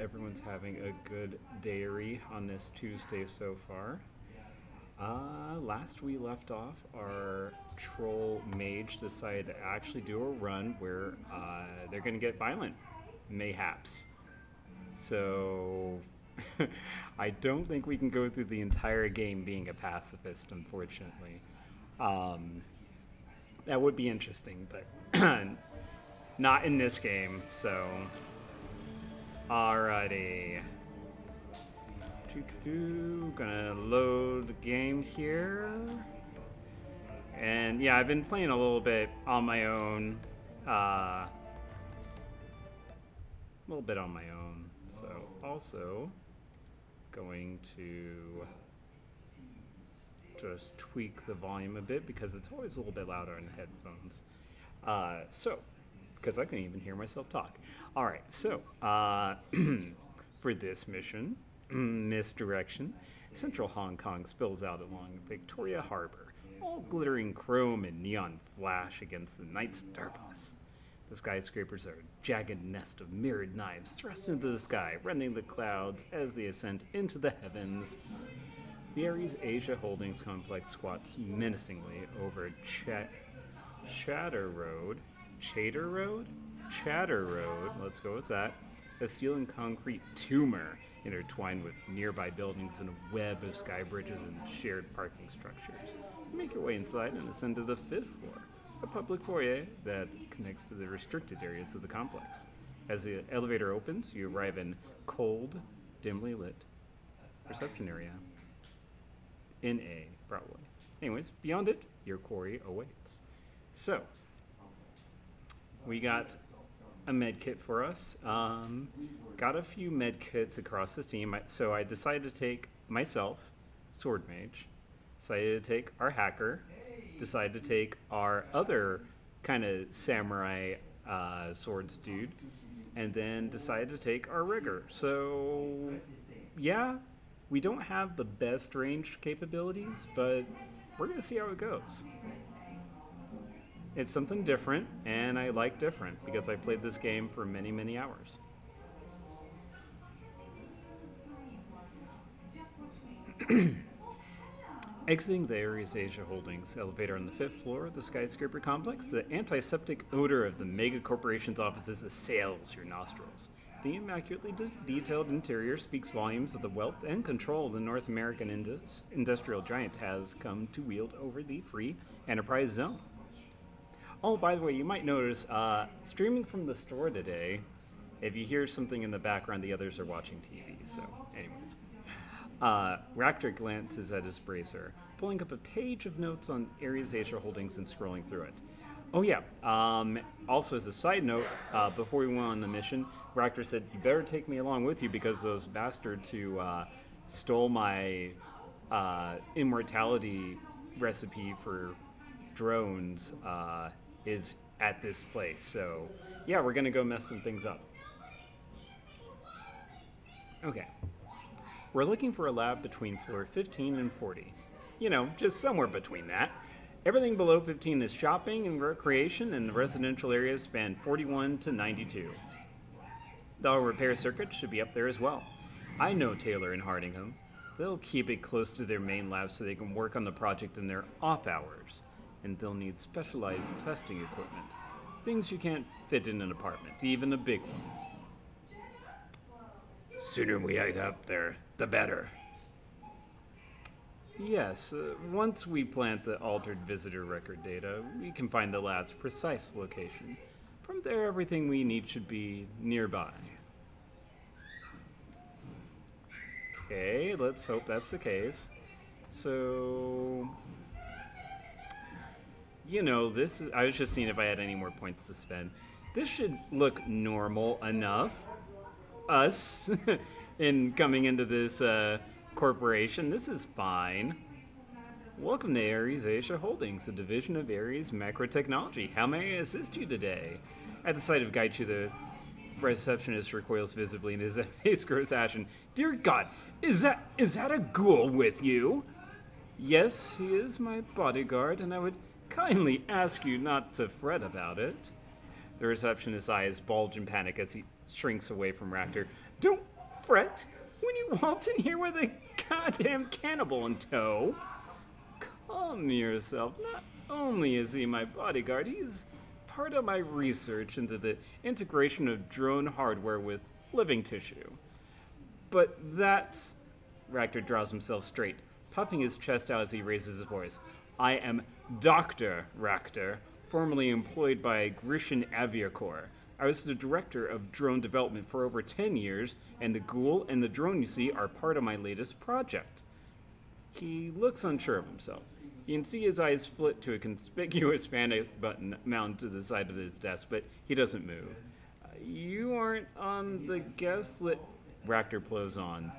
everyone's having a good dairy on this Tuesday so far. Last we left off, our troll mage decided to actually do a run where they're going to get violent, mayhaps. So I don't think we can go through the entire game being a pacifist, unfortunately. That would be interesting, but not in this game, so... Alrighty. Gonna load the game here. And yeah, I've been playing a little bit on my own. So also going to just tweak the volume a bit because it's always a little bit louder in the headphones. Because I can even hear myself talk. All right, so for this mission, misdirection, central Hong Kong spills out along Victoria Harbor, all glittering chrome and neon flash against the night's darkness. The skyscrapers are a jagged nest of mirrored knives thrust into the sky, rending the clouds as they ascend into the heavens. The Ares Asia Holdings complex squats menacingly over Chatter Road, let's go with that. A steel and concrete tumor intertwined with nearby buildings in a web of sky bridges and shared parking structures. You make your way inside and ascend to the 5th floor, a public foyer that connects to the restricted areas of the complex. As the elevator opens, you arrive in cold, dimly lit reception area in a Broadway. Anyways, beyond it, your quarry awaits. So, we got a med kit for us. Got a few med kits across this team. So I decided to take myself, Sword Mage, decided to take our hacker, decided to take our other kind of samurai swords dude, and then decided to take our rigger. So yeah, we don't have the best ranged capabilities, but we're gonna see how it goes. It's something different, and I like different because I played this game for many, many hours. Exiting the Ares Asia Holdings elevator on the 5th floor of the skyscraper complex, the antiseptic odor of the mega corporation's offices assails your nostrils. The immaculately detailed interior speaks volumes of the wealth and control the North American industrial giant has come to wield over the free enterprise zone. Oh, by the way, you might notice, streaming from the store today, if you hear something in the background, the others are watching TV, so anyways. Raptor glances at his bracer, pulling up a page of notes on Ares Asia Holdings and scrolling through it. Oh yeah, also as a side note, before we went on the mission, Raptor said, you better take me along with you because those bastards who stole my immortality recipe for drones is at this place. So yeah, we're gonna go mess some things up. Okay. We're looking for a lab between floor 15 and 40. You know, just somewhere between that. Everything below 15 is shopping and recreation, and the residential areas span 41 to 92. The auto repair circuit should be up there as well. I know Taylor and Hardingham. They'll keep it close to their main lab so they can work on the project in their off hours. And they'll need specialized testing equipment. Things you can't fit in an apartment, even a big one. Sooner we get up there, the better. Yes, once we plant the altered visitor record data, we can find the lab's precise location. From there, everything we need should be nearby. Okay, let's hope that's the case. So... You know, I was just seeing if I had any more points to spend. This should look normal enough. Us, in coming into this corporation, this is fine. Welcome to Ares Asia Holdings, a division of Ares Macrotechnology. How may I assist you today? At the sight of Gaichu, the receptionist recoils visibly and his face grows ashen. Dear God, is that a ghoul with you? Yes, he is my bodyguard, and I would kindly ask you not to fret about it. The receptionist's eyes bulge in panic as he shrinks away from Raptor. Don't fret when you waltz in here with a goddamn cannibal in tow. Calm yourself. Not only is he my bodyguard, he's part of my research into the integration of drone hardware with living tissue. But that's... Ractor draws himself straight, puffing his chest out as he raises his voice. I am Dr. Ractor, formerly employed by Grisham Aviacorps. I was the director of drone development for over 10 years, and the ghoul and the drone you see are part of my latest project. He looks unsure of himself. You can see his eyes flit to a conspicuous panic button mounted to the side of his desk, but he doesn't move. You aren't on the guest list. Ractor plows on,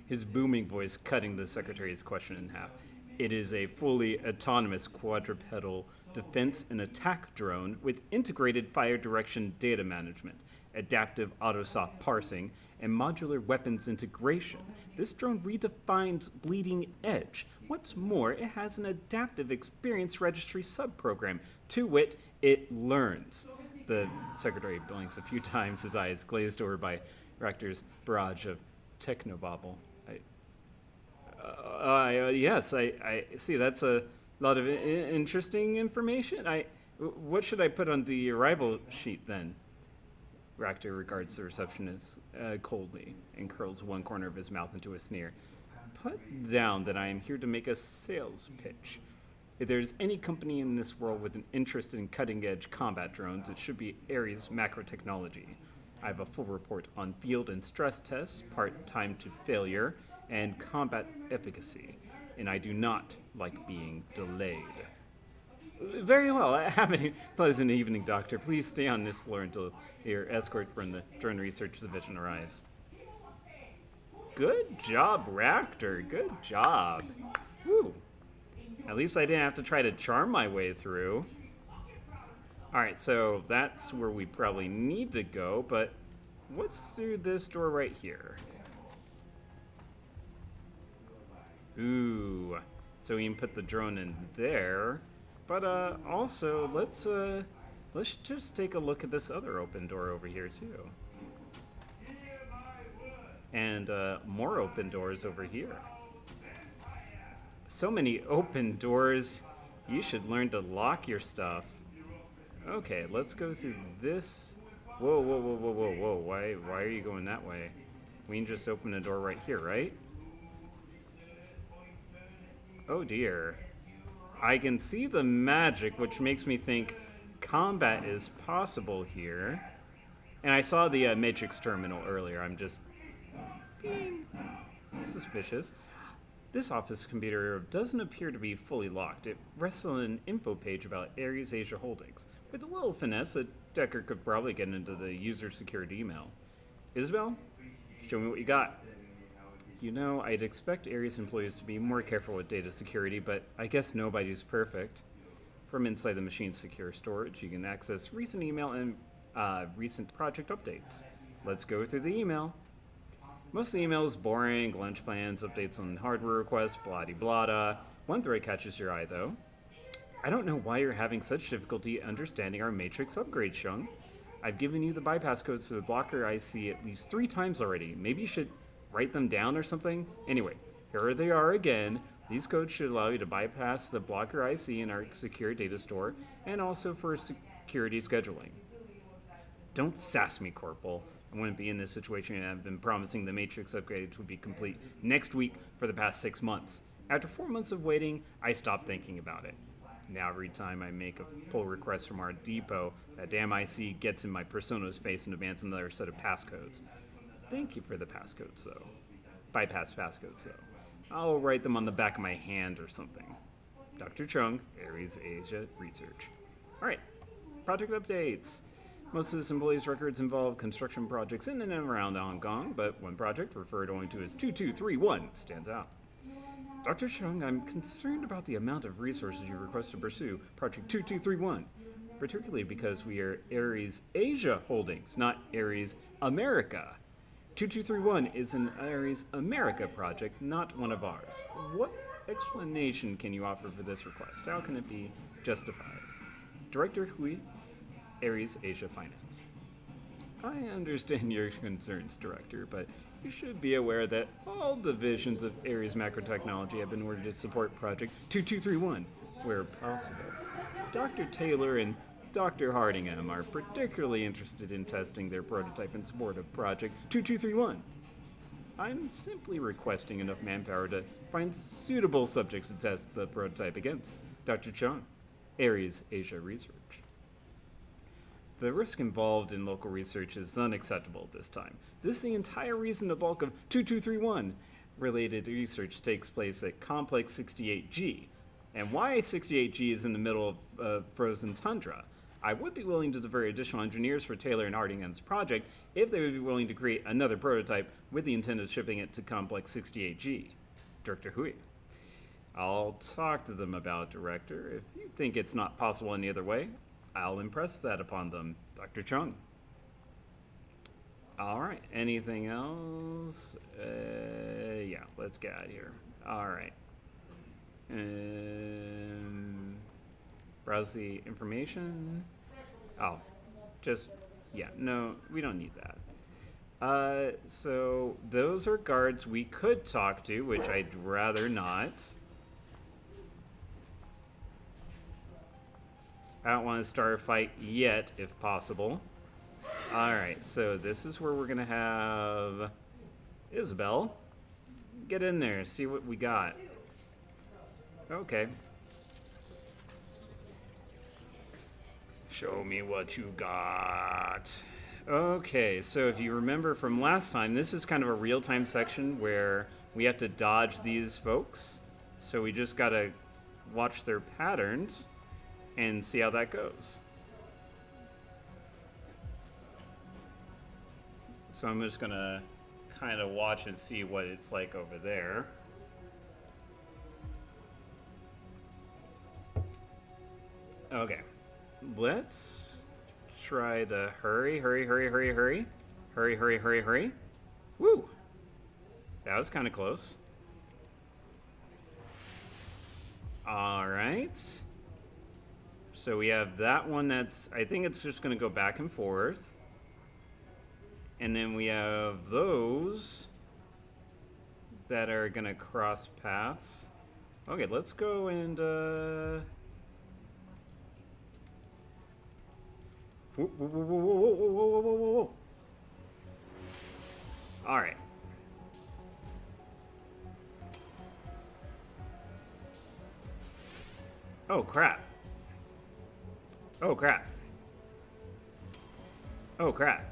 his booming voice cutting the secretary's question in half. It is a fully autonomous quadrupedal defense and attack drone with integrated fire direction data management, adaptive autosop parsing, and modular weapons integration. This drone redefines bleeding edge. What's more, it has an adaptive experience registry subprogram. To wit, it learns. The secretary blinks a few times, his eyes glazed over by Ractor's barrage of technobabble. Yes, I see. That's a lot of interesting information. What should I put on the arrival sheet then? Ractor regards the receptionist coldly and curls one corner of his mouth into a sneer. Put down that I am here to make a sales pitch. If there's any company in this world with an interest in cutting-edge combat drones, it should be Ares Macrotechnology. I have a full report on field and stress tests, part time to failure, and combat efficacy, and I do not like being delayed. Very well. Have a pleasant evening, Doctor. Please stay on this floor until your escort from the Drone Research Division arrives. Good job, Ractor. Good job. Woo. At least I didn't have to try to charm my way through. Alright, so that's where we probably need to go, but what's through this door right here? Ooh, so we can put the drone in there. But also, let's just take a look at this other open door over here too. And more open doors over here. So many open doors. You should learn to lock your stuff. Okay, let's go through this. Whoa, whoa, whoa, whoa, whoa, whoa. Why are you going that way? We can just open a door right here, right? Oh dear. I can see the magic, which makes me think combat is possible here. And I saw the Matrix terminal earlier. I'm just being suspicious. This office computer doesn't appear to be fully locked. It rests on an info page about Ares Asia Holdings. With a little finesse, a Decker could probably get into the user secured email. Isabel, show me what you got. You know, I'd expect Ares employees to be more careful with data security, but I guess nobody's perfect. From inside the machine's secure storage, you can access recent email and recent project updates. Let's go through the email. Most of the email is boring, lunch plans, updates on hardware requests, blah-de-blah-da. One thread catches your eye, though. I don't know why you're having such difficulty understanding our Matrix upgrade, Shung. I've given you the bypass codes to the blocker IC at least 3 times already. Maybe you should write them down or something? Anyway, here they are again. These codes should allow you to bypass the blocker IC in our secure data store, and also for security scheduling. Don't sass me, Corporal. I wouldn't be in this situation, and I've been promising the Matrix upgrades would be complete next week for the past 6 months. After 4 months of waiting, I stopped thinking about it. Now every time I make a pull request from our depot, that damn IC gets in my Persona's face and demands another set of passcodes. Thank you for the passcodes, though. Bypass passcodes, though. I'll write them on the back of my hand or something. Dr. Chung, Ares Asia Research. Alright, project updates. Most of this employees' records involve construction projects in and around Hong Kong, but one project, referred only to as 2231, stands out. Dr. Chung, I'm concerned about the amount of resources you request to pursue Project 2231, particularly because we are Ares Asia Holdings, not Ares America. 2231 is an Ares America project, not one of ours. What explanation can you offer for this request? How can it be justified? Director Hui, Ares Asia Finance. I understand your concerns, Director, but you should be aware that all divisions of Ares Macrotechnology have been ordered to support Project 2231, where possible. Dr. Taylor and Dr. Hardingham are particularly interested in testing their prototype in support of Project 2231. I'm simply requesting enough manpower to find suitable subjects to test the prototype against. Dr. Chung, Ares Asia Research. The risk involved in local research is unacceptable at this time. This is the entire reason the bulk of 2231 related research takes place at Complex 68G, and why 68G is in the middle of frozen tundra. I would be willing to divert additional engineers for Taylor and Hardingham's project if they would be willing to create another prototype with the intent of shipping it to Complex 68G. Director Hui. I'll talk to them about it, Director. If you think it's not possible any other way, I'll impress that upon them. Dr. Chung. Alright, anything else? Yeah, let's get out of here. Alright. Browse the information. Oh, just, yeah, no, we don't need that. So those are guards we could talk to, which I'd rather not. I don't want to start a fight yet, if possible. Alright, so this is where we're going to have Isabel. Get in there, see what we got. Okay. Show me what you got. Okay, so if you remember from last time, this is kind of a real-time section where we have to dodge these folks. So we just gotta watch their patterns and see how that goes. So I'm just gonna kind of watch and see what it's like over there. Okay, let's try to hurry. Woo! That was kind of close. All right. So we have that one that's, I think it's just going to go back and forth. And then we have those that are going to cross paths. Okay, let's go and whoa. All right. Oh, crap. Oh, crap. Oh, crap.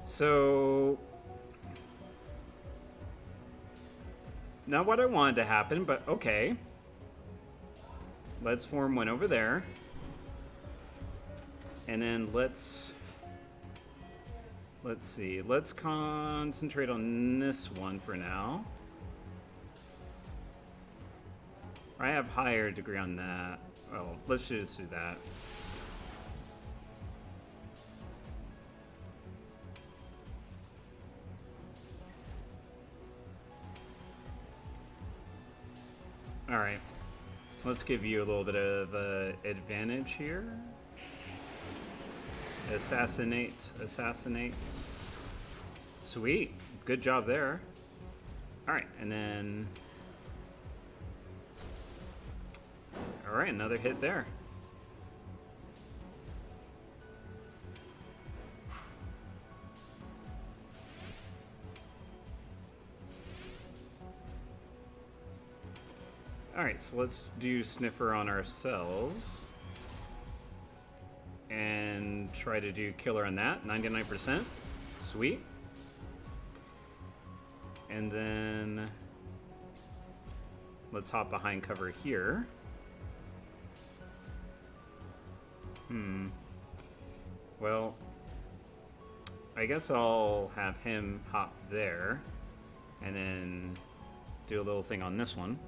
So, not what I wanted to happen, but okay. Let's form one over there. And then let's see. Let's concentrate on this one for now. I have higher degree on that. Oh, let's just do that. All right. Let's give you a little bit of advantage here. Assassinate. Sweet. Good job there. All right, and then... All right, another hit there. Alright, so let's do Sniffer on ourselves. And try to do Killer on that, 99%. Sweet. And then let's hop behind cover here. Well, I guess I'll have him hop there. And then do a little thing on this one.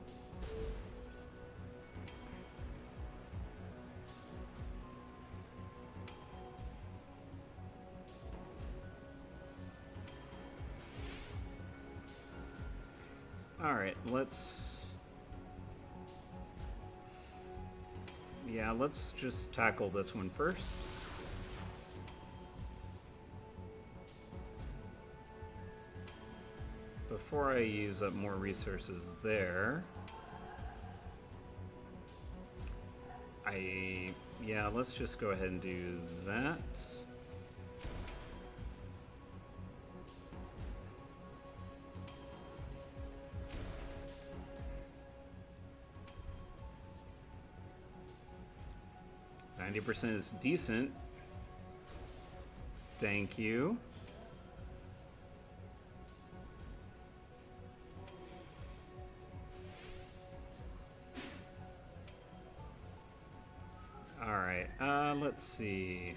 Yeah, let's just tackle this one first. Before I use up more resources there, yeah, let's just go ahead and do that. %90 is decent. Thank you. Alright, let's see.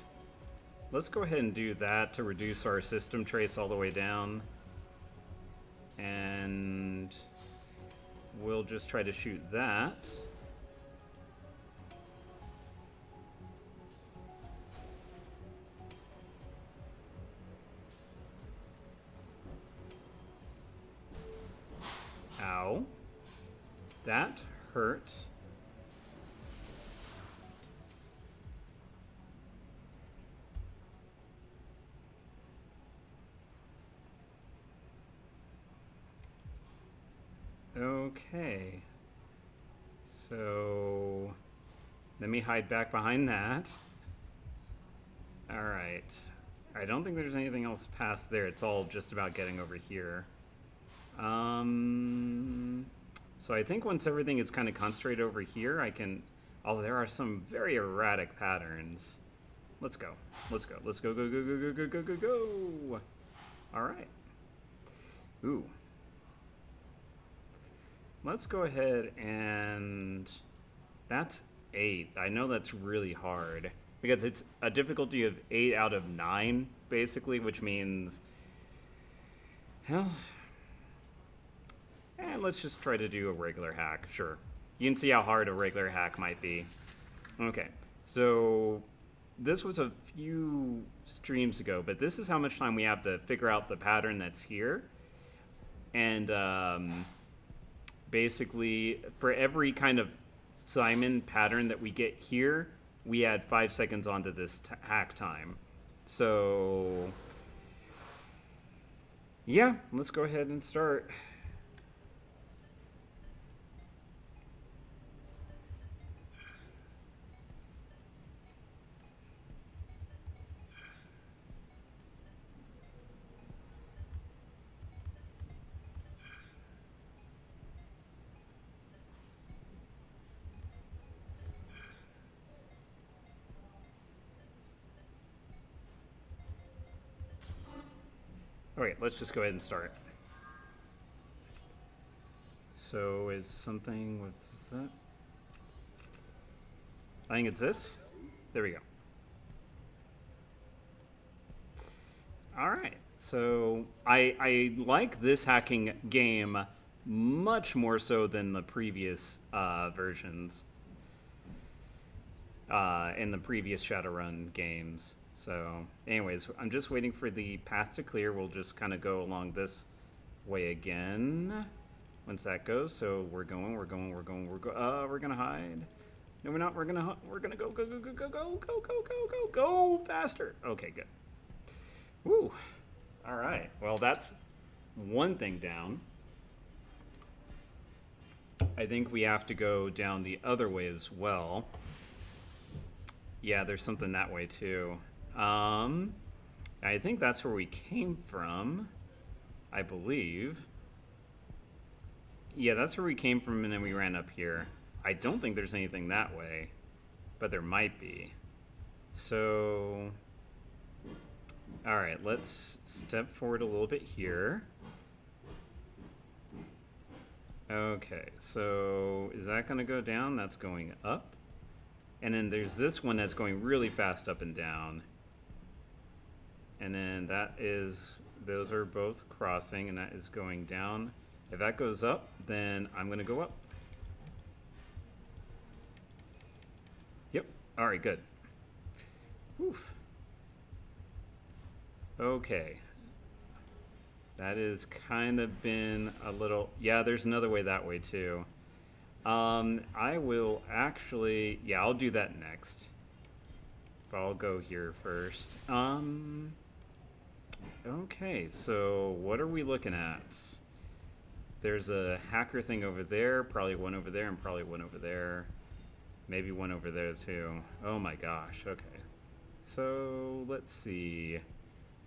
Let's go ahead and do that to reduce our system trace all the way down. And we'll just try to shoot that. Ow. That hurt. Okay. So let me hide back behind that. All right. I don't think there's anything else past there. It's all just about getting over here. So I think once everything is kind of concentrated over here, I can... Oh, there are some very erratic patterns. Let's go. Let's go. Let's go, go, go, go, go, go, go, go, go. All right. Ooh. Let's go ahead and... That's 8. I know that's really hard. Because it's a difficulty of 8 out of 9, basically, which means... Hell... And let's just try to do a regular hack, sure. You can see how hard a regular hack might be. Okay, so this was a few streams ago, but this is how much time we have to figure out the pattern that's here. And basically, for every kind of Simon pattern that we get here, we add 5 seconds onto this hack time. So, yeah, let's go ahead and start. Okay, let's just go ahead and start. So is something with that? I think it's this. There we go. All right. So I like this hacking game much more so than the previous versions in the previous Shadowrun games. So anyways, I'm just waiting for the path to clear. We'll just kind of go along this way again once that goes. So we're going, we're gonna hide. No, we're not. We're gonna go, go, go, go, go, go, go, go, go, go, go faster. Okay, good. Woo. All right. Well, that's one thing down. I think we have to go down the other way as well. Yeah, there's something that way too. I think that's where we came from, I believe. Yeah, that's where we came from, and then we ran up here. I don't think there's anything that way, but there might be. So, all right, let's step forward a little bit here. Okay, so is that going to go down? That's going up. And then there's this one that's going really fast up and down. And then that is, those are both crossing, and that is going down. If that goes up, then I'm going to go up. Yep. All right, good. Oof. Okay. That has kind of been a little... Yeah, there's another way that way, too. I will actually... Yeah, I'll do that next. But I'll go here first. Okay, so what are we looking at? There's a hacker thing over there, probably one over there, and probably one over there. Maybe one over there, too. Oh my gosh, okay. So, let's see.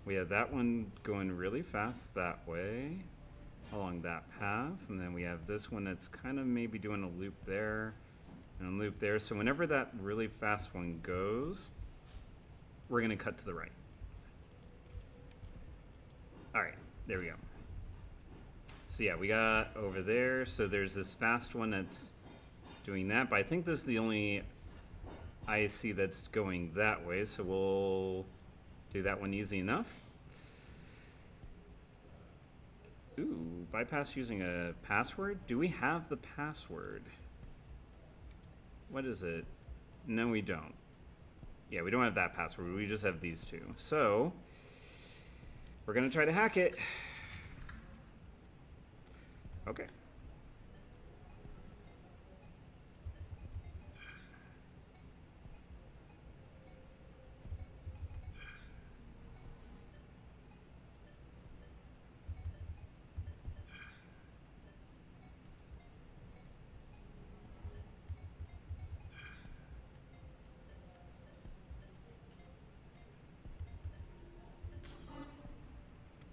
We have that one going really fast that way, along that path, and then we have this one that's kind of maybe doing a loop there, and a loop there. So whenever that really fast one goes, we're going to cut to the right. Alright, there we go. So yeah, we got over there, so there's this fast one that's doing that, but I think this is the only I see that's going that way, so we'll do that one easy enough. Ooh, bypass using a password? Do we have the password? What is it? No, we don't. Yeah, we don't have that password. We just have these two. So, we're going to try to hack it. Okay.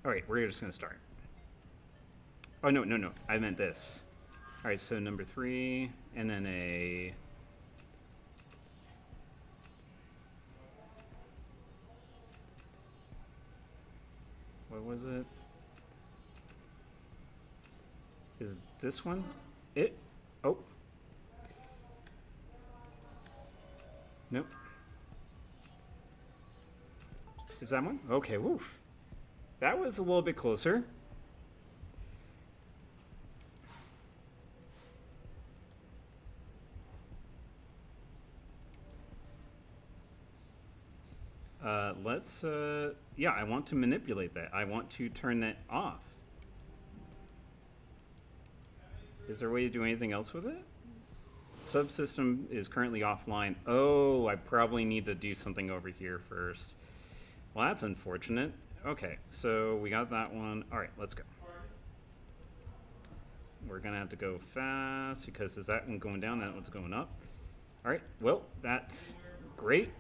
Alright, we're just going to start. Oh, no, no, no. I meant this. Alright, so number 3, and then a... What was it? Is this one it? Oh. Nope. Is that one? Okay, woof. That was a little bit closer. Yeah, I want to manipulate that. I want to turn that off. Is there a way to do anything else with it? Subsystem is currently offline. Oh, I probably need to do something over here first. Well, that's unfortunate. Okay, so we got that one. All right, let's go. We're gonna have to go fast because is that one going down? That one's going up. All right, well, that's great.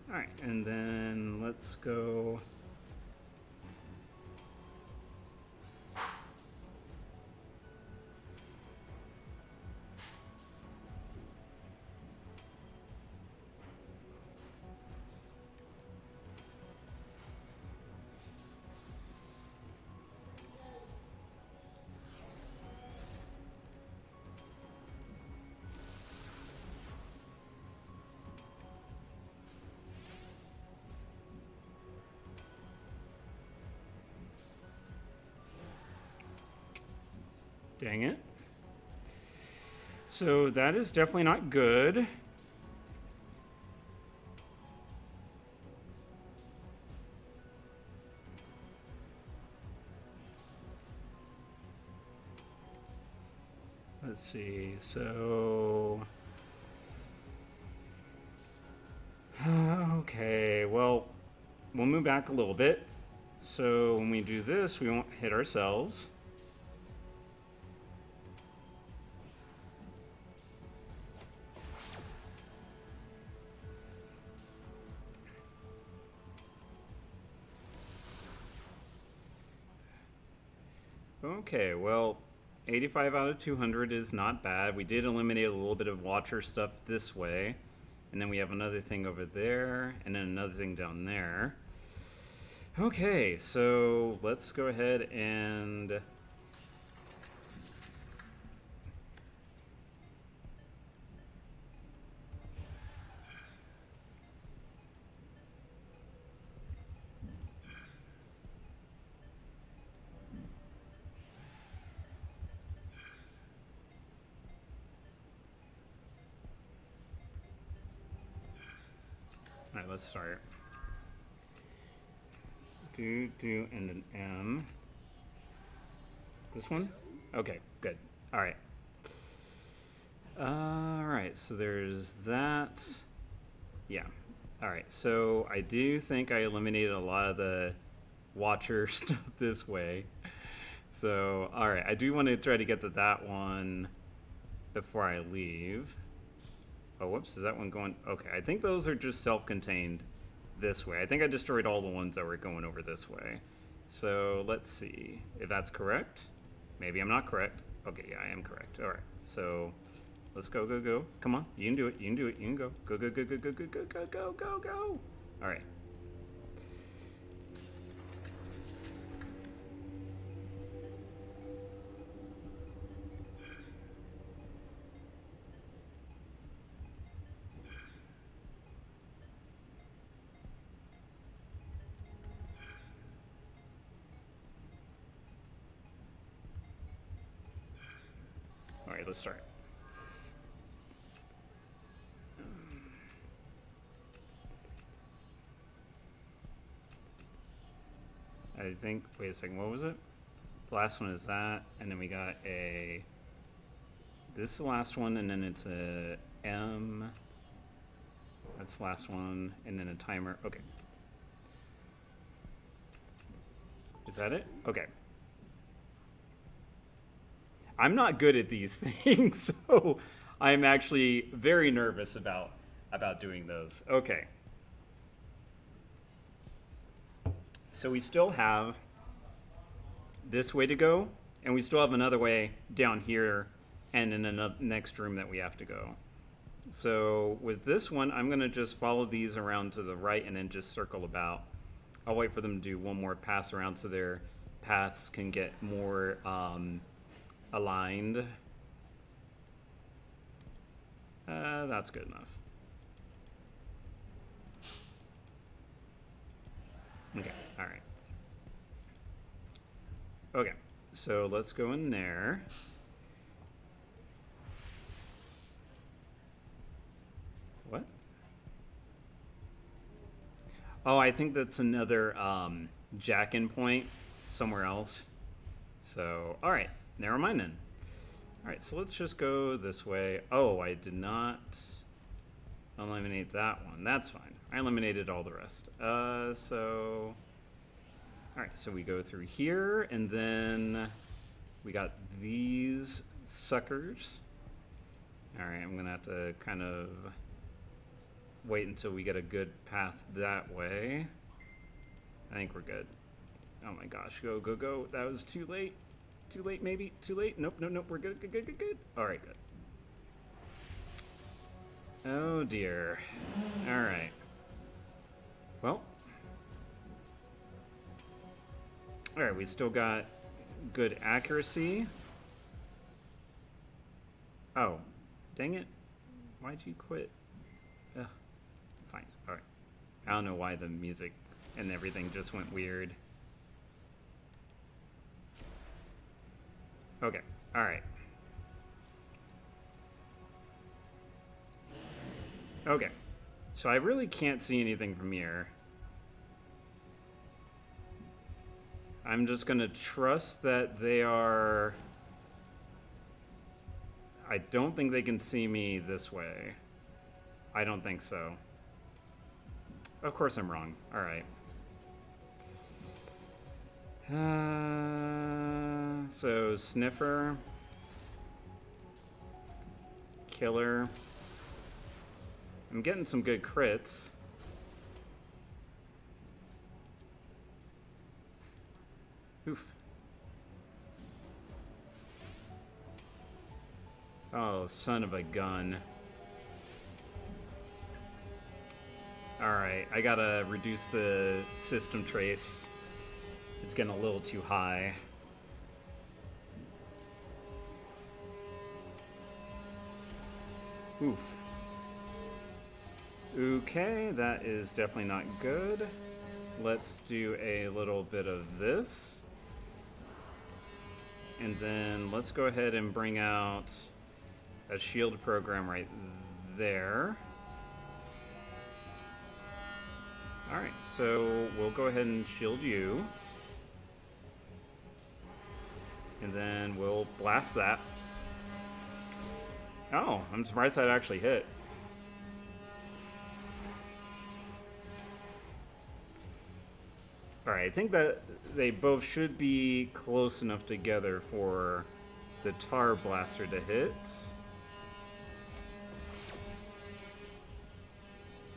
All right, and then let's go. Dang it. So that is definitely not good. Let's see, so... Okay, well, we'll move back a little bit. So when we do this, we won't hit ourselves. Okay, well, 85 out of 200 is not bad. We did eliminate a little bit of watcher stuff this way. And then we have another thing over there, and then another thing down there. Okay, so let's go ahead and... let's start. Do, and an M. This one? Okay, good. Alright. Alright, so there's that. Yeah. Alright, so I do think I eliminated a lot of the Watcher stuff this way. So, alright, I do want to try to get to that one before I leave. Oh, whoops, is that one going? Okay, I think those are just self-contained this way. I think I destroyed all the ones that were going over this way. So, let's see if that's correct. Maybe I'm not correct. Okay, yeah, I am correct. Alright, so let's go, go, go. Come on, you can do it, you can do it, you can go. Go, go, go, go, go, go, go, go, go, go, go. Alright. Alright, let's start. I think, wait a second, what was it? The last one is that, and then we got a, this is the last one, and then it's a M. That's the last one, and then a timer. Okay. Is that it? Okay. I'm not good at these things, so I'm actually very nervous about doing those. Okay. So we still have this way to go, and we still have another way down here and in the next room that we have to go. So with this one, I'm going to just follow these around to the right and then just circle about. I'll wait for them to do one more pass around so their paths can get more aligned. That's good enough. Okay, all right. Okay, so let's go in there. What? Oh, I think that's another jack-in point somewhere else. So, all right, never mind then. All right, so let's just go this way. Oh, I did not eliminate that one. That's fine. I eliminated all the rest. So, all right, so we go through here, and then we got these suckers. All right, I'm gonna have to kind of wait until we get a good path that way. I think we're good. Oh my gosh, go, go, go. That was too late. Too late, maybe? Too late? Nope, nope, nope. We're good, good, good, good, good. All right, good. Oh dear. All right. Well. All right, we still got good accuracy. Oh, dang it. Why'd you quit? Ugh. Fine, all right. I don't know why the music and everything just went weird. Okay, all right. Okay, so I really can't see anything from here. I'm just gonna trust that they are... I don't think they can see me this way. I don't think so. Of course I'm wrong. All right. So sniffer, killer. I'm getting some good crits. Oof. Oh, son of a gun. Alright, I gotta reduce the system trace. It's getting a little too high. Oof. Okay, that is definitely not good. Let's do a little bit of this. And then let's go ahead and bring out a shield program right there. Alright, so we'll go ahead and shield you. And then we'll blast that. Oh, I'm surprised that actually hit. Alright, I think that they both should be close enough together for the Tar Blaster to hit.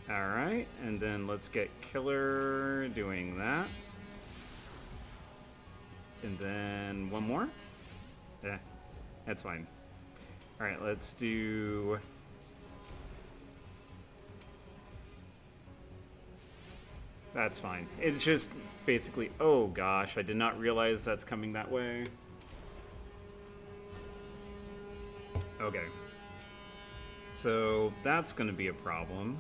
Alright, and then let's get Killer doing that. And then one more? Yeah, that's fine. Alright, let's do... That's fine. It's just basically... Oh gosh, I did not realize that's coming that way. Okay. So that's going to be a problem.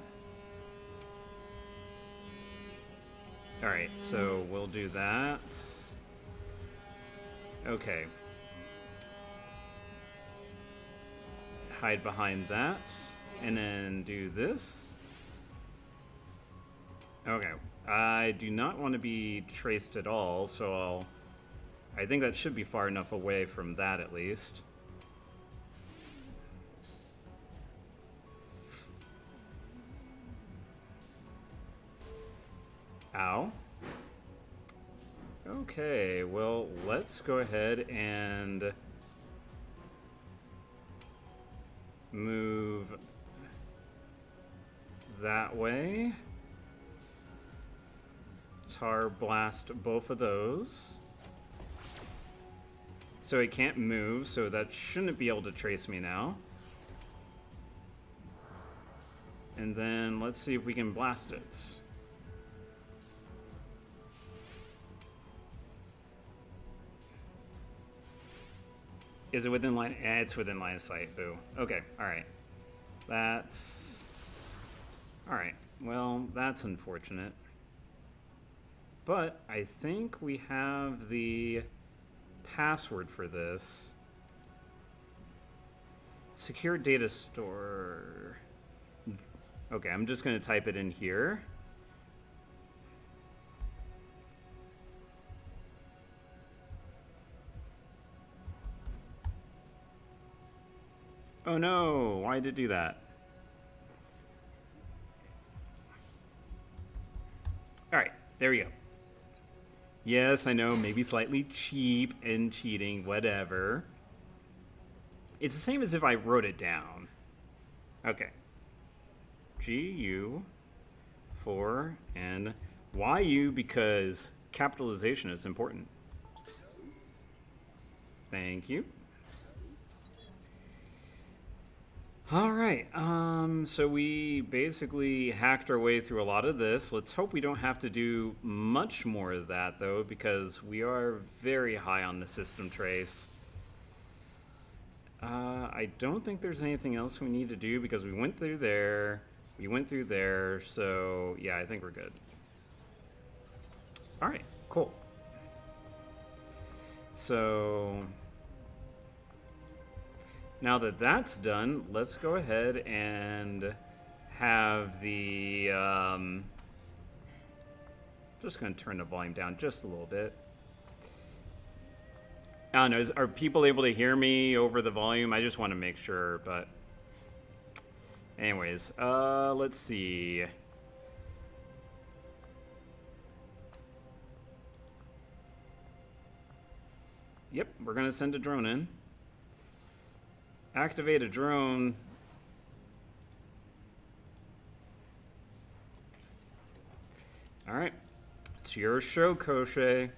Alright, so we'll do that. Okay. Hide behind that. And then do this. Okay. I do not want to be traced at all, so I think that should be far enough away from that at least. Ow. Okay, well, let's go ahead and move that way. Tar blast both of those. So it can't move, so that shouldn't be able to trace me now. And then let's see if we can blast it. Is it within line? Eh, it's within line of sight. Boo. Okay, alright. That's... Alright, well, that's unfortunate. But I think we have the password for this. Secure data store. Okay, I'm just going to type it in here. Oh no, why did it do that? Alright, there we go. Yes, I know, maybe slightly cheap and cheating, whatever. It's the same as if I wrote it down. Okay. GU for and YU because capitalization is important. Thank you. Alright, so we basically hacked our way through a lot of this. Let's hope we don't have to do much more of that, though, because we are very high on the system trace. I don't think there's anything else we need to do, because we went through there, so yeah, I think we're good. Alright, cool. So... now that that's done, let's go ahead and have the, just going to turn the volume down just a little bit. I don't know, are people able to hear me over the volume? I just want to make sure, but anyways, let's see. Yep, we're going to send a drone in. Activate a drone. Alright. It's your show, Koschei.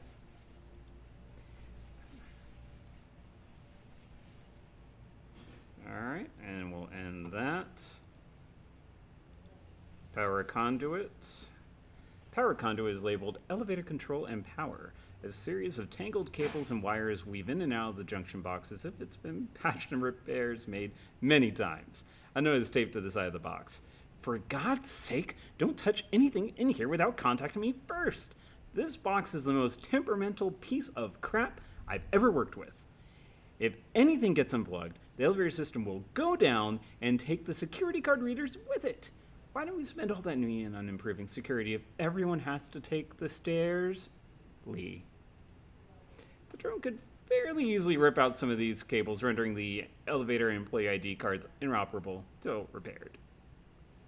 Alright, and we'll end that. Power conduits. Power conduit is labeled elevator control and power. A series of tangled cables and wires weave in and out of the junction box as if it's been patched and repairs made many times. A note is taped to the side of the box. For God's sake, don't touch anything in here without contacting me first. This box is the most temperamental piece of crap I've ever worked with. If anything gets unplugged, the elevator system will go down and take the security card readers with it. Why don't we spend all that yen on improving security if everyone has to take the stairs? Lee. The drone could fairly easily rip out some of these cables, rendering the elevator and employee ID cards inoperable till repaired.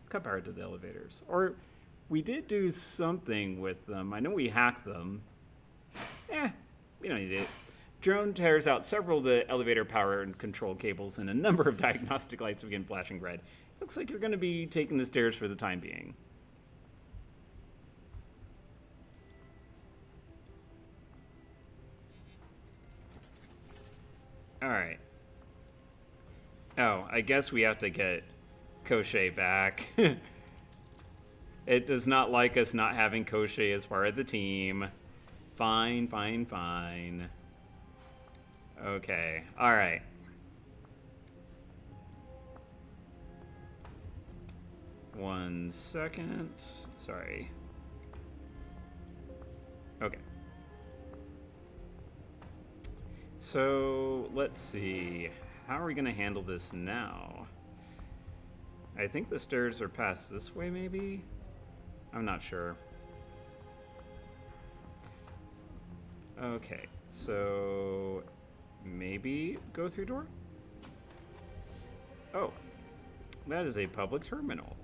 Cut power to the elevators. Or we did do something with them. I know we hacked them. We don't need it. Drone tears out several of the elevator power and control cables, and a number of diagnostic lights begin flashing red. Looks like you're going to be taking the stairs for the time being. Alright. Oh, I guess we have to get Koschei back. It does not like us not having Koschei as part of the team. Fine, fine, fine. Okay, alright. One second. Sorry. Okay. So, let's see. How are we going to handle this now? I think the stairs are past this way, maybe? I'm not sure. Okay, so maybe go through door? Oh, that is a public terminal.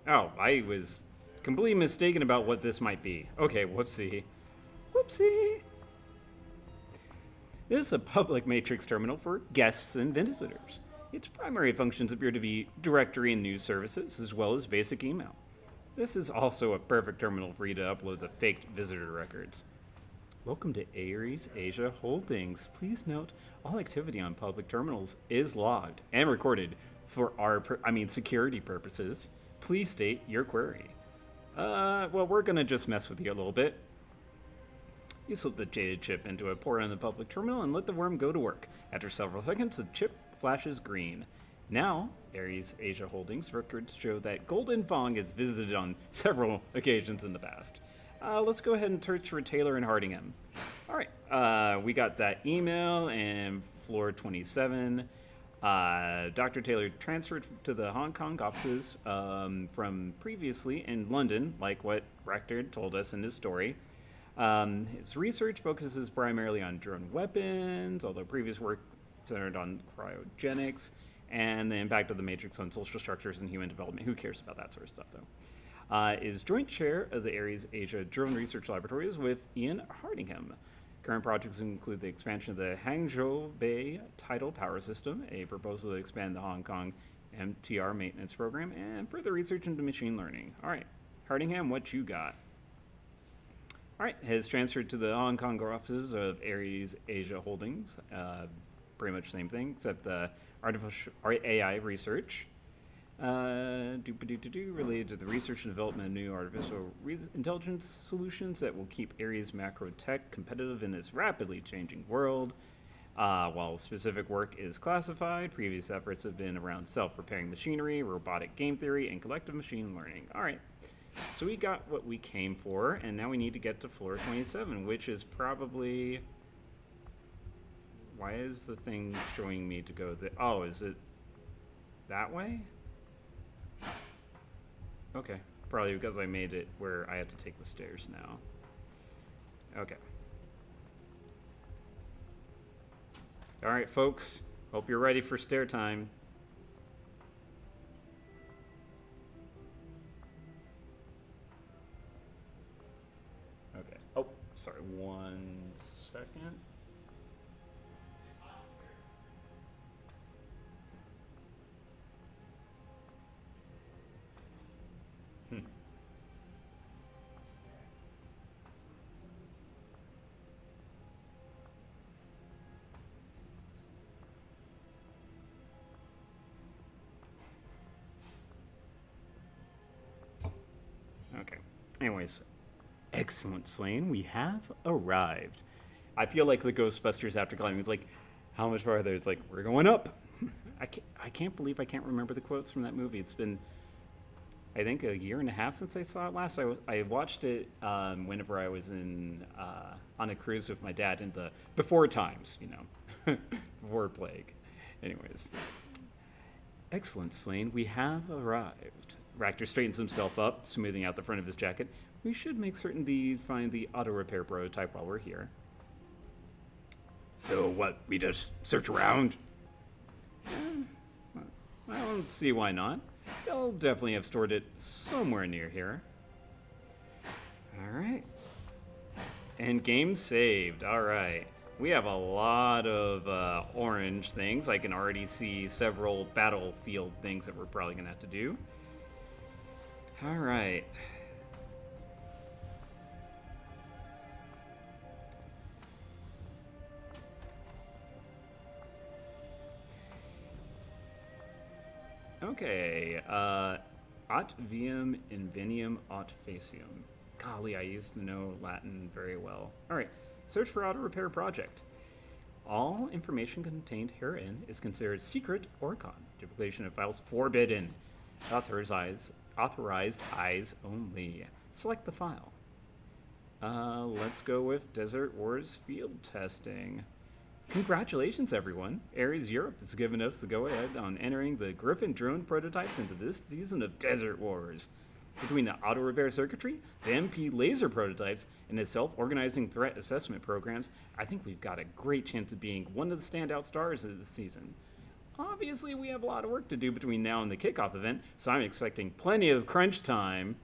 Oh, I was completely mistaken about what this might be. Okay, whoopsie. Whoopsie! This is a public matrix terminal for guests and visitors. Its primary functions appear to be directory and news services, as well as basic email. This is also a perfect terminal for you to upload the faked visitor records. Welcome to Ares Asia Holdings. Please note, all activity on public terminals is logged and recorded for our, security purposes. Please state your query. Well, we're gonna just mess with you a little bit. You slip the jaded chip into a port on the public terminal and let the worm go to work. After several seconds, the chip flashes green. Now, Ares Asia Holdings records show that Golden Fong has visited on several occasions in the past. Let's go ahead and search for Taylor and Hardingham. All right, we got that email and floor 27. Dr. Taylor transferred to the Hong Kong offices from previously in London, like what Rector told us in his story. His research focuses primarily on drone weapons, although previous work centered on cryogenics and the impact of the Matrix on social structures and human development. Who cares about that sort of stuff, though? Is joint chair of the Ares Asia Drone Research Laboratories with Ian Hardingham. Current projects include the expansion of the Hangzhou Bay Tidal Power System, a proposal to expand the Hong Kong MTR maintenance program, and further research into machine learning. All right, Hardingham, what you got? All right, has transferred to the Hong Kong offices of Ares Asia Holdings. Pretty much the same thing, except artificial AI research. Related to the research and development of new artificial intelligence solutions that will keep Ares macro tech competitive in this rapidly changing world. While specific work is classified, previous efforts have been around self-repairing machinery, robotic game theory, and collective machine learning. All right, so we got what we came for, and now we need to get to floor 27, which is probably... Why is the thing showing me to go there? Oh, is it that way? Okay, probably because I made it where I have to take the stairs now. Okay. All right, folks. Hope you're ready for stair time. Okay. Oh, sorry. 1 second. Okay. Anyways, excellent, Slane. We have arrived. I feel like the Ghostbusters after climbing. It's like, how much farther? It's like, we're going up. I can't believe I can't remember the quotes from that movie. It's been, I think, a year and a half since I saw it last. I watched it whenever I was in on a cruise with my dad in the before times, you know, before plague. Anyways. Excellent, Slane. We have arrived. Ractor straightens himself up, smoothing out the front of his jacket. We should make certain to find the auto repair prototype while we're here. So what, we just search around? I don't see why not. They'll definitely have stored it somewhere near here. Alright. And game saved. Alright. We have a lot of orange things. I can already see several battlefield things that we're probably going to have to do. Alright. Okay, aut viam invenium aut facium. Golly, I used to know Latin very well. Alright, search for auto repair project. All information contained herein is considered secret or con. Duplication of files forbidden. Authorized eyes only. Select the file. Let's go with Desert Wars field testing. Congratulations, everyone. Ares Europe has given us the go-ahead on entering the Griffin drone prototypes into this season of Desert Wars. Between the auto repair circuitry, the MP laser prototypes, and the self-organizing threat assessment programs, I think we've got a great chance of being one of the standout stars of the season. Obviously, we have a lot of work to do between now and the kickoff event, so I'm expecting plenty of crunch time.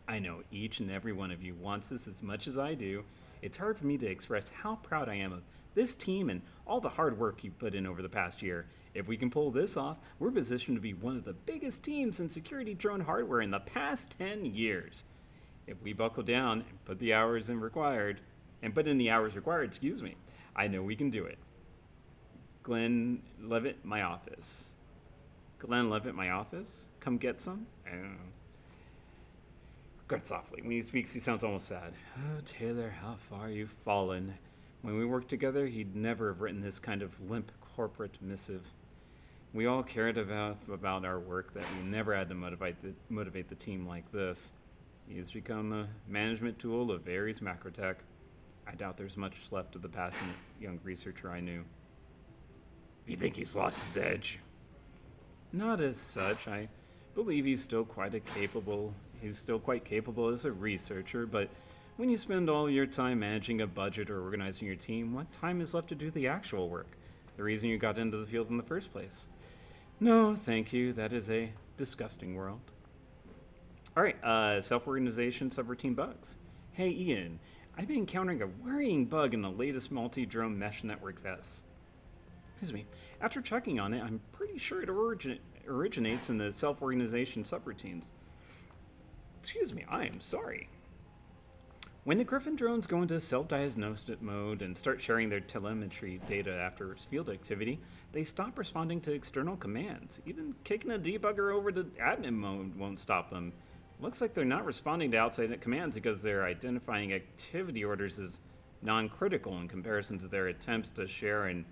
I know each and every one of you wants this as much as I do. It's hard for me to express how proud I am of this team and all the hard work you've put in over the past year. If we can pull this off, we're positioned to be one of the biggest teams in security drone hardware in the past 10 years. If we buckle down and put in the hours required, I know we can do it. Glenn Levitt, my office. Glenn Levitt, my office? Come get some? I don't know. Grunt softly. When he speaks, he sounds almost sad. Oh, Taylor, how far you've fallen. When we worked together, he'd never have written this kind of limp corporate missive. We all cared about our work, that we never had to motivate the team like this. He has become a management tool of Ares Macrotech. I doubt there's much left of the passionate young researcher I knew. You think he's lost his edge? Not as such. I believe he's still quite capable as a researcher, but when you spend all your time managing a budget or organizing your team, what time is left to do the actual work? The reason you got into the field in the first place. No, thank you. That is a disgusting world. All right, self-organization subroutine bugs. Hey, Ian, I've been encountering a worrying bug in the latest multi-drone mesh network tests. Excuse me. After checking on it, I'm pretty sure it originates in the self-organization subroutines. Excuse me, I am sorry. When the Griffin drones go into self-diagnostic mode and start sharing their telemetry data after field activity, they stop responding to external commands. Even kicking a debugger over to admin mode won't stop them. Looks like they're not responding to outside commands because they're identifying activity orders as non-critical in comparison to their attempts to share and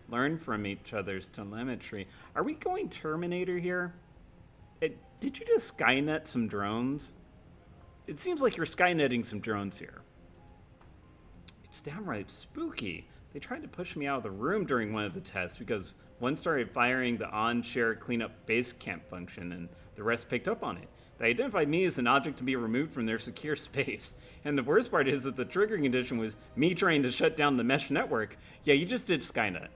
learn from each other's telemetry. Are we going Terminator here? Did you just Skynet some drones? It seems like you're Skynetting some drones here. It's downright spooky. They tried to push me out of the room during one of the tests because one started firing the on-share cleanup base camp function and the rest picked up on it. They identified me as an object to be removed from their secure space. And the worst part is that the triggering condition was me trying to shut down the mesh network. Yeah, you just did Skynet.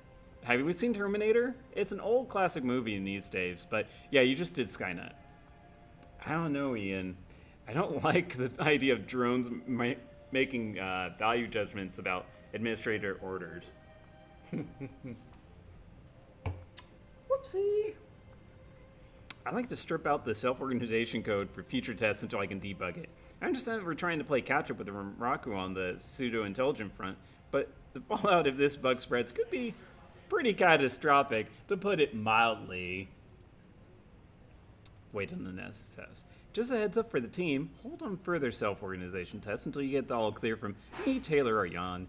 Have you seen Terminator? It's an old classic movie in these days, but yeah, you just did Skynet. I don't know, Ian. I don't like the idea of drones making value judgments about administrator orders. Whoopsie. I like to strip out the self-organization code for future tests until I can debug it. I understand that we're trying to play catch-up with the Raku on the pseudo-intelligent front, but the fallout if this bug spreads could be pretty catastrophic, to put it mildly. Wait on the next test. Just a heads up for the team, hold on further self-organization tests until you get the all clear from me, Taylor, or Jan.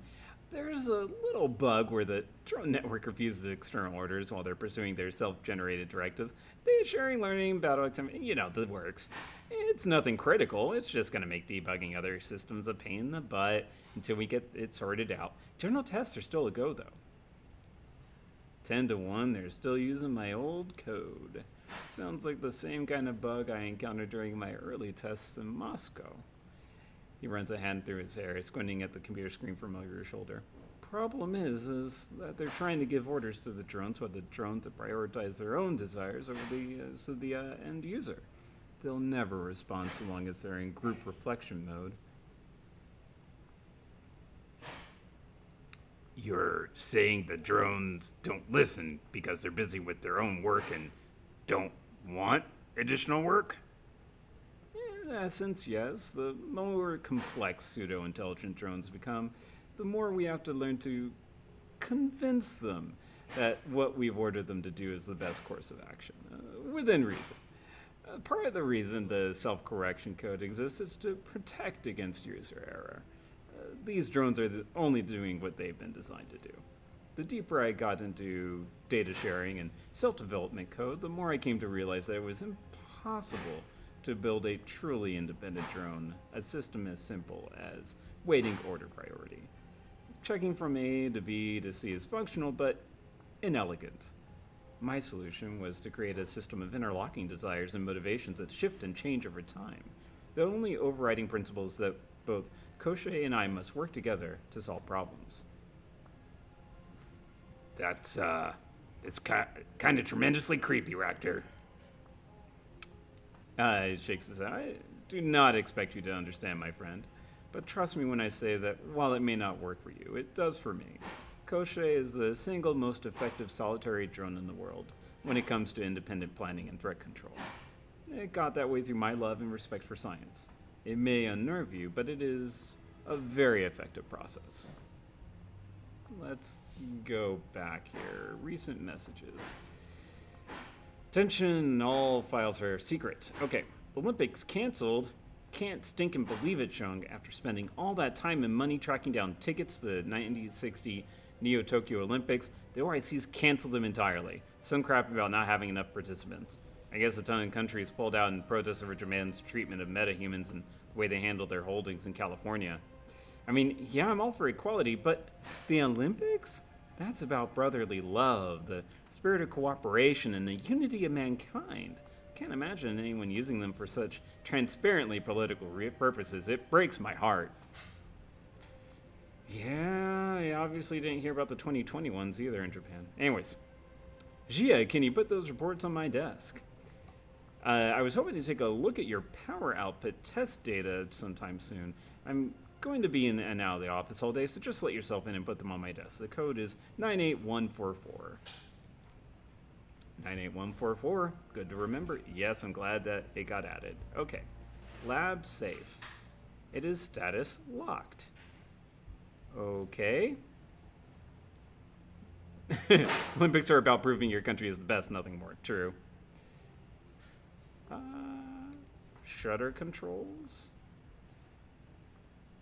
There's a little bug where the drone network refuses external orders while they're pursuing their self-generated directives. They're sharing learning, battle exam, you know, the works. It's nothing critical, it's just going to make debugging other systems a pain in the butt until we get it sorted out. General tests are still a go, though. 10 to 1, they're still using my old code. Sounds like the same kind of bug I encountered during my early tests in Moscow. He runs a hand through his hair, squinting at the computer screen from over his shoulder. Problem is that they're trying to give orders to the drones, while the drones to prioritize their own desires over the end user. They'll never respond so long as they're in group reflection mode. You're saying the drones don't listen because they're busy with their own work and don't want additional work? In essence, yes. The more complex pseudo-intelligent drones become, the more we have to learn to convince them that what we've ordered them to do is the best course of action, within reason. Part of the reason the self-correction code exists is to protect against user error. These drones are only doing what they've been designed to do. The deeper I got into data sharing and self-development code, the more I came to realize that it was impossible to build a truly independent drone, a system as simple as waiting order priority. Checking from A to B to C is functional, but inelegant. My solution was to create a system of interlocking desires and motivations that shift and change over time. The only overriding principle is that both Koschei and I must work together to solve problems. It's kind of tremendously creepy, Raptor. He shakes his head. I do not expect you to understand, my friend. But trust me when I say that while it may not work for you, it does for me. Koschei is the single most effective solitary drone in the world when it comes to independent planning and threat control. It got that way through my love and respect for science. It may unnerve you, but it is a very effective process. Let's go back here. Recent messages. Attention, all files are secret. Okay, Olympics canceled. Can't stinkin' believe it, Chung. After spending all that time and money tracking down tickets to the 1960 Neo-Tokyo Olympics, the OIC's canceled them entirely. Some crap about not having enough participants. I guess a ton of countries pulled out in protest over Japan's treatment of metahumans and the way they handled their holdings in California. I mean, yeah, I'm all for equality, but the Olympics? That's about brotherly love, the spirit of cooperation, and the unity of mankind. Can't imagine anyone using them for such transparently political purposes. It breaks my heart. Yeah, I obviously didn't hear about the 2020 ones either in Japan. Anyways, Gia, can you put those reports on my desk? I was hoping to take a look at your power output test data sometime soon. I'm going to be in and out of the office all day, so just let yourself in and put them on my desk. The code is 98144. 98144. Good to remember. Yes, I'm glad that it got added. Okay. Lab safe. It is status locked. Okay. Olympics are about proving your country is the best, nothing more. True. Shutter controls.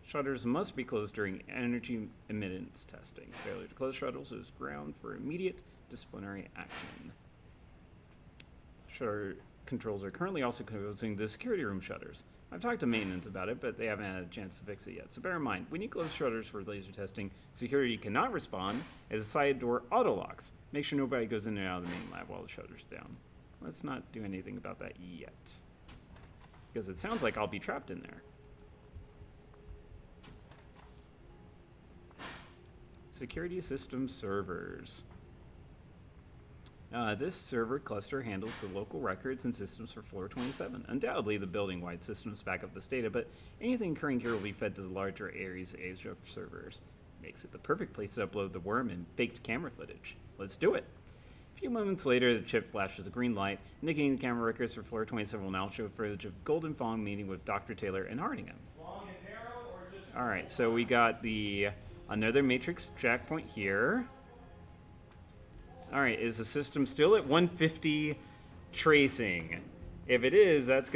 Shutters must be closed during energy emittance testing. Failure to close shutters is ground for immediate disciplinary action. Shutter controls are currently also closing the security room shutters. I've talked to maintenance about it, but they haven't had a chance to fix it yet. So bear in mind, when you close shutters for laser testing, security cannot respond as side door auto locks. Make sure nobody goes in and out of the main lab while the shutter's down. Let's not do anything about that yet, because it sounds like I'll be trapped in there. Security system servers. This server cluster handles the local records and systems for floor 27. Undoubtedly, the building-wide systems back up this data, but anything occurring here will be fed to the larger Ares Asia servers. Makes it the perfect place to upload the worm and faked camera footage. Let's do it. A few moments later, the chip flashes a green light, indicating the camera records for floor 27 will now show footage of Golden Fong meeting with Dr. Taylor and Hardingham. Alright, so we got another matrix checkpoint here. Alright, is the system still at 150 tracing? If it is, that's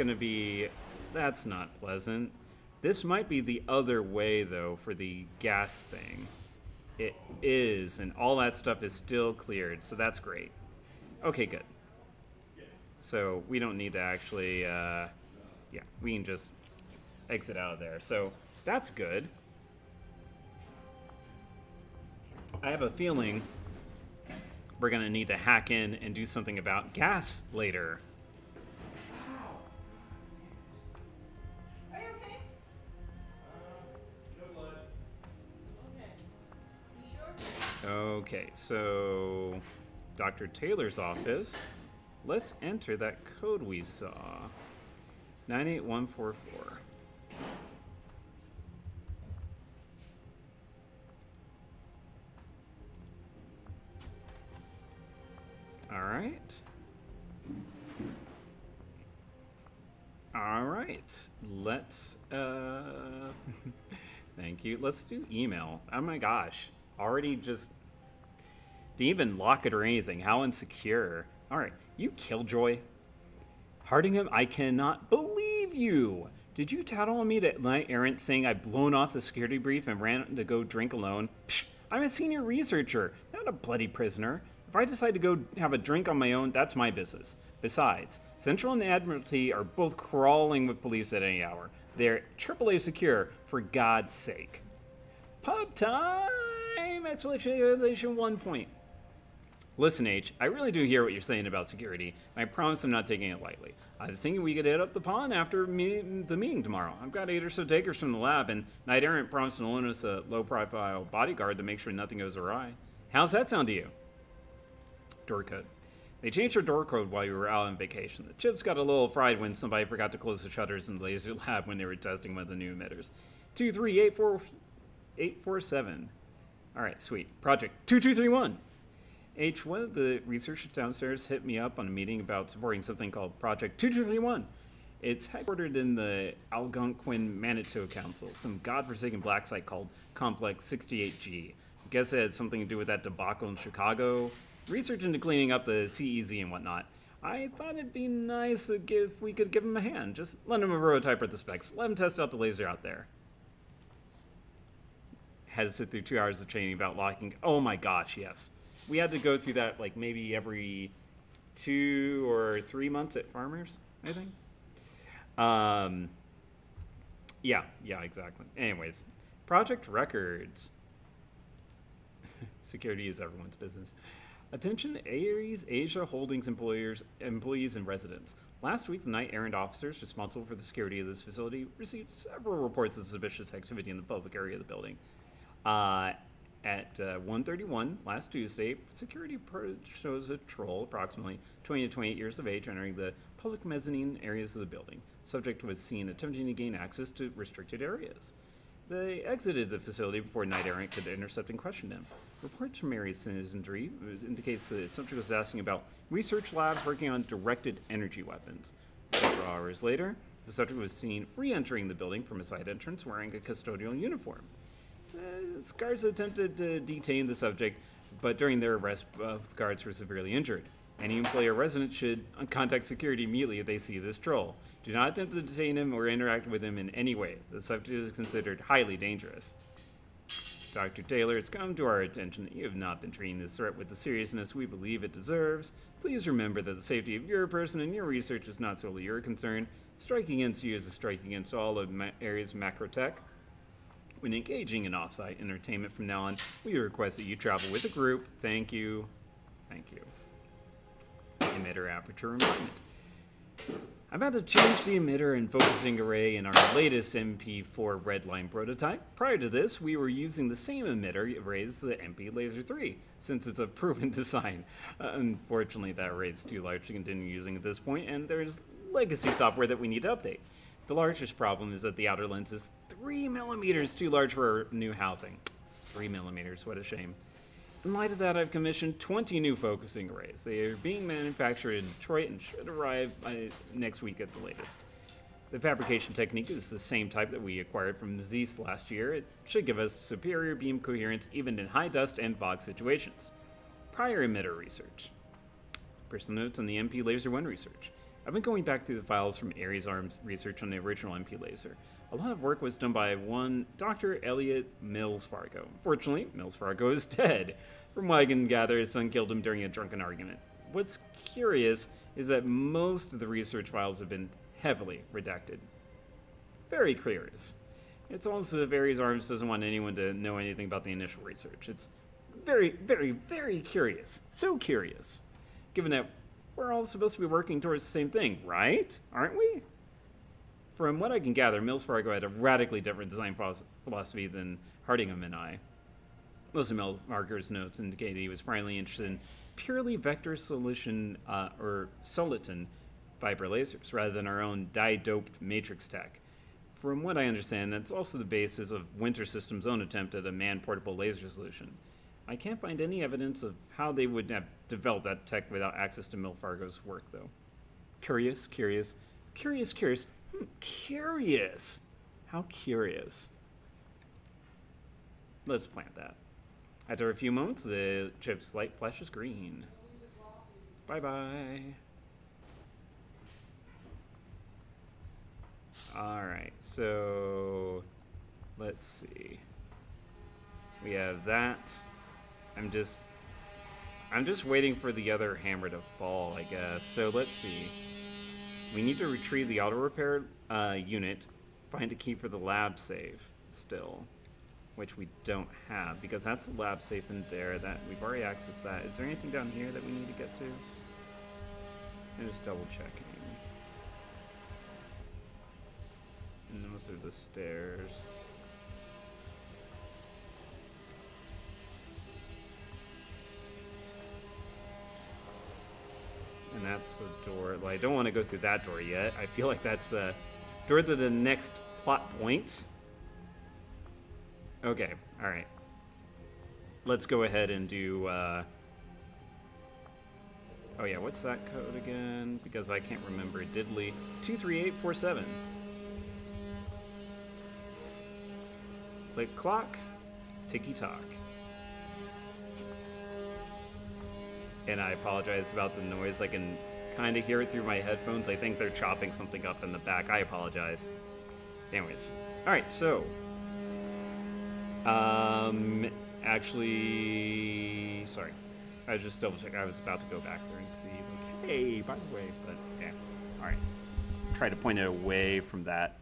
not pleasant. This might be the other way, though, for the gas thing. It is, and all that stuff is still cleared, so that's great. Okay, good. So we don't need to actually, yeah, we can just exit out of there. So that's good. I have a feeling we're going to need to hack in and do something about gas later. Are you okay? No blood. Okay. You sure? Okay, so Dr. Taylor's office. Let's enter that code we saw. 98144. All right. All right. Let's thank you. Let's do email. Oh my gosh. Already just didn't even lock it or anything. How insecure. All right. You killjoy. Hardingham, I cannot believe you. Did you tattle on me to night errant saying I'd blown off the security brief and ran to go drink alone? Psh, I'm a senior researcher, not a bloody prisoner. If I decide to go have a drink on my own, that's my business. Besides, Central and Admiralty are both crawling with police at any hour. They're AAA secure, for God's sake. Pub time! Exclamation 1 point. Listen, H, I really do hear what you're saying about security, and I promise I'm not taking it lightly. I was thinking we could hit up the pond after the meeting tomorrow. I've got 8 or so takers from the lab, and Knight Errant promised to loan us a low-profile bodyguard to make sure nothing goes awry. How's that sound to you? Door code. They changed their door code while you were out on vacation. The chips got a little fried when somebody forgot to close the shutters in the laser lab when they were testing one of the new emitters. 23847. All right, sweet. Project 2231. H, one of the researchers downstairs hit me up on a meeting about supporting something called Project 2231. It's headquartered in the Algonquin Manitou Council, some godforsaken black site called Complex 68G. Guess it had something to do with that debacle in Chicago. Research into cleaning up the CEZ and whatnot. I thought it'd be nice if we could give him a hand. Just lend him a prototype with the specs. Let him test out the laser out there. Had to sit through 2 hours of training about locking. Oh my gosh, yes. We had to go through that like maybe every 2 or 3 months at Farmers, I think. Yeah, exactly. Anyways, Project Records. Security is everyone's business. Attention Ares Asia Holdings employees and residents. Last week, the Knight Errant officers responsible for the security of this facility received several reports of suspicious activity in the public area of the building. At 1:31 last Tuesday, security shows a troll approximately 20 to 28 years of age entering the public mezzanine areas of the building. Subject was seen attempting to gain access to restricted areas. They exited the facility before Knight Errant could intercept and question him. Reports from area citizenry indicates the subject was asking about research labs working on directed energy weapons. Several hours later, the subject was seen re-entering the building from a side entrance wearing a custodial uniform. The guards attempted to detain the subject, but during their arrest, both guards were severely injured. Any employee or resident should contact security immediately if they see this troll. Do not attempt to detain him or interact with him in any way. The subject is considered highly dangerous. Dr. Taylor, it's come to our attention that you have not been treating this threat with the seriousness we believe it deserves. Please remember that the safety of your person and your research is not solely your concern. Striking against you is a strike against all of Ares Macrotech. When engaging in off-site entertainment from now on, we request that you travel with a group. Thank you. Thank you. Emitter aperture alignment. I'm about to change the emitter and focusing array in our latest MP4 redline prototype. Prior to this, we were using the same emitter array as the MP Laser 3, since it's a proven design. Unfortunately, that array is too large to continue using at this point, and there's legacy software that we need to update. The largest problem is that the outer lens is 3 millimeters too large for our new housing. 3 millimeters, what a shame. In light of that, I've commissioned 20 new focusing arrays. They are being manufactured in Detroit and should arrive by next week at the latest. The fabrication technique is the same type that we acquired from Zeiss last year. It should give us superior beam coherence even in high dust and fog situations. Prior emitter research. Personal notes on the MP Laser 1 research. I've been going back through the files from Ares Arms research on the original MP laser. A lot of work was done by one Dr. Elliot Mills Fargo. Unfortunately, Mills Fargo is dead. From what I can gather, his son killed him during a drunken argument. What's curious is that most of the research files have been heavily redacted. Very curious. It's almost as if Ares Arms doesn't want anyone to know anything about the initial research. It's very, very, very curious. So curious. Given that we're all supposed to be working towards the same thing, right? Aren't we? From what I can gather, Mills Fargo had a radically different design philosophy than Hardingham and I. Most of Mills Marker's notes indicate he was primarily interested in purely vector solution or soliton fiber lasers rather than our own dye-doped matrix tech. From what I understand, that's also the basis of Winter Systems' own attempt at a man-portable laser solution. I can't find any evidence of how they would have developed that tech without access to Mill Fargo's work, though. Curious. Curious. How curious. Let's plant that. After a few moments, the chip's light flashes green. Bye-bye. Alright, so let's see. We have that. I'm just waiting for the other hammer to fall, I guess. So let's see. We need to retrieve the auto repair unit, find a key for the lab safe still, which we don't have because that's the lab safe in there. That we've already accessed that. Is there anything down here that we need to get to? I'm just double checking. And those are the stairs. And that's the door. Well, I don't want to go through that door yet. I feel like that's a door to the next plot point. Okay, alright. Let's go ahead and do, oh yeah, what's that code again? Because I can't remember. Diddly. 23847. Click clock. Ticky-tock. And I apologize about the noise. I can kind of hear it through my headphones. I think they're chopping something up in the back. I apologize. Anyways. Alright, so. Actually, sorry. I was just double checking. I was about to go back there and see, like, hey, by the way, but yeah. Alright. Try to point it away from that.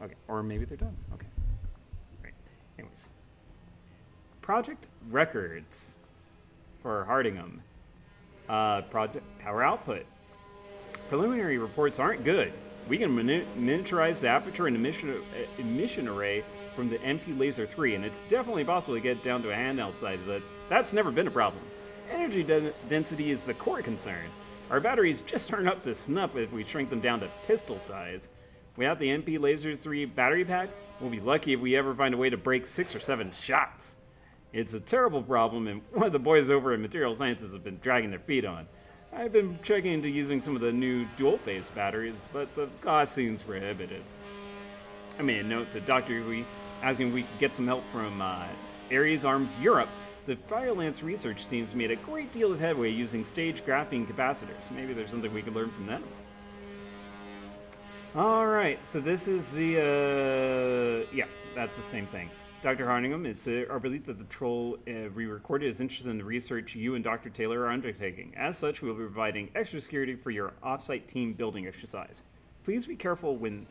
Okay, or maybe they're done. Okay. Right. Anyways. Project records for Hardingham. Project power output. Preliminary reports aren't good. We can miniaturize the aperture and emission array from the MP Laser 3, and it's definitely possible to get down to a handheld size, but that's never been a problem. Energy density is the core concern. Our batteries just aren't up to snuff if we shrink them down to pistol size. Without the MP Laser 3 battery pack, we'll be lucky if we ever find a way to break 6 or 7 shots. It's a terrible problem, and one of the boys over at Material Sciences have been dragging their feet on. I've been checking into using some of the new dual-phase batteries, but the cost seems prohibitive. I made a note to Dr. Hui asking if we could get some help from Ares Arms Europe. The Firelance research teams made a great deal of headway using stage graphene capacitors. Maybe there's something we could learn from them. Alright, so this is the, yeah, that's the same thing. Dr. Hardingham, it's our belief that the troll we recorded is interested in the research you and Dr. Taylor are undertaking. As such, we will be providing extra security for your off-site team building exercise. Please be careful when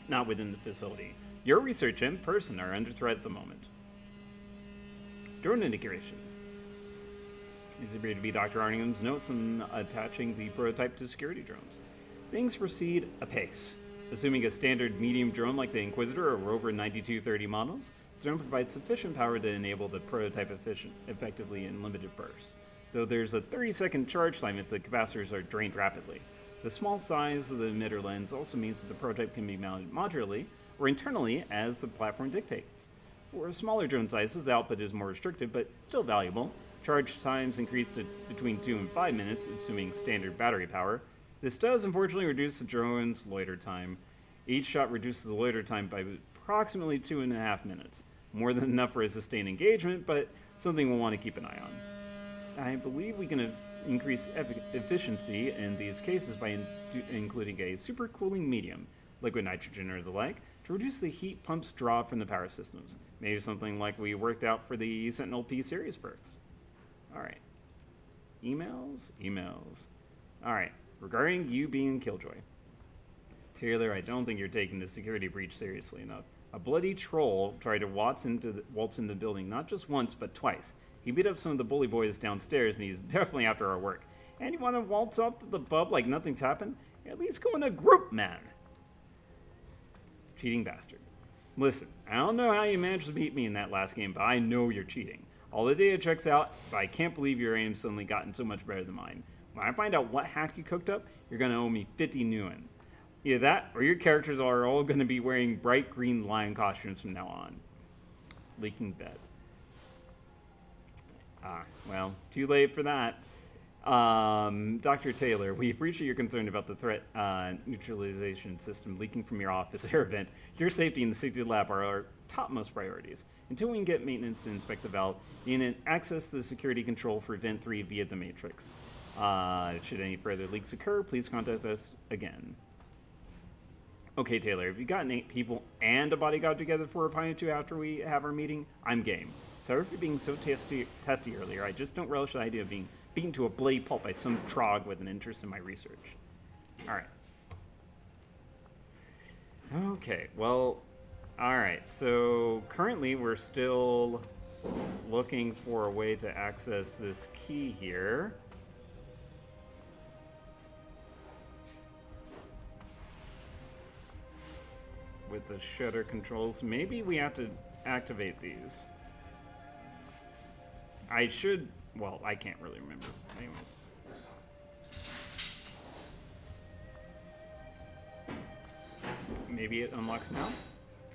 not within the facility. Your research and person are under threat at the moment. Drone integration. These appear to be Dr. Hardingham's notes on attaching the prototype to security drones. Things proceed apace. Assuming a standard medium drone like the Inquisitor or Rover 9230 models, the drone provides sufficient power to enable the prototype effectively in limited bursts. Though there's a 30-second charge time if the capacitors are drained rapidly. The small size of the emitter lens also means that the prototype can be mounted modularly or internally as the platform dictates. For smaller drone sizes, the output is more restricted but still valuable. Charge times increase to between 2 and 5 minutes, assuming standard battery power. This does unfortunately reduce the drone's loiter time. Each shot reduces the loiter time by approximately 2.5 minutes. More than enough for a sustained engagement, but something we'll want to keep an eye on. I believe we can increase efficiency in these cases by including a supercooling medium, liquid nitrogen or the like, to reduce the heat pump's draw from the power systems. Maybe something like we worked out for the Sentinel P series berths. Alright. Emails? Alright. Regarding you being Killjoy. Taylor, I don't think you're taking the security breach seriously enough. A bloody troll tried to waltz into the building not just once, but twice. He beat up some of the bully boys downstairs, and he's definitely after our work. And you want to waltz off to the pub like nothing's happened? At least go in a group, man. Cheating bastard. Listen, I don't know how you managed to beat me in that last game, but I know you're cheating. All the data checks out, but I can't believe your aim's suddenly gotten so much better than mine. When I find out what hack you cooked up, you're going to owe me 50 nuan. Either that, or your characters are all going to be wearing bright green lion costumes from now on. Leaking vet. Well, too late for that. Dr. Taylor, we appreciate your concern about the threat neutralization system leaking from your office air vent. Your safety and the safety of the lab are our topmost priorities. Until we can get maintenance to inspect the valve, you can access the security control for Vent 3 via the Matrix. Should any further leaks occur, please contact us again. Okay, Taylor, have you gotten 8 people and a bodyguard together for a pint or two after we have our meeting? I'm game. Sorry for being so testy earlier. I just don't relish the idea of being beaten to a bloody pulp by some trog with an interest in my research. Alright. Okay, well, alright, so currently we're still looking for a way to access this key here. With the shutter controls. Maybe we have to activate these. I should... Well, I can't really remember. Anyways. Maybe it unlocks now?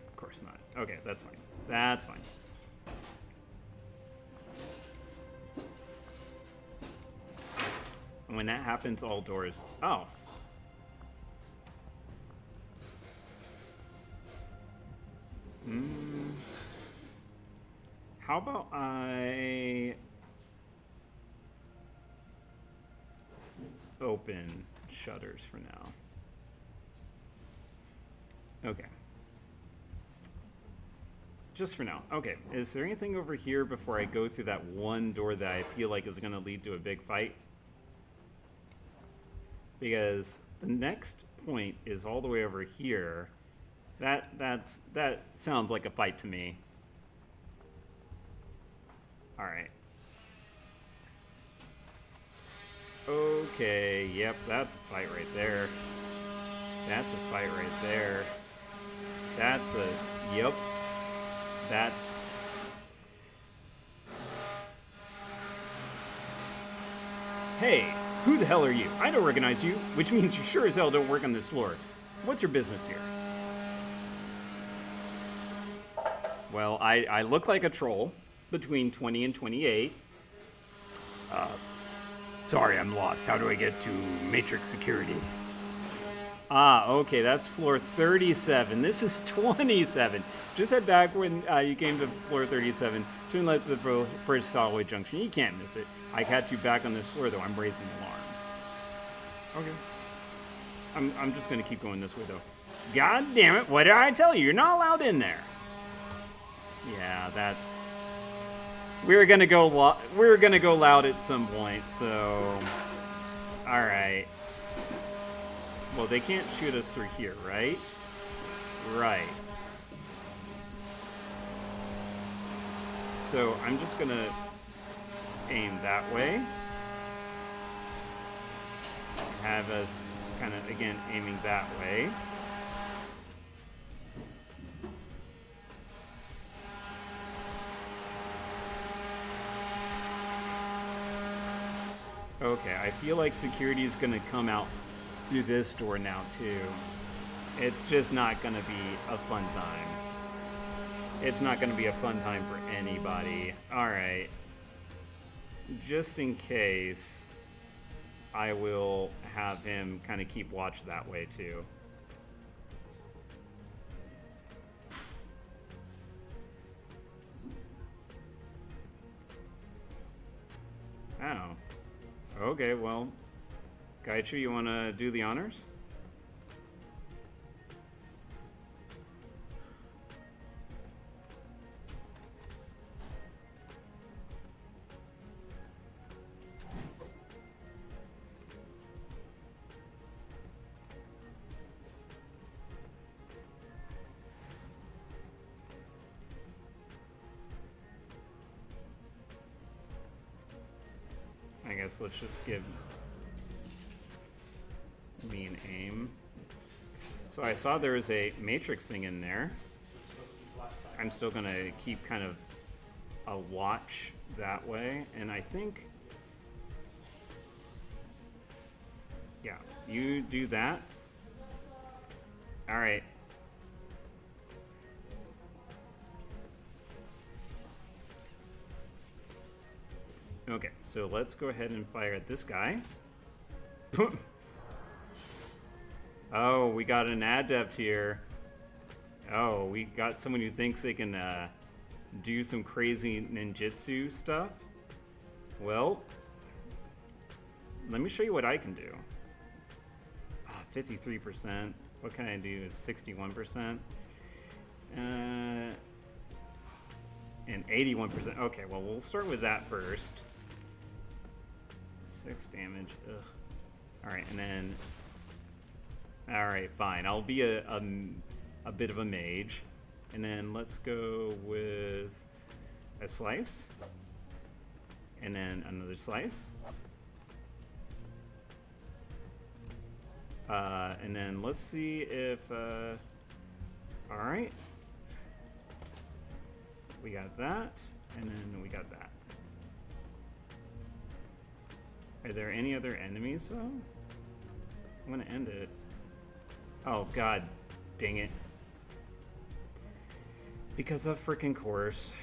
Of course not. Okay, that's fine. That's fine. And when that happens, all doors... Oh. How about I open shutters for now? Okay. Just for now. Okay, is there anything over here before I go through that one door that I feel like is going to lead to a big fight? Because the next point is all the way over here. That sounds like a fight to me. All right. Okay, yep, that's a fight right there. That's a fight right there. That's a... Yep. That's... Hey, who the hell are you? I don't recognize you, which means you sure as hell don't work on this floor. What's your business here? Well, I look like a troll between 20 and 28. Sorry, I'm lost. How do I get to Matrix Security? Ah, okay, that's floor 37. This is 27. Just head back when you came to floor 37. Turn left at the Bridge Solway Junction. You can't miss it. I catch you back on this floor, though. I'm raising the alarm. Okay. I'm just going to keep going this way, though. God damn it, what did I tell you? You're not allowed in there. Yeah, that's... We were gonna go loud at some point, so... Alright. Well, they can't shoot us through here, right? Right. So, I'm just gonna aim that way. Have us kind of, again, aiming that way. Okay, I feel like security is going to come out through this door now, too. It's just not going to be a fun time. It's not going to be a fun time for anybody. Alright. Just in case, I will have him kind of keep watch that way, too. Oh. Okay, well, Gaichu, you want to do the honors? I guess let's just give me an aim. So I saw there was a matrix thing in there. I'm still gonna keep kind of a watch that way, and I think, yeah, you do that. All right. Okay, so let's go ahead and fire at this guy. Oh, we got an adept here. Oh, we got someone who thinks they can do some crazy ninjutsu stuff. Well, let me show you what I can do. 53%. What can I do? It's 61%. And 81%. Okay, well, we'll start with that first. 6 damage. Ugh. All right, and then... All right, fine. I'll be a bit of a mage. And then let's go with a slice. And then another slice. And then let's see if... all right. We got that, and then we got that. Are there any other enemies, though? I'm gonna end it. Oh, god dang it. Because of frickin' course.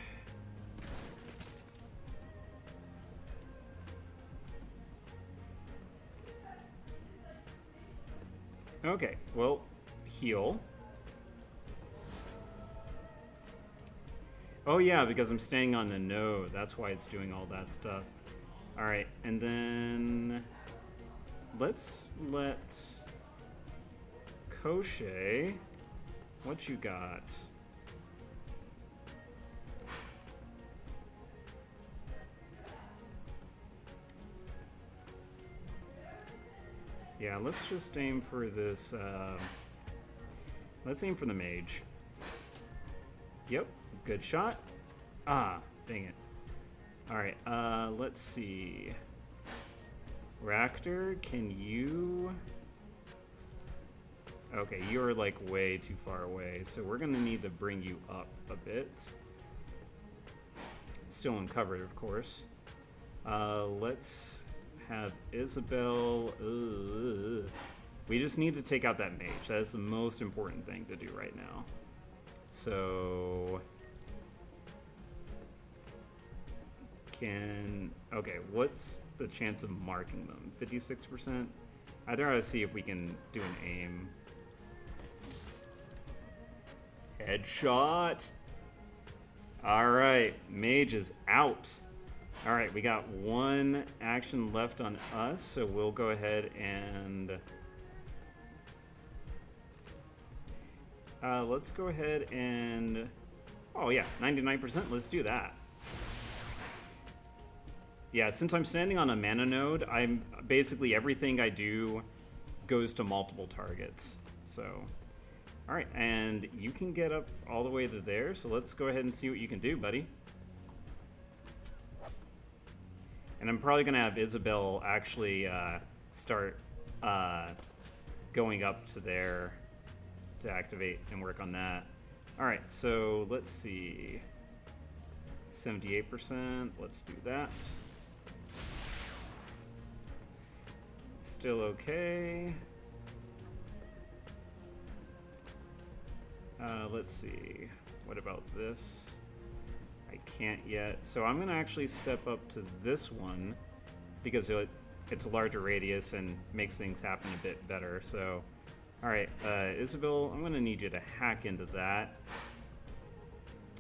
Okay, well, heal. Oh yeah, because I'm staying on the node. That's why it's doing all that stuff. All right, and then let's let Koschei. What you got? Yeah, let's just aim for this. Let's aim for the mage. Yep. Good shot. Ah, dang it. Alright, let's see. Raptor, can you... Okay, you're like way too far away, so we're gonna need to bring you up a bit. Still uncovered, of course. Let's have Isabel... Ugh. We just need to take out that mage. That is the most important thing to do right now. So... Okay, what's the chance of marking them? 56%? I'd rather see if we can do an aim. Headshot! Alright, mage is out. Alright, we got one action left on us, so we'll go ahead and... let's go ahead and... Oh yeah, 99%, let's do that. Yeah, since I'm standing on a mana node, I'm basically everything I do goes to multiple targets. So, all right, and you can get up all the way to there, so let's go ahead and see what you can do, buddy. And I'm probably gonna have Isabel actually start going up to there to activate and work on that. All right, so let's see. 78%, let's do that. Still okay. Let's see. What about this? I can't yet. So I'm going to actually step up to this one because it's a larger radius and makes things happen a bit better. So, all right, Isabel, I'm going to need you to hack into that.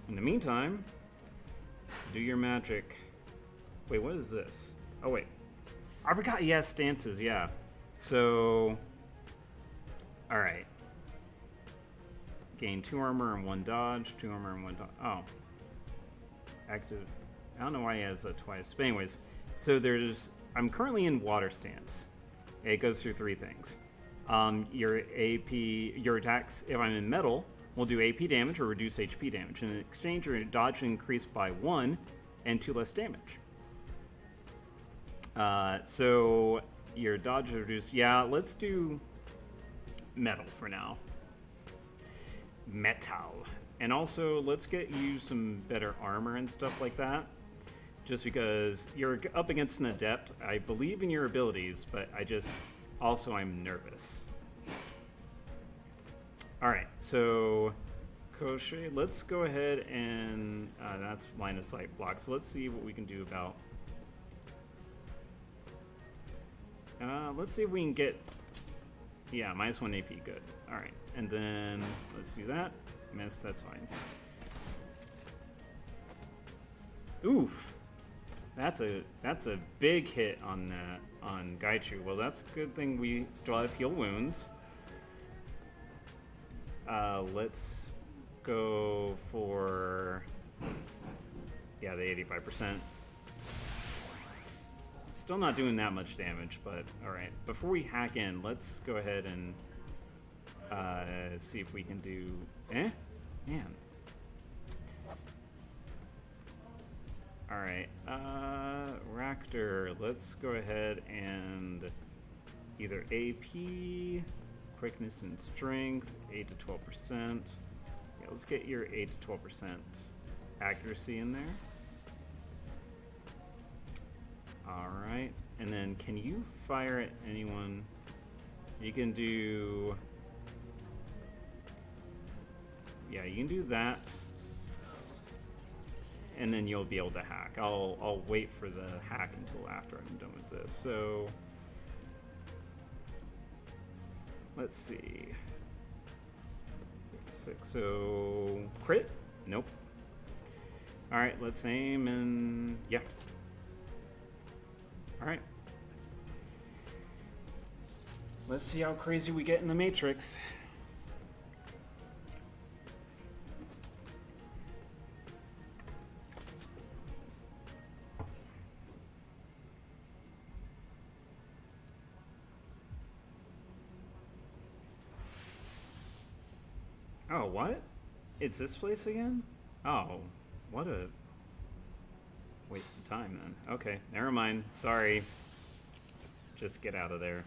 In the meantime, do your magic. Wait, what is this? Oh, wait. I forgot, yeah, stances, yeah. So, all right. Gain 2 armor and 1 dodge, 2 armor and 1 dodge. Oh. Active. I don't know why he has that twice. But anyways, so I'm currently in water stance. It goes through 3 things. Your attacks, if I'm in metal, will do AP damage or reduce HP damage. In exchange, your dodge will increase by 1 and 2 less damage. So your dodge reduced. Yeah, let's do metal for now. Metal. And also, let's get you some better armor and stuff like that. Just because you're up against an adept. I believe in your abilities, but I'm nervous. Alright, so Koschei, let's go ahead and that's line of sight block. So let's see what we can do about. Let's see if we can get. Yeah, -1 AP, good. Alright, and then let's do that. Miss, that's fine. Oof. That's a big hit on Gaichu. Well, that's a good thing we still have heal wounds. Let's go for the 85%. Still not doing that much damage, but all right. Before we hack in, let's go ahead and see if we can do. Man. All right, Raptor. Let's go ahead and either AP, quickness and strength, 8 to 12%. Yeah, let's get your 8 to 12% accuracy in there. All right, and then can you fire at anyone? You can do. Yeah, you can do that. And then you'll be able to hack. I'll wait for the hack until after I'm done with this. So let's see. 36. So crit? Nope. All right, let's aim and yeah. All right. Let's see how crazy we get in the Matrix. Oh, what? It's this place again? Oh, what a waste of time then. Okay, never mind. Sorry. Just get out of there.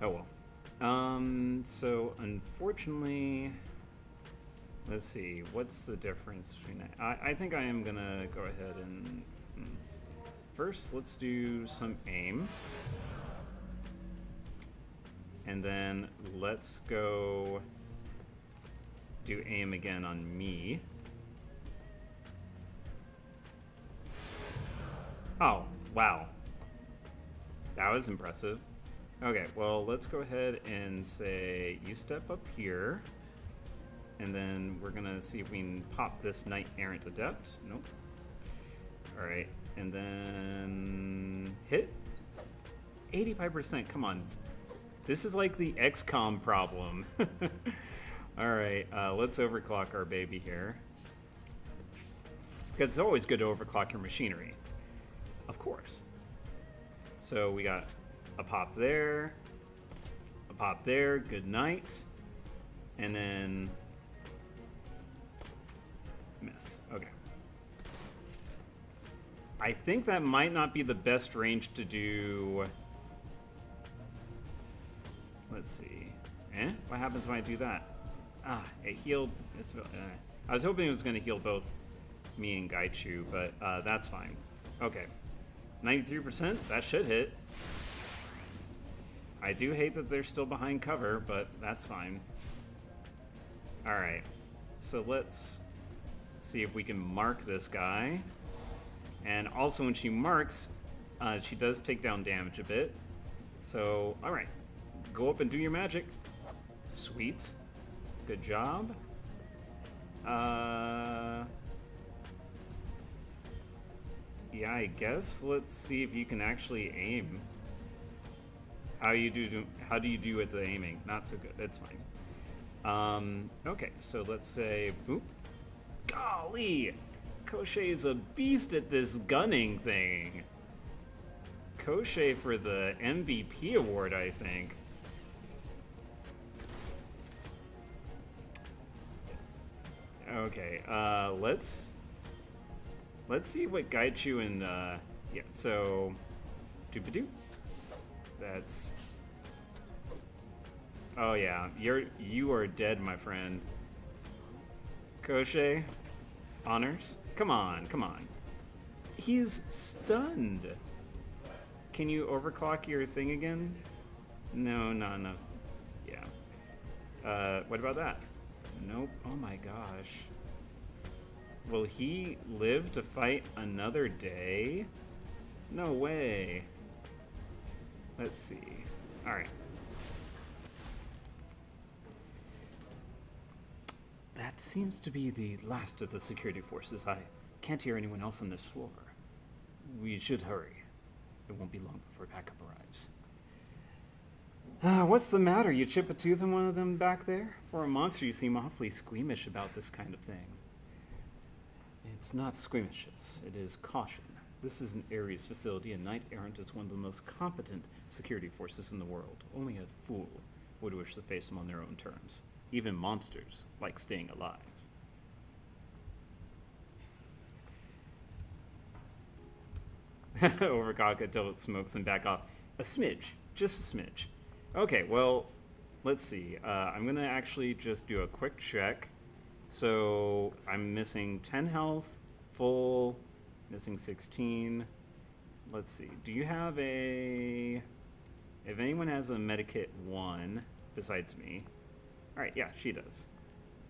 Oh well. So unfortunately, let's see. What's the difference between that? I think I am gonna go ahead and first let's do some aim. And then let's go do aim again on me. Oh, wow. That was impressive. Okay, well, let's go ahead and say you step up here. And then we're going to see if we can pop this Knight Errant Adept. Nope. All right, and then hit. 85%, come on. This is like the XCOM problem. All right, let's overclock our baby here. Because it's always good to overclock your machinery. Of course. So we got a pop there, good night, and then miss. Okay. I think that might not be the best range to do. Let's see. What happens when I do that? Ah, it healed. I was hoping it was going to heal both me and Gaichu, but that's fine. Okay. 93%? That should hit. I do hate that they're still behind cover, but that's fine. Alright. So let's see if we can mark this guy. And also when she marks, she does take down damage a bit. So, alright. Go up and do your magic. Sweet. Good job. Yeah, I guess let's see if you can actually aim. How do you do with the aiming? Not so good. That's fine. Okay, so let's say boop. Golly! Koschei is a beast at this gunning thing. Koschei for the MVP award, I think. Okay, let's let's see what Gaichu and, yeah, so, doop-a-doop. That's, oh yeah, you are dead, my friend. Koschei, honors? Come on, come on. He's stunned. Can you overclock your thing again? No, not enough. Yeah. What about that? Nope. Oh my gosh. Will he live to fight another day? No way. Let's see. Alright. That seems to be the last of the security forces. I can't hear anyone else on this floor. We should hurry. It won't be long before backup arrives. What's the matter? You chip a tooth in one of them back there? For a monster, you seem awfully squeamish about this kind of thing. It's not squeamishness. It is caution. This is an Ares facility, and Knight Errant is one of the most competent security forces in the world. Only a fool would wish to face them on their own terms. Even monsters like staying alive. Overcock until it smokes and back off. A smidge. Just a smidge. Okay, well, let's see. I'm going to actually just do a quick check. So I'm missing 10 health, full, missing 16. Let's see. Do you have a... If anyone has a Medikit 1 besides me... Alright, yeah, she does.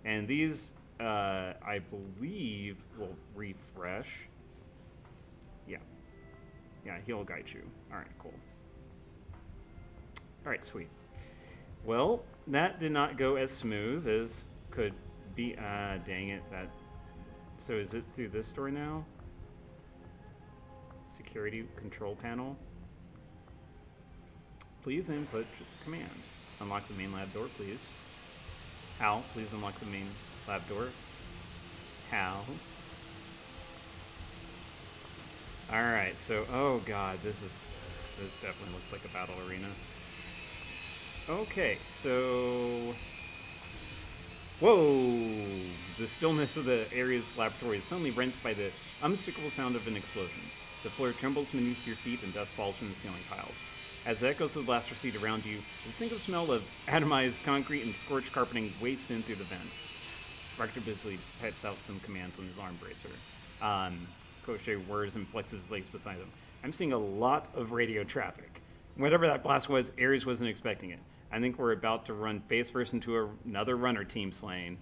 And these, I believe, will refresh. Yeah. Yeah, he'll guide you. Alright, cool. Alright, sweet. Well, that did not go as smooth as could be. Dang it. That. So is it through this door now? Security control panel. Please input command. Unlock the main lab door, please. Hal, please unlock the main lab door. Hal. Alright, so, oh god, this definitely looks like a battle arena. Okay, so... Whoa! The stillness of the area's laboratory is suddenly rent by the unmistakable sound of an explosion. The floor trembles beneath your feet and dust falls from the ceiling tiles. As the echoes of the blast recede around you, the distinctive smell of atomized concrete and scorched carpeting wafts in through the vents. Rector busily types out some commands on his arm bracer. Koschei whirs and flexes his legs beside him. I'm seeing a lot of radio traffic. Whatever that blast was, Ares wasn't expecting it. I think we're about to run face first into another runner team slain.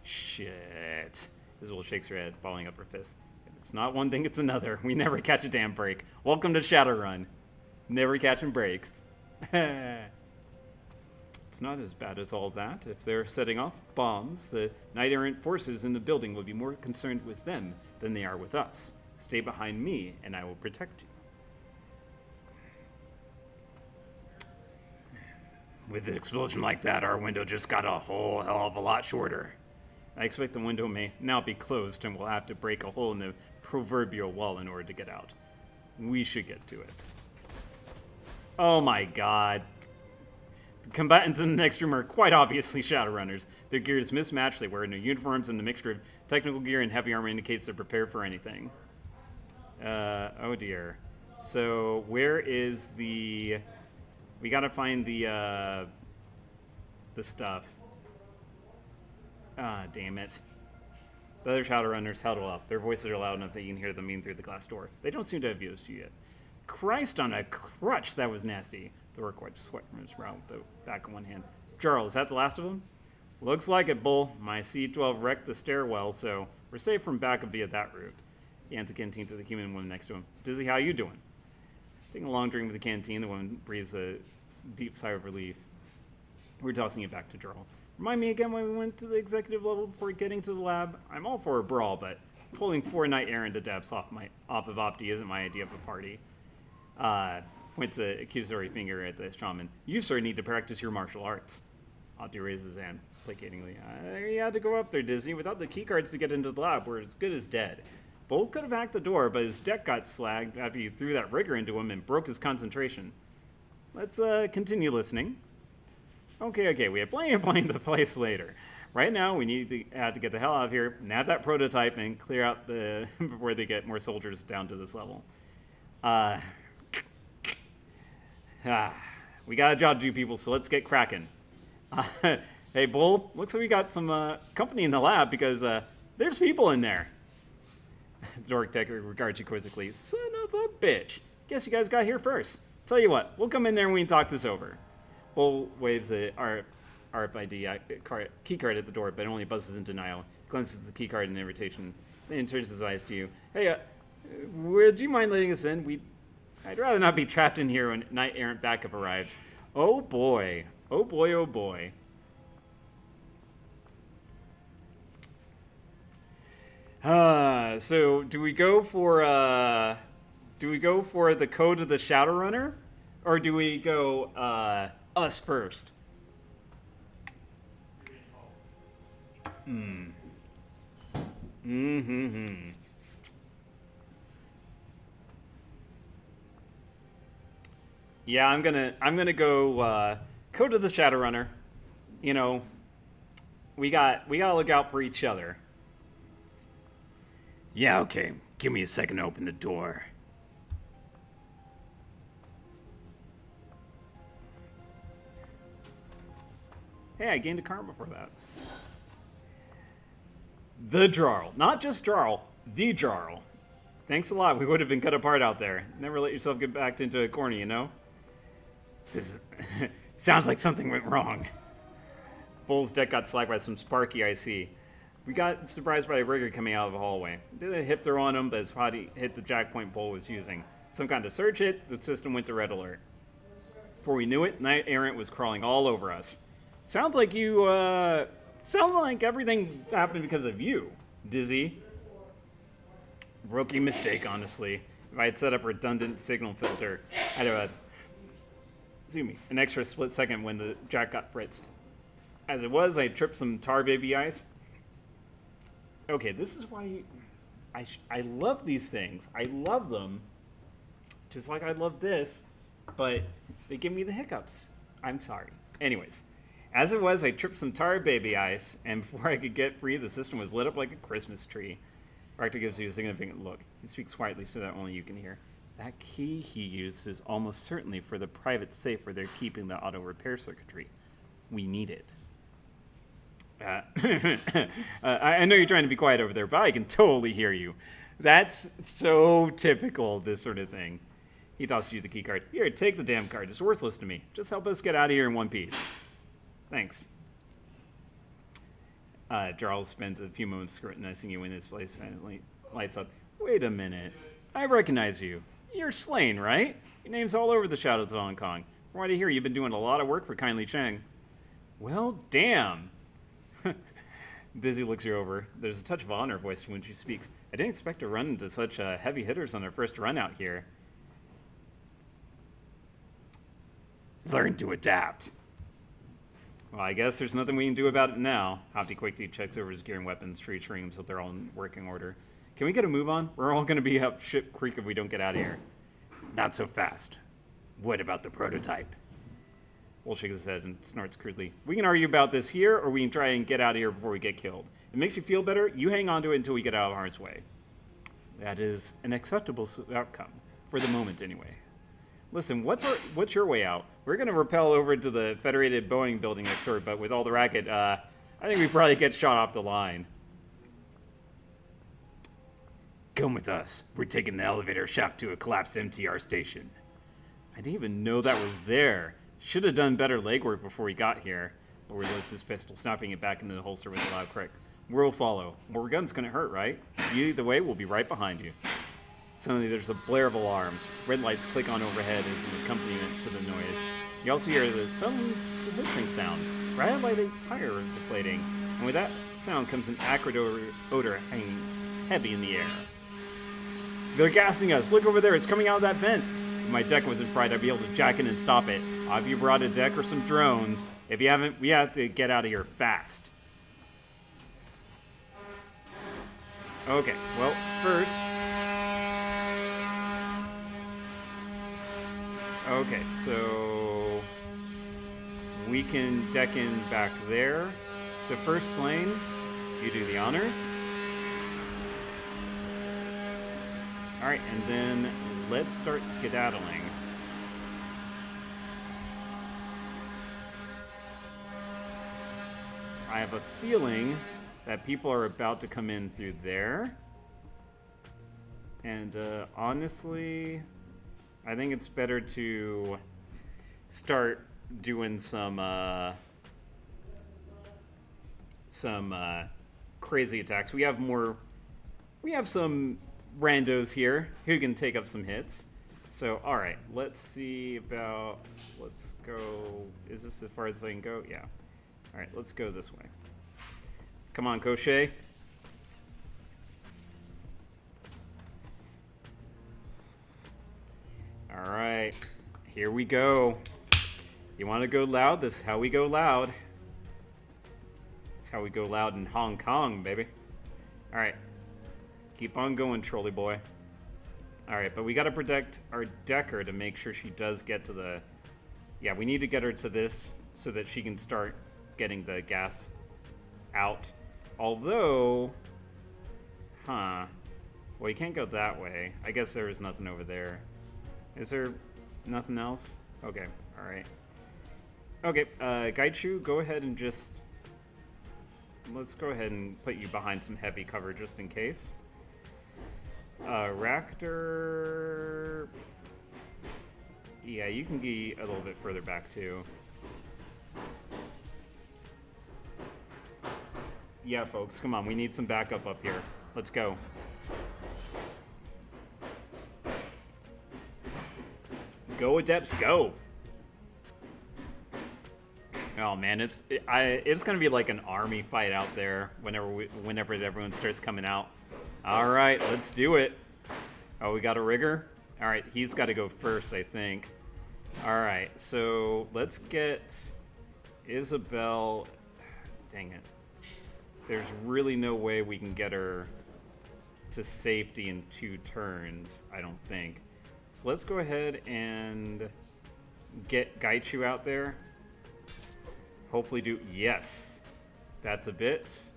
Shit. Isabel shakes her head, balling up her fist. If it's not one thing, it's another. We never catch a damn break. Welcome to Shadowrun. Never catching breaks. It's not as bad as all that. If they're setting off bombs, the Knight-Errant forces in the building will be more concerned with them than they are with us. Stay behind me, and I will protect you. With an explosion like that, our window just got a whole hell of a lot shorter. I expect the window may now be closed, and we'll have to break a hole in the proverbial wall in order to get out. We should get to it. Oh my god. The combatants in the next room are quite obviously Shadowrunners. Their gear is mismatched, they wear new uniforms, and the mixture of technical gear and heavy armor indicates they're prepared for anything. Oh dear. So, where is the... We gotta find the stuff. Ah, damn it. The other Shadowrunners huddle up. Their voices are loud enough that you can hear them in through the glass door. They don't seem to have used you yet. Christ on a crutch, that was nasty. Thor wiped sweat from his brow with the back of one hand. Jarl, is that the last of them? Looks like it, Bull. My C-12 wrecked the stairwell, so we're safe from backup via that route. He hands a canteen to the human woman next to him. Dizzy, how you doing? Taking a long drink with the canteen, the woman breathes a deep sigh of relief. We're tossing it back to Jarl. Remind me again when we went to the executive level before getting to the lab? I'm all for a brawl, but pulling 4 Knight-Errant adepts off of Opti isn't my idea of a party. Points an accusatory finger at the shaman. You, sir, need to practice your martial arts. Opti raises his hand placatingly. You had to go up there, Disney. Without the keycards to get into the lab, we're as good as dead. Bolt could have hacked the door, but his deck got slagged after you threw that rigger into him and broke his concentration. Let's continue listening. Okay, we have plenty of playing to place later. Right now, we need to have to get the hell out of here, nab that prototype, and clear out the before they get more soldiers down to this level. We got a job to do, people, so let's get cracking. Hey, Bull, looks like we got some company in the lab because there's people in there. The Dork Tech regards you quizzically. Son of a bitch. Guess you guys got here first. Tell you what, we'll come in there and we can talk this over. Bull waves the RFID key card at the door, but only buzzes in denial. Glances at the key card and invitation, then turns his eyes to you. Hey, would you mind letting us in? I'd rather not be trapped in here when Knight Errant backup arrives. Oh boy. Oh boy, oh boy. So do we go for the code of the Shadowrunner? Or do we go us first? Yeah, I'm gonna go code of the Shadowrunner. You know, we gotta look out for each other. Yeah, okay. Give me a second to open the door. Hey, I gained a karma for that. The Jarl. Not just Jarl. The Jarl. Thanks a lot. We would have been cut apart out there. Never let yourself get backed into a corner, you know? This sounds like something went wrong. Bull's deck got slacked by some sparky IC. We got surprised by a rigger coming out of the hallway. Did a hip throw on him, but his body hit the jack point Bull was using. Some kind of surge hit, the system went to red alert. Before we knew it, Knight Errant was crawling all over us. Sounds like sounds like everything happened because of you, Dizzy. Rookie mistake, honestly. If I had set up a redundant signal filter, I'd have an extra split second when the jack got fritzed. As it was, I tripped some tar baby ice. Okay, this is why I love these things. I love them, just like I love this, but they give me the hiccups. I'm sorry. Anyways, as it was, I tripped some tar baby ice, and before I could get free, the system was lit up like a Christmas tree. Arctic gives you a significant look. He speaks quietly so that only you can hear. That key he used is almost certainly for the private safe where they're keeping the auto repair circuitry. We need it. I know you're trying to be quiet over there, but I can totally hear you. That's so typical, this sort of thing. He tosses you the key card. Here, take the damn card. It's worthless to me. Just help us get out of here in one piece. Thanks. Jarl spends a few moments scrutinizing you when his face finally lights up. Wait a minute. I recognize you. You're Slain, right? Your name's all over the Shadows of Hong Kong. From what I hear, you've been doing a lot of work for Kindly Cheng. Well, damn. Dizzy looks you over. There's a touch of awe in her voice when she speaks. I didn't expect to run into such heavy hitters on their first run out here. Learn to adapt. Well, I guess there's nothing we can do about it now. Hopty quickly checks over his gear and weapons, reassuring himself they're all in working order. Can we get a move on? We're all going to be up Ship Creek if we don't get out of here. Not so fast. What about the prototype? Bull shakes his head and snorts crudely. We can argue about this here, or we can try and get out of here before we get killed. It makes you feel better. You hang on to it until we get out of harm's way. That is an acceptable outcome. For the moment, anyway. Listen, what's your way out? We're going to rappel over to the Federated Boeing building next door, but with all the racket, I think we probably get shot off the line. Come with us. We're taking the elevator shaft to a collapsed MTR station. I didn't even know that was there. Should have done better legwork before we got here. But reloads his pistol, snapping it back into the holster with a loud crack. We'll follow. More guns couldn't hurt, right? Either way, we'll be right behind you. Suddenly, there's a blare of alarms. Red lights click on overhead as an accompaniment to the noise. You also hear some hissing sound, rather like a tire deflating. And with that sound comes an acrid odor hanging heavy in the air. They're gassing us. Look over there. It's coming out of that vent. If my deck was in fright, I'd be able to jack in and stop it. Have you brought a deck or some drones? If you haven't, we have to get out of here fast. Okay, well, first... Okay, so... we can deck in back there. So first Slain, you do the honors. Alright, and then let's start skedaddling. I have a feeling that people are about to come in through there. And honestly, I think it's better to start doing some crazy attacks. We have some randos here who can take up some hits. So, alright, let's go. Is this as far as I can go? Yeah. Alright, let's go this way. Come on, Koschei. Alright, here we go. You want to go loud? This is how we go loud. This is how we go loud in Hong Kong, baby. Alright. Keep on going, trolley boy. Alright, but we gotta protect our Decker to make sure she does get to the... Yeah, we need to get her to this so that she can start getting the gas out. Although... Huh. Well, you can't go that way. I guess there was nothing over there. Is there nothing else? Okay, alright. Okay, Gaichu, go ahead and just... Let's go ahead and put you behind some heavy cover just in case. Raptor... Yeah, you can be a little bit further back too. Yeah, folks, come on, we need some backup up here. Let's go. Go, Adepts, go! Oh man, it's gonna be like an army fight out there whenever everyone starts coming out. All right, let's do it. Oh, we got a rigger. All right, he's got to go first, I think. All right, so let's get Isabel. Dang it. There's really no way we can get her to safety in 2 turns, I don't think. So let's go ahead and get Gaichu out there. Hopefully do... Yes. That's a bit.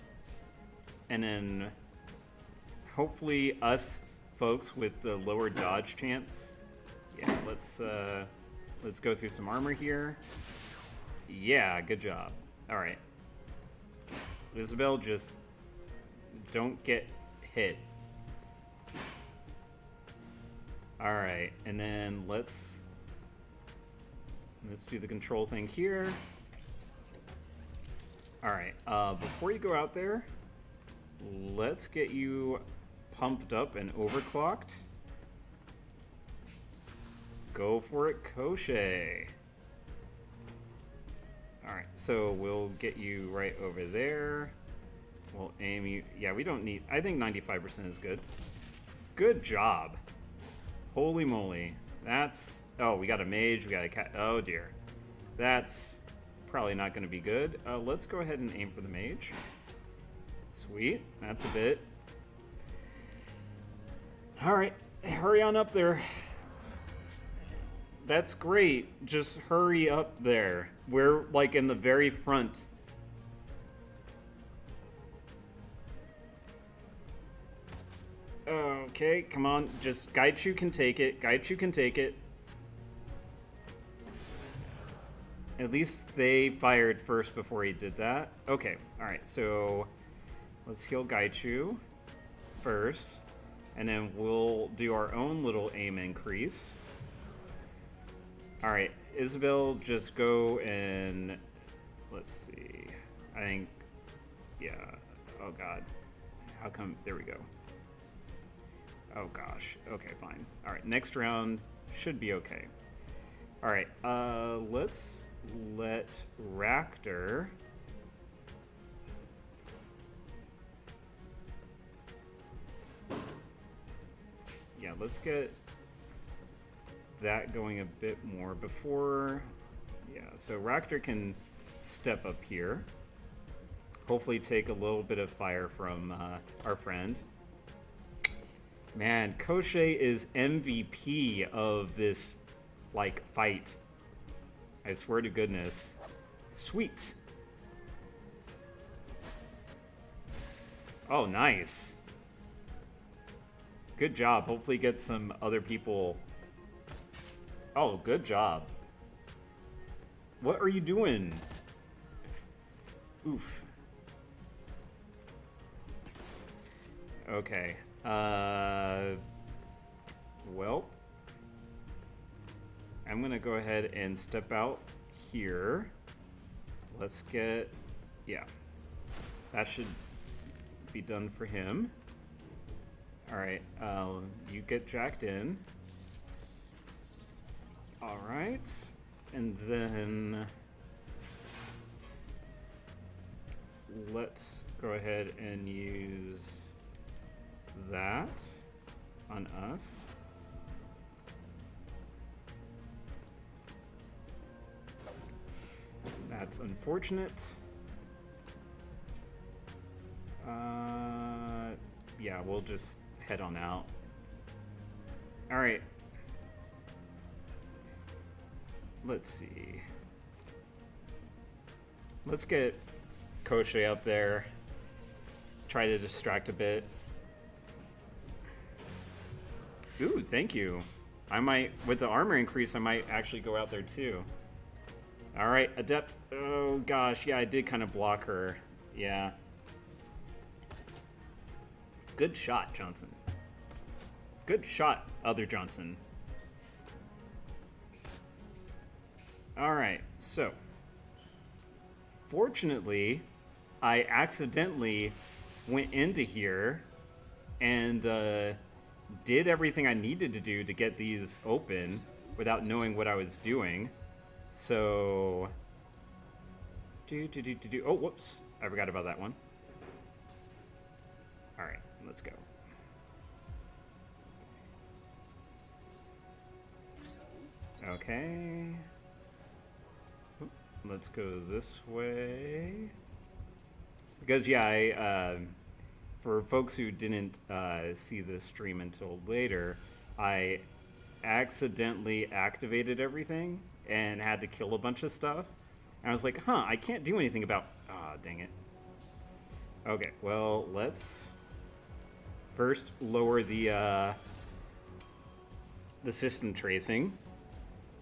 And then hopefully us folks with the lower dodge chance. Yeah, let's go through some armor here. Yeah, good job. All right. Isabel, just don't get hit. All right, and then let's do the control thing here. All right, before you go out there, let's get you pumped up and overclocked. Go for it, Koschei. All right, so we'll get you right over there. We'll aim you. Yeah, we don't need... I think 95% is good. Good job. Holy moly. That's... Oh, we got a mage. We got a cat. Oh, dear. That's probably not going to be good. Let's go ahead and aim for the mage. Sweet. That's a bit. All right. Hurry on up there. That's great. Just hurry up there. We're, like, in the very front. Okay, come on. Just Gaichu can take it. Gaichu can take it. At least they fired first before he did that. Okay, alright. So, let's heal Gaichu first. And then we'll do our own little aim increase. Alright, Isabel, just go and... Let's see. I think... Yeah. Oh, God. How come... There we go. Oh, gosh. Okay, fine. Alright, next round should be okay. Alright, let's let Raptor... Yeah, let's get that going a bit more before... Yeah, so Raptor can step up here. Hopefully take a little bit of fire from our friend. Man, Koschei is MVP of this, like, fight. I swear to goodness. Sweet. Oh, nice. Good job. Hopefully get some other people. Oh, good job. What are you doing? Oof. Okay. Well, I'm gonna go ahead and step out here. Let's get, yeah, that should be done for him. All right, you get jacked in. All right, and then let's go ahead and use that on us. That's unfortunate. Yeah, we'll just head on out. All right. Let's see. Let's get Koschei up there. Try to distract a bit. Ooh, thank you. I might, with the armor increase, I might actually go out there too. All right, Adept. Oh gosh, yeah, I did kind of block her. Yeah. Good shot, Johnson. Good shot, other Johnson. All right, so fortunately, I accidentally went into here and did everything I needed to do to get these open without knowing what I was doing. So, oh, whoops, I forgot about that one. All right, let's go. Okay. Oop, let's go this way. Because, yeah, for folks who didn't see this stream until later, I accidentally activated everything and had to kill a bunch of stuff. And I was like, huh, I can't do anything about... Ah, dang it. Okay, well, let's first lower the system tracing,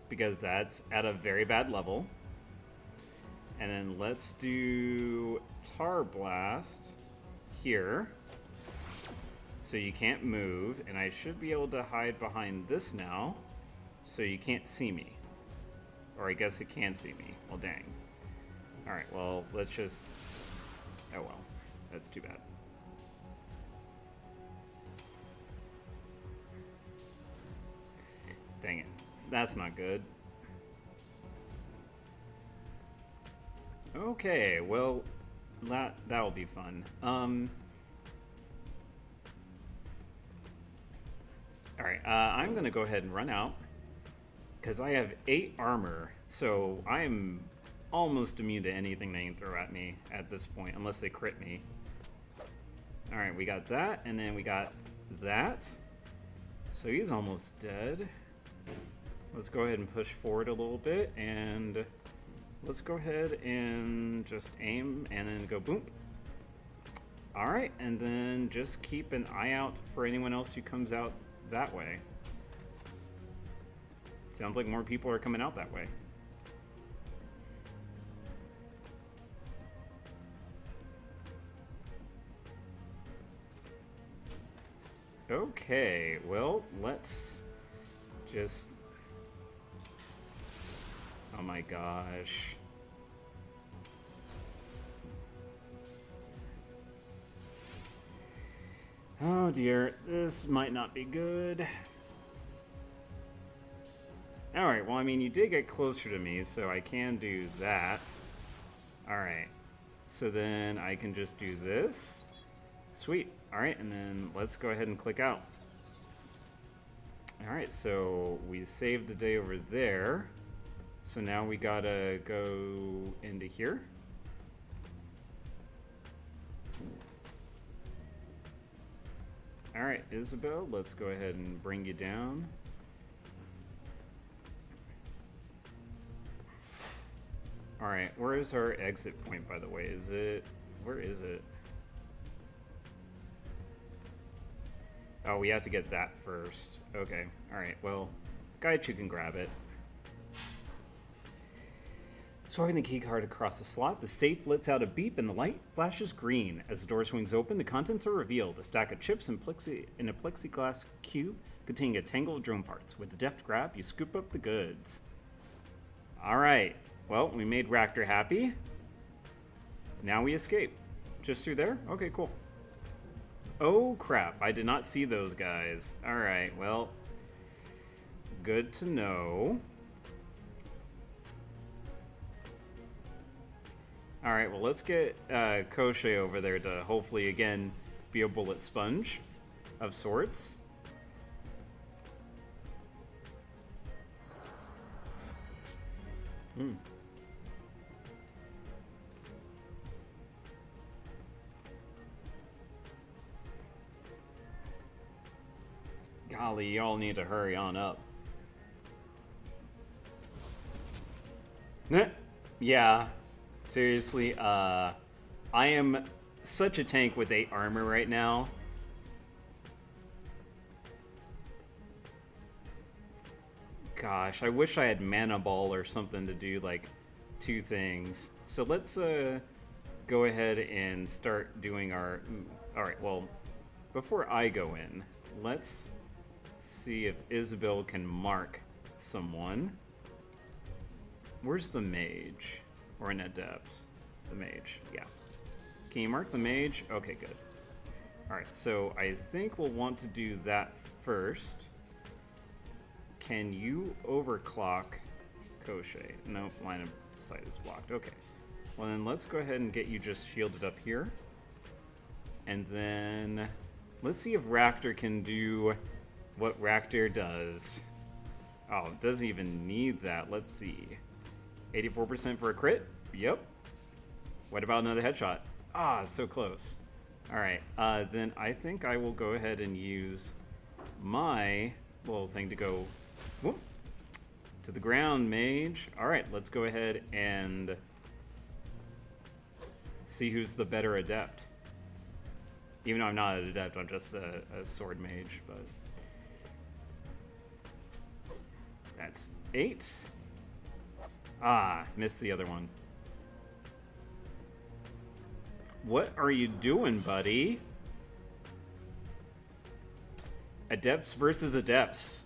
because that's at a very bad level. And then let's do Tar Blast here, so you can't move, and I should be able to hide behind this now, so you can't see me. Or I guess it can see me. Well, dang. Alright, well, let's just... Oh well, that's too bad. Dang it. That's not good. Okay, well, that'll be fun. Alright, I'm gonna go ahead and run out, because I have 8 armor, so I'm almost immune to anything they can throw at me at this point, unless they crit me. Alright, we got that, and then we got that. So he's almost dead. Let's go ahead and push forward a little bit, and let's go ahead and just aim and then go boom. Alright, and then just keep an eye out for anyone else who comes out that way. Sounds like more people are coming out that way. Okay, well, let's just... Oh my gosh. Oh dear, this might not be good. Alright, well, I mean, you did get closer to me, so I can do that. Alright, so then I can just do this. Sweet. Alright, and then let's go ahead and click out. Alright, so we saved the day over there. So now we gotta go into here. Alright, Isabel, let's go ahead and bring you down. Alright, where is our exit point, by the way? Is it... Where is it? Oh, we have to get that first. Okay, alright, well, Gaichu can grab it. Swiping the keycard across the slot, the safe lets out a beep and the light flashes green. As the door swings open, the contents are revealed. A stack of chips in a plexiglass cube containing a tangle of drone parts. With a deft grab, you scoop up the goods. Alright, well, we made Raptor happy. Now we escape. Just through there? Okay, cool. Oh, crap. I did not see those guys. Alright, well, good to know. Alright, well, let's get Koschei over there to hopefully, again, be a bullet sponge of sorts. Golly, y'all need to hurry on up. Yeah. Seriously, I am such a tank with 8 armor right now. Gosh, I wish I had mana ball or something to do like 2 things. So let's go ahead and start doing our... Alright, well, before I go in, let's see if Isabel can mark someone. Where's the mage? Or an adept? The mage, yeah. Can you mark the mage? Okay, good. Alright, so I think we'll want to do that first. Can you overclock Koschei? Nope, line of sight is blocked. Okay. Well then let's go ahead and get you just shielded up here. And then let's see if Raptor can do what Raptor does. Oh, it doesn't even need that. Let's see. 84% for a crit? Yep. What about another headshot? Ah, so close. Alright, then I think I will go ahead and use my little thing to go whoop, to the ground, mage. Alright, let's go ahead and see who's the better adept. Even though I'm not an adept, I'm just a sword mage, but... That's 8. Ah, missed the other one. What are you doing, buddy? Adepts versus adepts.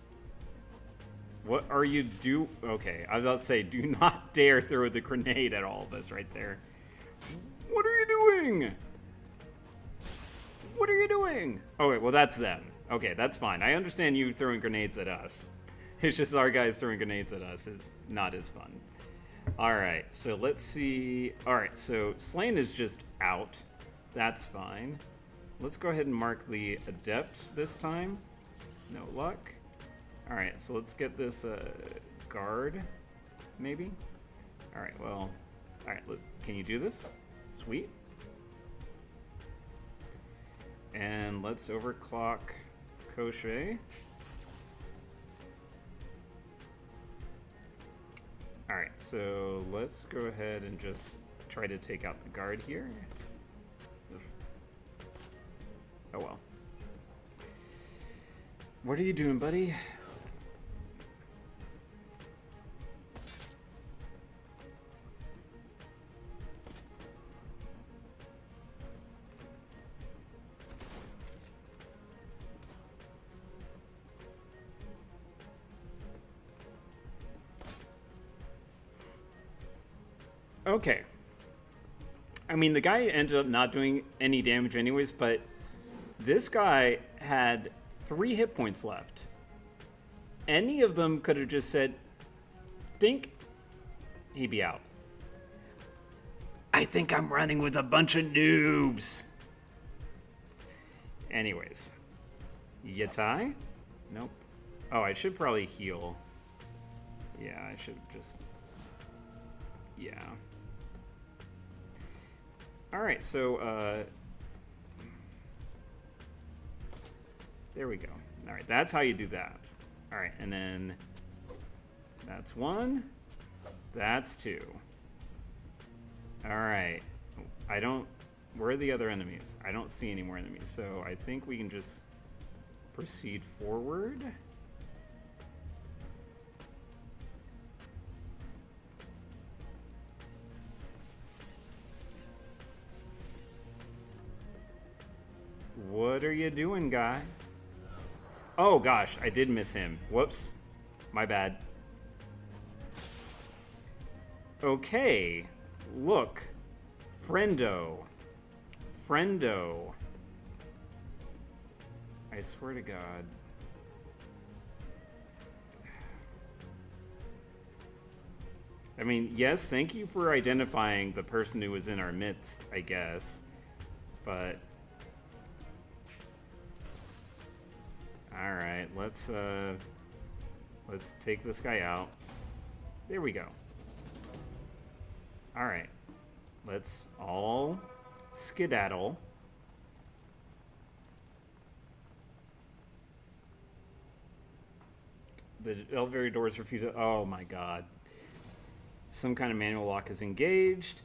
What are you do? Okay, I was about to say, do not dare throw the grenade at all of us right there. What are you doing? What are you doing? Oh, wait, well, that's them. Okay, that's fine. I understand you throwing grenades at us. It's just our guys throwing grenades at us is not as fun. Alright, so let's see. Alright, so Slain is just out. That's fine. Let's go ahead and mark the Adept this time. No luck. Alright, so let's get this guard, maybe? Alright, well... Alright, can you do this? Sweet. And let's overclock Koschei. Alright, so let's go ahead and just try to take out the guard here. Oh well. What are you doing, buddy? Okay. I mean, the guy ended up not doing any damage anyways, but this guy had 3 hit points left. Any of them could have just said, dink, he'd be out. I think I'm running with a bunch of noobs. Anyways. Yatai? Nope. Oh, I should probably heal. Yeah, I should just... Yeah. Alright, so, there we go. Alright, that's how you do that. Alright, and then that's 1. That's 2. Alright. Where are the other enemies? I don't see any more enemies, so I think we can just proceed forward. What are you doing, guy? Oh gosh, I did miss him. Whoops. My bad. Okay. Look. Friendo. Friendo. I swear to God. I mean, yes, thank you for identifying the person who was in our midst, I guess. But... Alright, let's take this guy out. There we go. Alright. Let's all skedaddle. The elevator doors refuse to... Oh my god. Some kind of manual lock is engaged.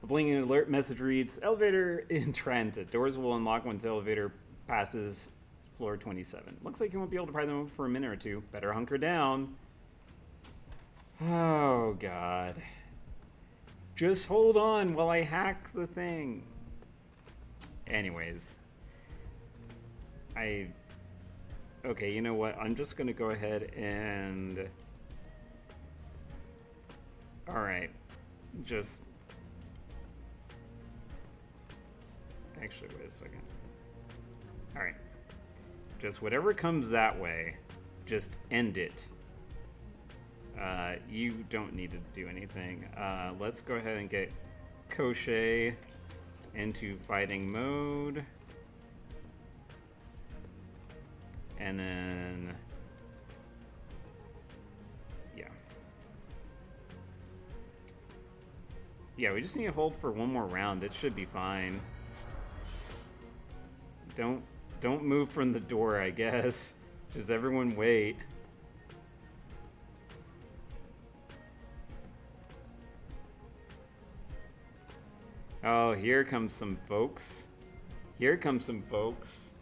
A blinking alert message reads, elevator in transit. Doors will unlock once the elevator passes floor 27. Looks like you won't be able to pry them open for a minute or two. Better hunker down. Oh god. Just hold on while I hack the thing. Anyways. Okay, you know what? I'm just gonna go ahead and... Alright. Just... Actually, wait a second. Alright. Just whatever comes that way, just end it. You don't need to do anything. Let's go ahead and get Koschei into fighting mode. And then... Yeah. Yeah, we just need to hold for one more round. It should be fine. Don't move from the door, I guess. Just everyone wait. Oh, here comes some folks. Here comes some folks.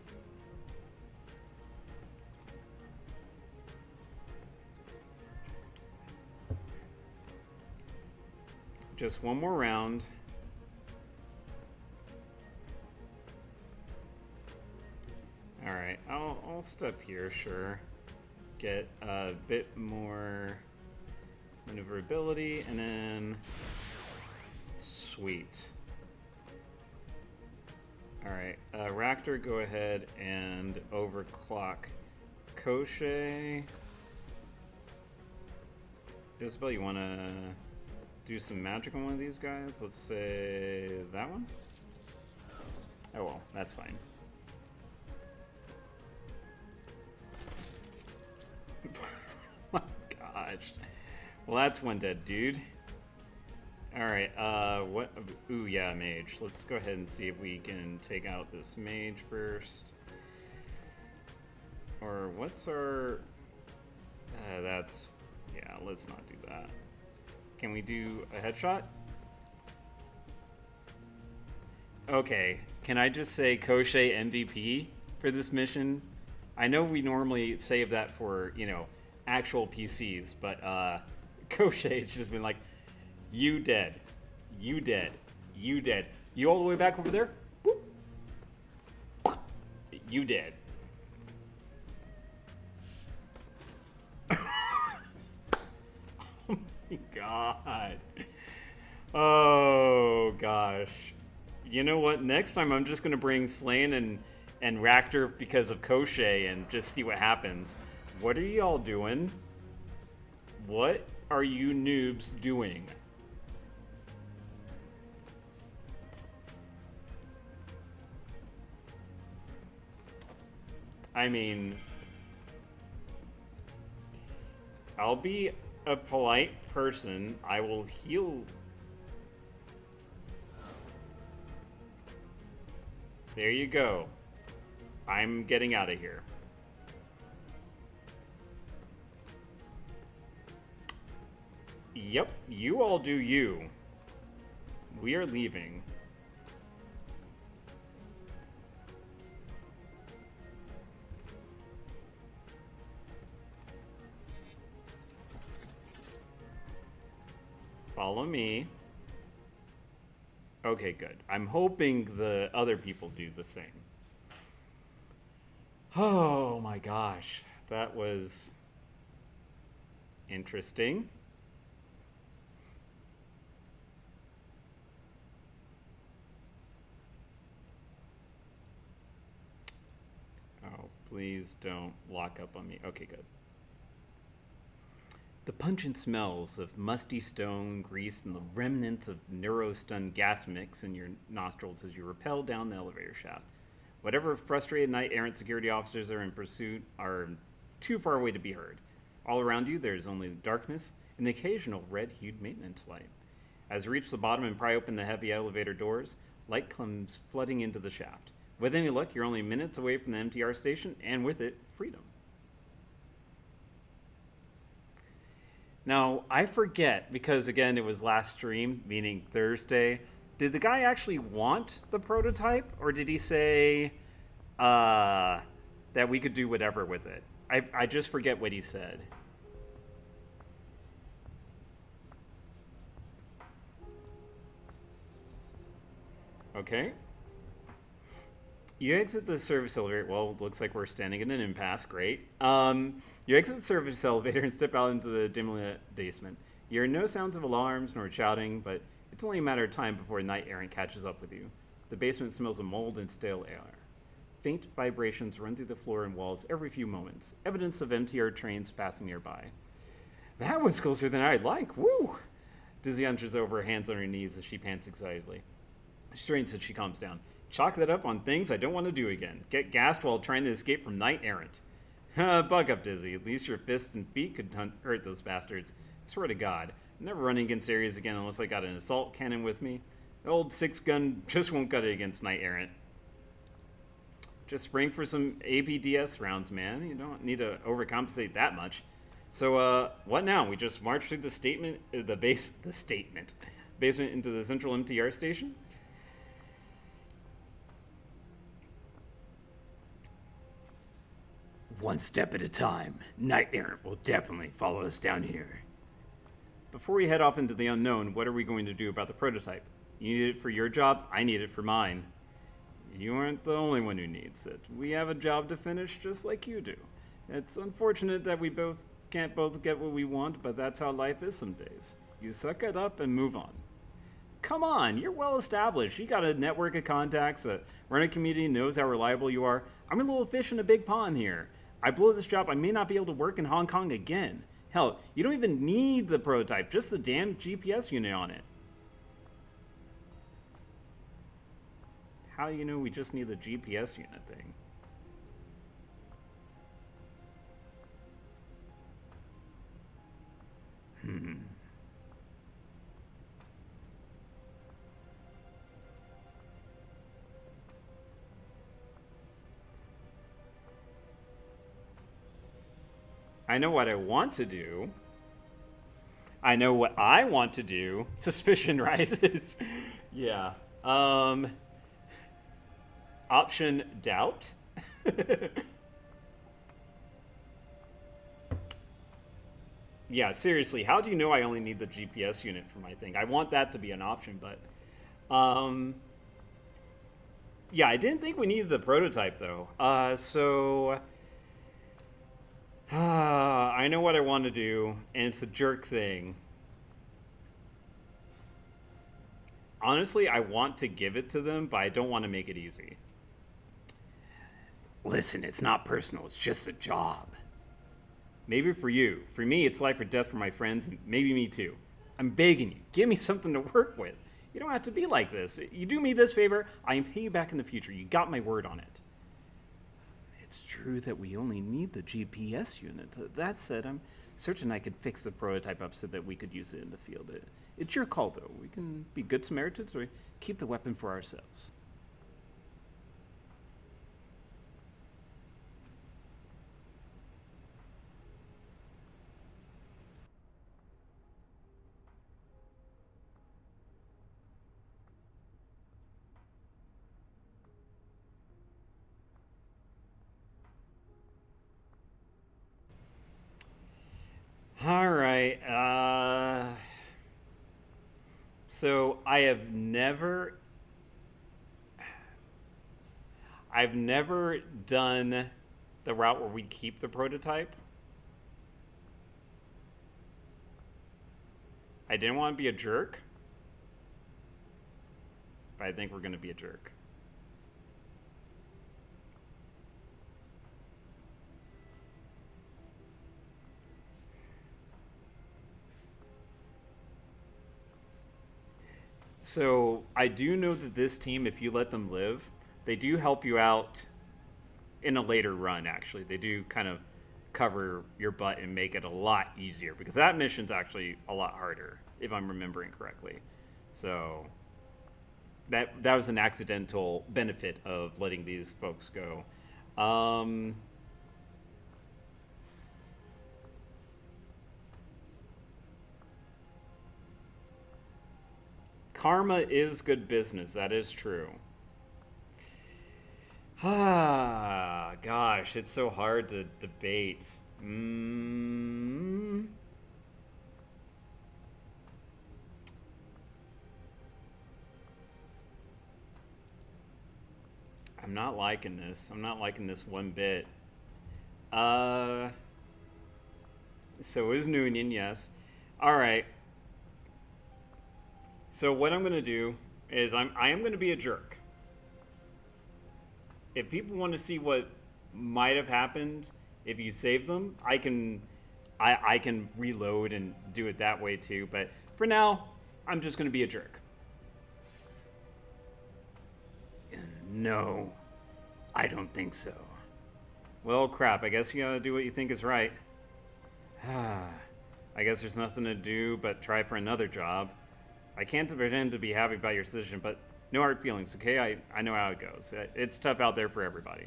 Just one more round. Alright, I'll step here, sure. Get a bit more maneuverability, and then... Sweet. Alright, Raptor, go ahead and overclock Koschei. Isabel, you want to do some magic on one of these guys? Let's say that one? Oh well, that's fine. Oh my gosh. Well, that's one dead dude. Alright, what? Ooh, yeah, mage. Let's go ahead and see if we can take out this mage first. Or what's our... that's... Yeah, let's not do that. Can we do a headshot? Okay, can I just say Koschei MVP for this mission? I know we normally save that for, you know, actual PCs, but Koschei's just been like, you dead. You dead. You dead. You all the way back over there? Boop. You dead. Oh my god. Oh gosh. You know what? Next time I'm just gonna bring Slain and Raptor because of Koschei and just see what happens. What are y'all doing? What are you noobs doing? I mean, I'll be a polite person. I will heal. There you go. I'm getting out of here. Yep, you all do you. We are leaving. Follow me. Okay, good. I'm hoping the other people do the same. Oh my gosh. That was interesting. Oh, please don't lock up on me. Okay, good. The pungent smells of musty stone, grease, and the remnants of neuro-stun gas mix in your nostrils as you rappel down the elevator shaft. Whatever frustrated knight-errant security officers are in pursuit are too far away to be heard. All around you, there is only darkness and an occasional red-hued maintenance light. As you reach the bottom and pry open the heavy elevator doors, light comes flooding into the shaft. With any luck, you're only minutes away from the MTR station, and with it, freedom. Now, I forget, because again, it was last stream, meaning Thursday. Did the guy actually want the prototype, or did he say that we could do whatever with it? I just forget what he said. Okay. You exit the service elevator. Well, looks like we're standing in an impasse. Great. You exit the service elevator and step out into the dimly lit basement. You hear no sounds of alarms nor shouting, but it's only a matter of time before a knight errant catches up with you. The basement smells of mold and stale air. Faint vibrations run through the floor and walls every few moments, evidence of MTR trains passing nearby. That was closer than I'd like. Woo! Dizzy hunches over, hands on her knees as she pants excitedly. She strains as she calms down. Chalk that up on things I don't want to do again. Get gassed while trying to escape from knight errant. Buck up, Dizzy. At least your fists and feet could hurt those bastards. I swear to God, I'm never running against areas again unless I got an assault cannon with me. The old 6-gun just won't cut it against knight errant. Just spring for some APDS rounds, man. You don't need to overcompensate that much. So, what now? We just march through the basement into the central MTR station? One step at a time. Knight errant will definitely follow us down here. Before we head off into the unknown, what are we going to do about the prototype? You need it for your job, I need it for mine. You aren't the only one who needs it. We have a job to finish just like you do. It's unfortunate that we can't both get what we want, but that's how life is some days. You suck it up and move on. Come on, you're well established. You got a network of contacts, a running community knows how reliable you are. I'm a little fish in a big pond here. I blow this job, I may not be able to work in Hong Kong again. Hell, you don't even need the prototype, just the damn GPS unit on it. How do you know we just need the GPS unit thing? I know what I want to do. I know what I want to do. Suspicion rises. Yeah. Option doubt. Yeah, seriously, how do you know I only need the GPS unit for my thing? I want that to be an option, but yeah, I didn't think we needed the prototype though. I know what I want to do, and it's a jerk thing. Honestly, I want to give it to them, but I don't want to make it easy. Listen, it's not personal, it's just a job. Maybe for you. For me, it's life or death for my friends, and maybe me too. I'm begging you, give me something to work with. You don't have to be like this. You do me this favor, I can pay you back in the future. You got my word on it. It's true that we only need the GPS unit. That said, I'm certain I could fix the prototype up so that we could use it in the field. It's your call, though. We can be good Samaritans or keep the weapon for ourselves. All right. I have never... I've never done the route where we keep the prototype. I didn't want to be a jerk, but I think we're going to be a jerk. So I do know that this team, if you let them live, they do help you out in a later run, actually. They do kind of cover your butt and make it a lot easier, because that mission's actually a lot harder, if I'm remembering correctly. So that was an accidental benefit of letting these folks go. Karma is good business. That is true. Ah, gosh, it's so hard to debate. I'm not liking this. I'm not liking this one bit. So is Noonien, yes. All right. So what I'm going to do is I am going to be a jerk. If people want to see what might have happened if you save them, I can reload and do it that way too. But for now, I'm just going to be a jerk. No, I don't think so. Well, crap, I guess you gotta do what you think is right. I guess there's nothing to do but try for another job. I can't pretend to be happy about your decision, but no hard feelings, okay? I know how it goes. It's tough out there for everybody.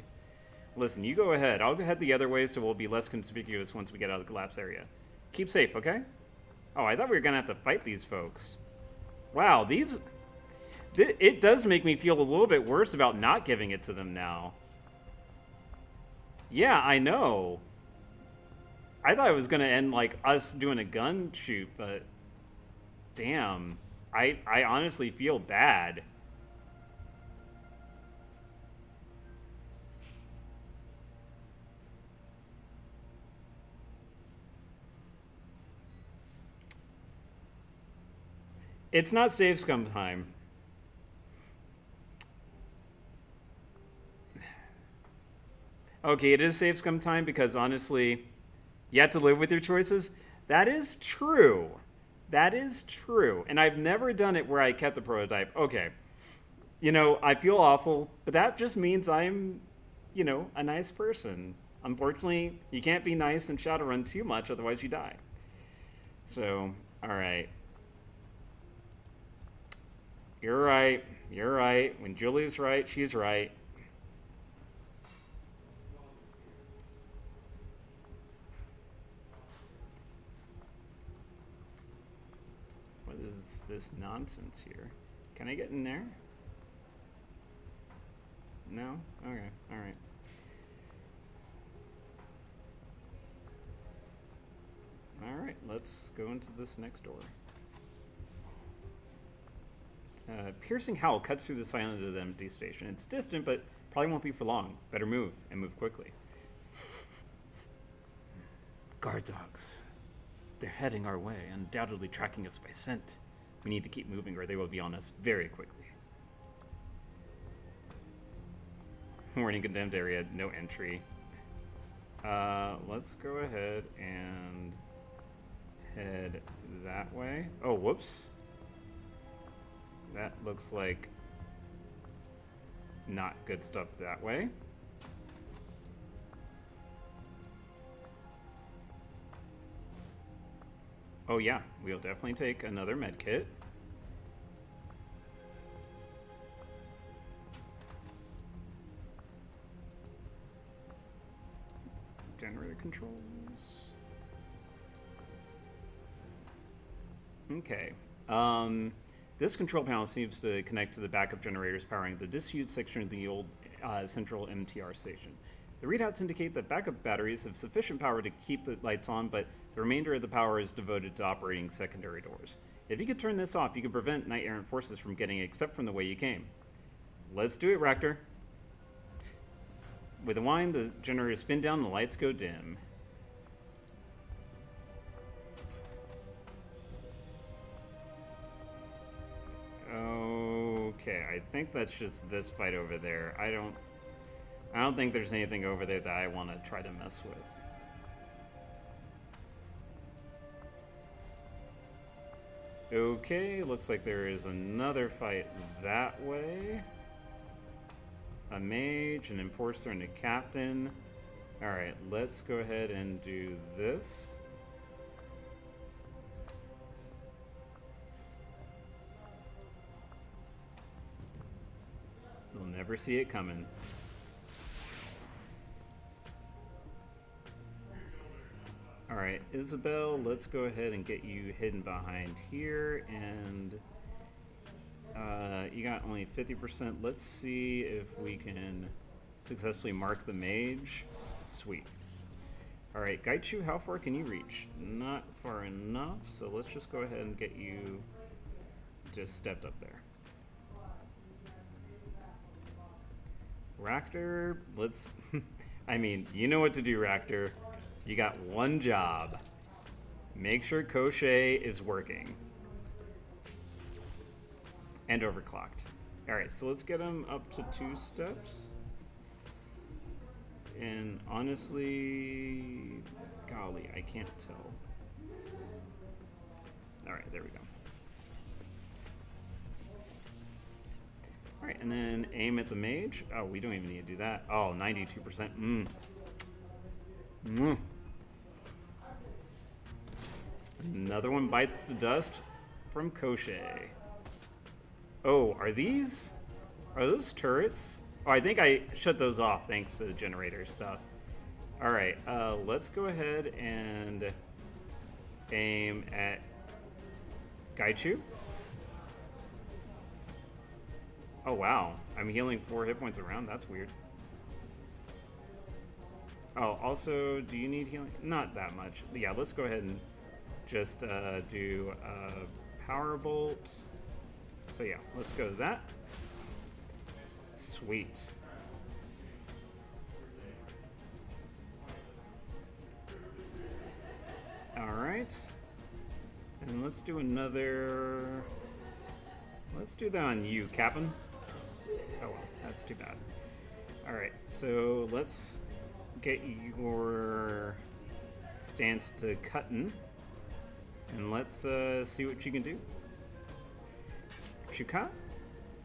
Listen, you go ahead. I'll head the other way so we'll be less conspicuous once we get out of the collapse area. Keep safe, okay? Oh, I thought we were gonna have to fight these folks. Wow, it does make me feel a little bit worse about not giving it to them now. Yeah, I know. I thought it was going to end like us doing a gun shoot, but damn. I honestly feel bad. It's not save scum time. Okay, it is save scum time because honestly, you have to live with your choices. That is true. That is true. And I've never done it where I kept the prototype. Okay. You know, I feel awful, but that just means I'm, you know, a nice person. Unfortunately, you can't be nice and Shadowrun too much, otherwise you die. So, alright. You're right. You're right. When Julie's right, she's right. What is this nonsense here? Can I get in there? No? Okay. Alright. Alright, let's go into this next door. Piercing howl cuts through the silence of the empty station. It's distant, but probably won't be for long. Better move, and move quickly. Guard dogs. They're heading our way, undoubtedly tracking us by scent. We need to keep moving, or they will be on us very quickly. Warning, condemned area, no entry. Let's go ahead and head that way. Oh, whoops. That looks like not good stuff that way. Oh yeah, we'll definitely take another med kit. Generator controls. Okay. This control panel seems to connect to the backup generators powering the disused section of the old central MTR station. The readouts indicate that backup batteries have sufficient power to keep the lights on, but the remainder of the power is devoted to operating secondary doors. If you could turn this off, you could prevent knight errant forces from getting except from the way you came. Let's do it, Raptor. With the wind, the generators spin down and the lights go dim. Okay, I think that's just this fight over there. I don't think there's anything over there that I want to try to mess with. Okay, looks like there is another fight that way. A mage, an enforcer, and a captain. Alright, let's go ahead and do this. You'll never see it coming. Alright, Isabel, let's go ahead and get you hidden behind here, and you got only 50%. Let's see if we can successfully mark the mage. Sweet. Alright, Gaichu, how far can you reach? Not far enough, so let's just go ahead and get you just stepped up there. Ractor, let's... I mean, you know what to do, Ractor. You got one job. Make sure Koschei is working. And overclocked. Alright, so let's get him up to 2 steps. And honestly, golly, I can't tell. Alright, there we go. Alright, and then aim at the mage. Oh, we don't even need to do that. Oh, 92%. Another one bites the dust from Koschei. Oh, are those turrets? Oh, I think I shut those off thanks to the generator stuff. Alright, let's go ahead and aim at Gaichu. Oh, wow. I'm healing 4 hit points around. That's weird. Oh, also, do you need healing? Not that much. Yeah, let's go ahead and just do Power Bolt. So yeah, let's go to that. Sweet. Alright. And let's do another... Let's do that on you, Captain. Oh well, that's too bad. Alright, so let's get your stance to cuttin'. And let's see what you can do. Chuka,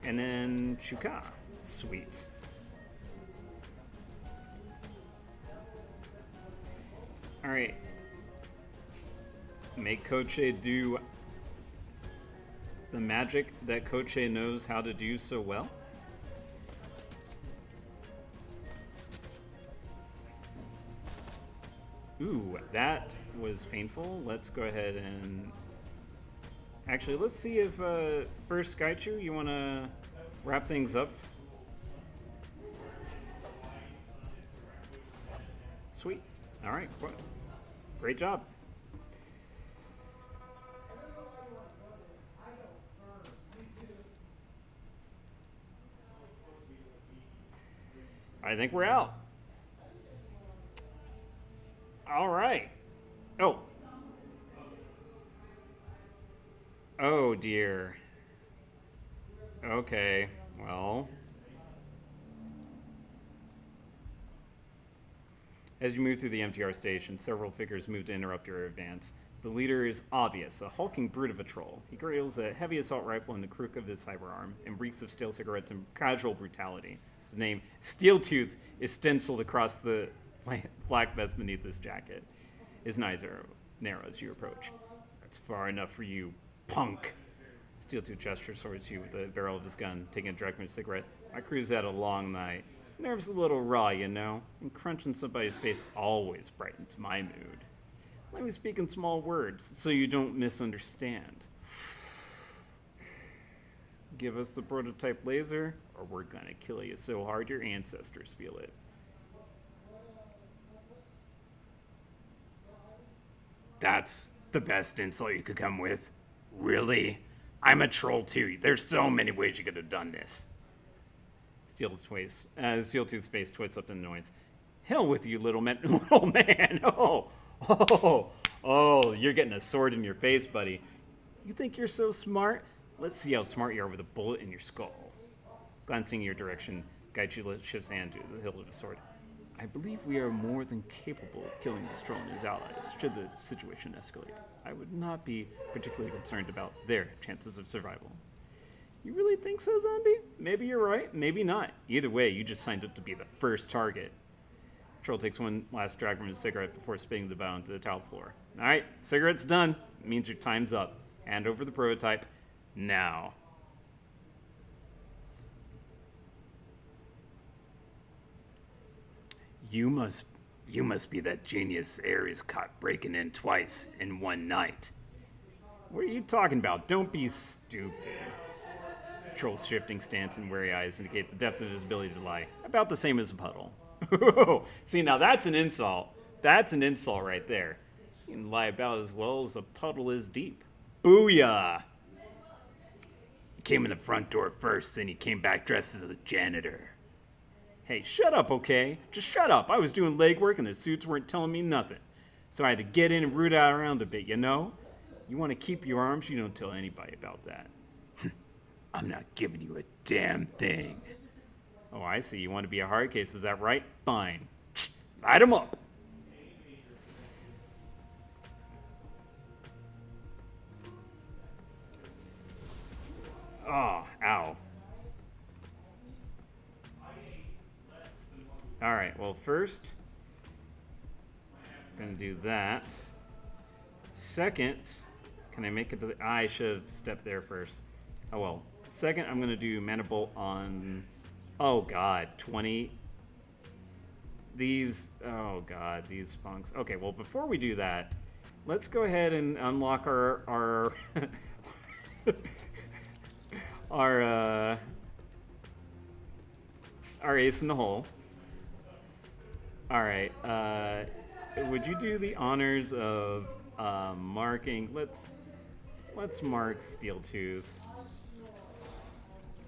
and then Chuka. Sweet. Alright. Make Koschei do the magic that Koschei knows how to do so well. Ooh, that was painful. Let's go ahead and... Actually, let's see if, first, Gaichu, you want to wrap things up? Sweet. All right. Great job. I think we're out. All right. Oh. Oh, dear. Okay, well. As you move through the MTR station, several figures move to interrupt your advance. The leader is obvious, a hulking brute of a troll. He wields a heavy assault rifle in the crook of his cyberarm and reeks of stale cigarettes and casual brutality. The name Steeltooth is stenciled across the black vest beneath his jacket. His eyes are narrow as you approach. That's far enough for you, punk. Steeltooth gestures towards you with the barrel of his gun, taking a drag from his cigarette. My crew's had a long night. Nerves a little raw, you know, and crunching somebody's face always brightens my mood. Let me speak in small words so you don't misunderstand. Give us the prototype laser, or we're gonna kill you so hard your ancestors feel it. That's the best insult you could come with. Really? I'm a troll too. There's so many ways you could have done this. Steeltooth's face twists up in annoyance. Hell with you, little man. Little man. Oh, you're getting a sword in your face, buddy. You think you're so smart? Let's see how smart you are with a bullet in your skull. Glancing in your direction, Gaichu shifts hand to the hilt of his sword. I believe we are more than capable of killing this troll and his allies, should the situation escalate. I would not be particularly concerned about their chances of survival. You really think so, zombie? Maybe you're right, maybe not. Either way, you just signed up to be the first target. Troll takes one last drag from his cigarette before spitting the bow onto the tile floor. Alright, cigarette's done. It means your time's up. Hand over the prototype. Now. You must be that genius Ares caught breaking in twice in one night. What are you talking about? Don't be stupid. Troll's shifting stance and wary eyes indicate the depth of his ability to lie. About the same as a puddle. See, now that's an insult. That's an insult right there. You can lie about as well as a puddle is deep. Booyah! He came in the front door first, then he came back dressed as a janitor. Hey, shut up, okay? Just shut up. I was doing legwork and the suits weren't telling me nothing. So I had to get in and root out around a bit, you know? You want to keep your arms? You don't tell anybody about that. I'm not giving you a damn thing. Oh, I see. You want to be a hard case, is that right? Fine. Light him up. Oh, ow. All right, well, first, I'm going to do that. Second, can I make it to the... I should have stepped there first. Oh, well. Second, I'm going to do Mana Bolt on... Oh, God. 20. These... Oh, God. These spunks. Okay, well, before we do that, let's go ahead and unlock our our ace in the hole. All right. Would you do the honors of marking? Let's mark Steeltooth.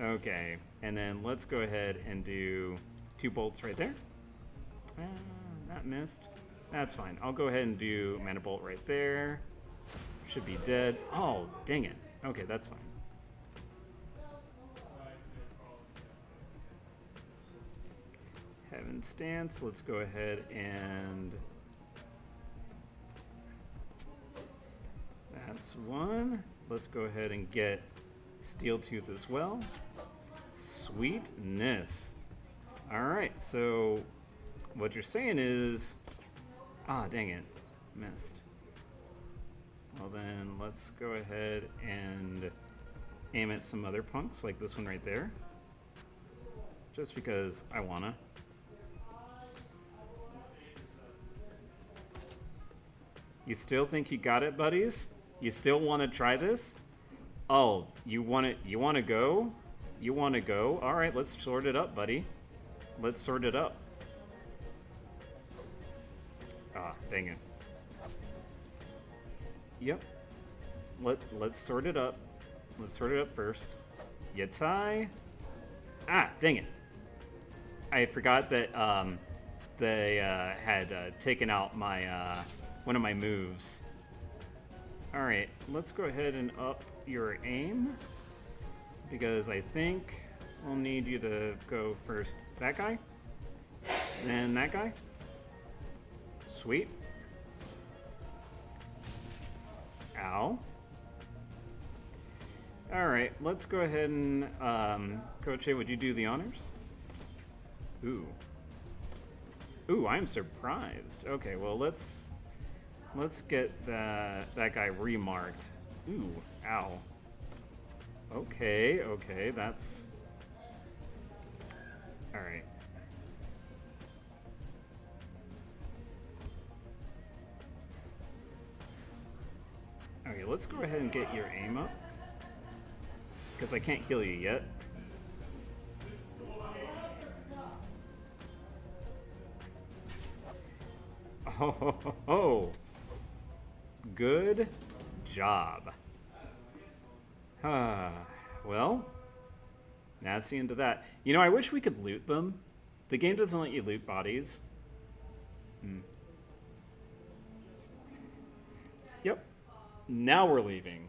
Okay, and then let's go ahead and do 2 bolts right there. That missed. That's fine. I'll go ahead and do Mana Bolt right there. Should be dead. Oh, dang it. Okay, that's fine. Heaven Stance. Let's go ahead and... That's one. Let's go ahead and get Steeltooth as well. Sweetness. Alright, so what you're saying is... Ah, dang it. Missed. Well then, let's go ahead and aim at some other punks, like this one right there. Just because I wanna. You still think you got it, buddies? You still want to try this? Oh, you want to go? You want to go? All right, let's sort it up, buddy. Let's sort it up. Ah, dang it. Yep. Let's sort it up. Let's sort it up first. You tie. Ah, dang it. I forgot that they had taken out my one of my moves. All right, let's go ahead and up your aim because I think we'll need you to go first. That guy, and then that guy. Sweet. Ow. All right, let's go ahead and Koschei, would you do the honors? Ooh. Ooh, I'm surprised. Okay, well let's get that guy remarked. Ooh, ow. Okay, that's... Alright. Okay, let's go ahead and get your aim up. Because I can't heal you yet. Oh. Good job. Well, that's the end of that. You know, I wish we could loot them. The game doesn't let you loot bodies. Yep. Now we're leaving.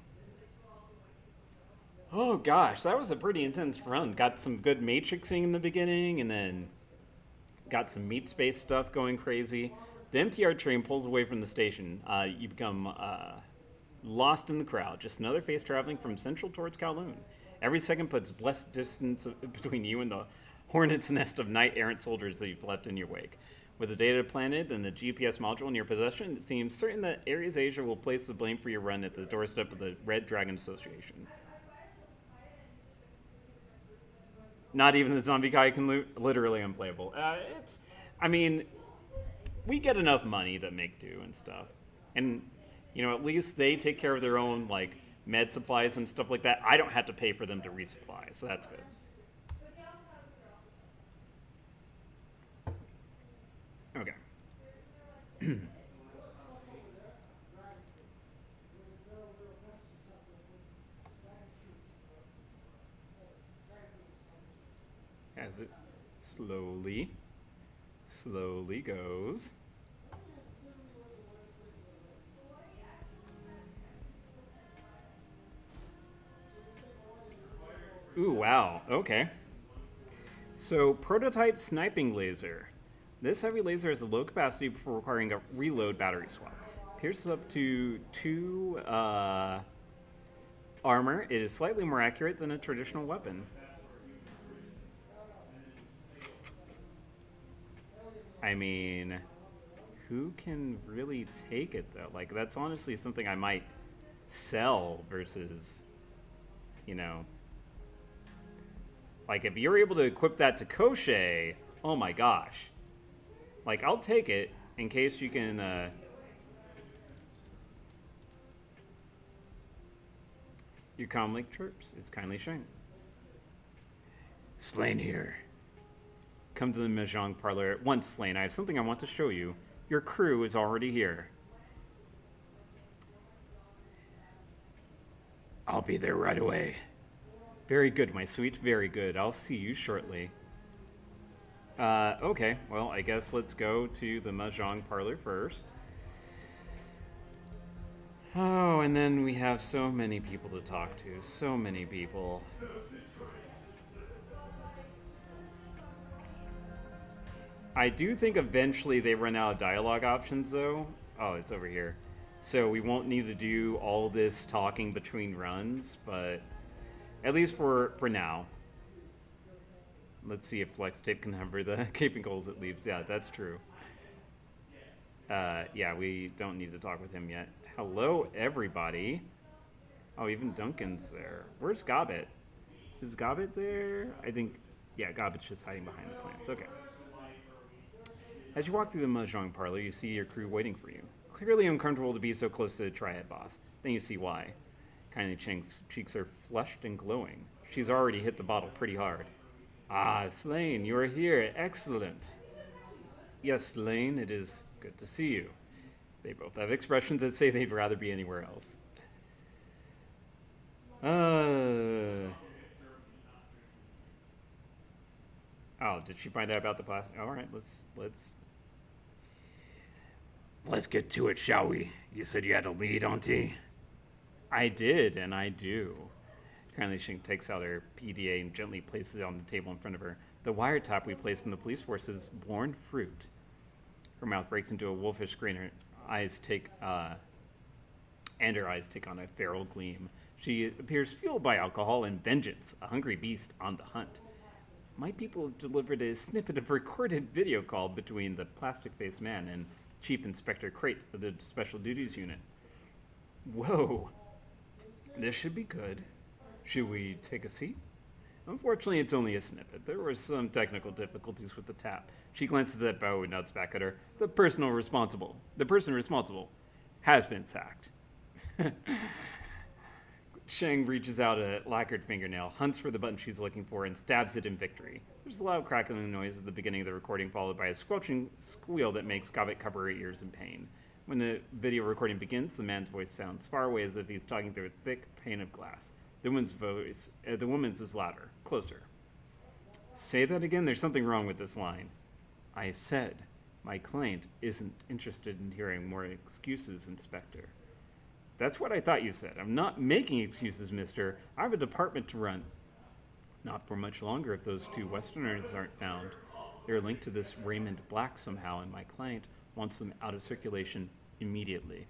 Oh gosh, that was a pretty intense run. Got some good matrixing in the beginning, and then got some meat space stuff going crazy. The MTR train pulls away from the station. You become lost in the crowd. Just another face traveling from Central towards Kowloon. Every second puts blessed distance between you and the hornet's nest of knight-errant soldiers that you've left in your wake. With the data planted and the GPS module in your possession, it seems certain that Ares Asia will place the blame for your run at the doorstep of the Red Dragon Association. Not even the zombie guy can loot. Literally unplayable. I mean, we get enough money to make do and stuff. And, you know, at least they take care of their own, like, med supplies and stuff like that. I don't have to pay for them to resupply, so that's good. Okay. As it slowly goes. Ooh, wow. Okay. So, prototype sniping laser. This heavy laser has a low capacity before requiring a reload battery swap. Pierces up to 2 armor. It is slightly more accurate than a traditional weapon. I mean, who can really take it, though? Like, that's honestly something I might sell versus, you know... Like, if you're able to equip that to Koschei, oh my gosh. Like, I'll take it in case you can, Your comlink chirps. It's kindly shown. Slain here. Come to the Mahjong parlor at once, Slain. I have something I want to show you. Your crew is already here. I'll be there right away. Very good, my sweet. Very good. I'll see you shortly. Okay. Well, I guess let's go to the Mahjong parlor first. Oh, and then we have so many people to talk to. So many people. I do think eventually they run out of dialogue options, though. Oh, it's over here. So we won't need to do all this talking between runs, but at least for now. Let's see if Flex Tape can cover the caping goals it leaves. Yeah, that's true. Yeah, we don't need to talk with him yet. Hello, everybody. Oh, even Duncan's there. Where's Gobbet? Is Gobbet there? I think, yeah, Gobbet's just hiding behind the plants. Okay. As you walk through the Mahjong parlor, you see your crew waiting for you. Clearly uncomfortable to be so close to the Triad boss. Then you see why. Kindly Cheng's cheeks are flushed and glowing. She's already hit the bottle pretty hard. Ah, Slain, you are here. Excellent. Yes, Slain, it is good to see you. They both have expressions that say they'd rather be anywhere else. Oh, did she find out about the plastic? All right, let's get to it, shall we? You said you had a lead, Auntie? I did, and I do. Kindly Shink takes out her PDA and gently places it on the table in front of her. The wiretap we placed in the police force has borne fruit. Her mouth breaks into a wolfish grin. Her eyes take on a feral gleam. She appears fueled by alcohol and vengeance, a hungry beast on the hunt. My people have delivered a snippet of recorded video call between the plastic-faced man and Chief Inspector Crate of the Special Duties Unit. Whoa. This should be good. Should we take a seat? Unfortunately, it's only a snippet. There were some technical difficulties with the tap. She glances at Bao and nods back at her. The person responsible has been sacked. Sheng reaches out a lacquered fingernail, hunts for the button she's looking for, and stabs it in victory. There's a loud crackling noise at the beginning of the recording, followed by a squelching squeal that makes Gobbet cover her ears in pain. When the video recording begins, the man's voice sounds far away as if he's talking through a thick pane of glass. The woman's is louder, closer. Say that again, there's something wrong with this line. I said, my client isn't interested in hearing more excuses, Inspector. That's what I thought you said. I'm not making excuses, mister. I have a department to run. Not for much longer if those two Westerners aren't found. They're linked to this Raymond Black somehow, and my client wants them out of circulation immediately.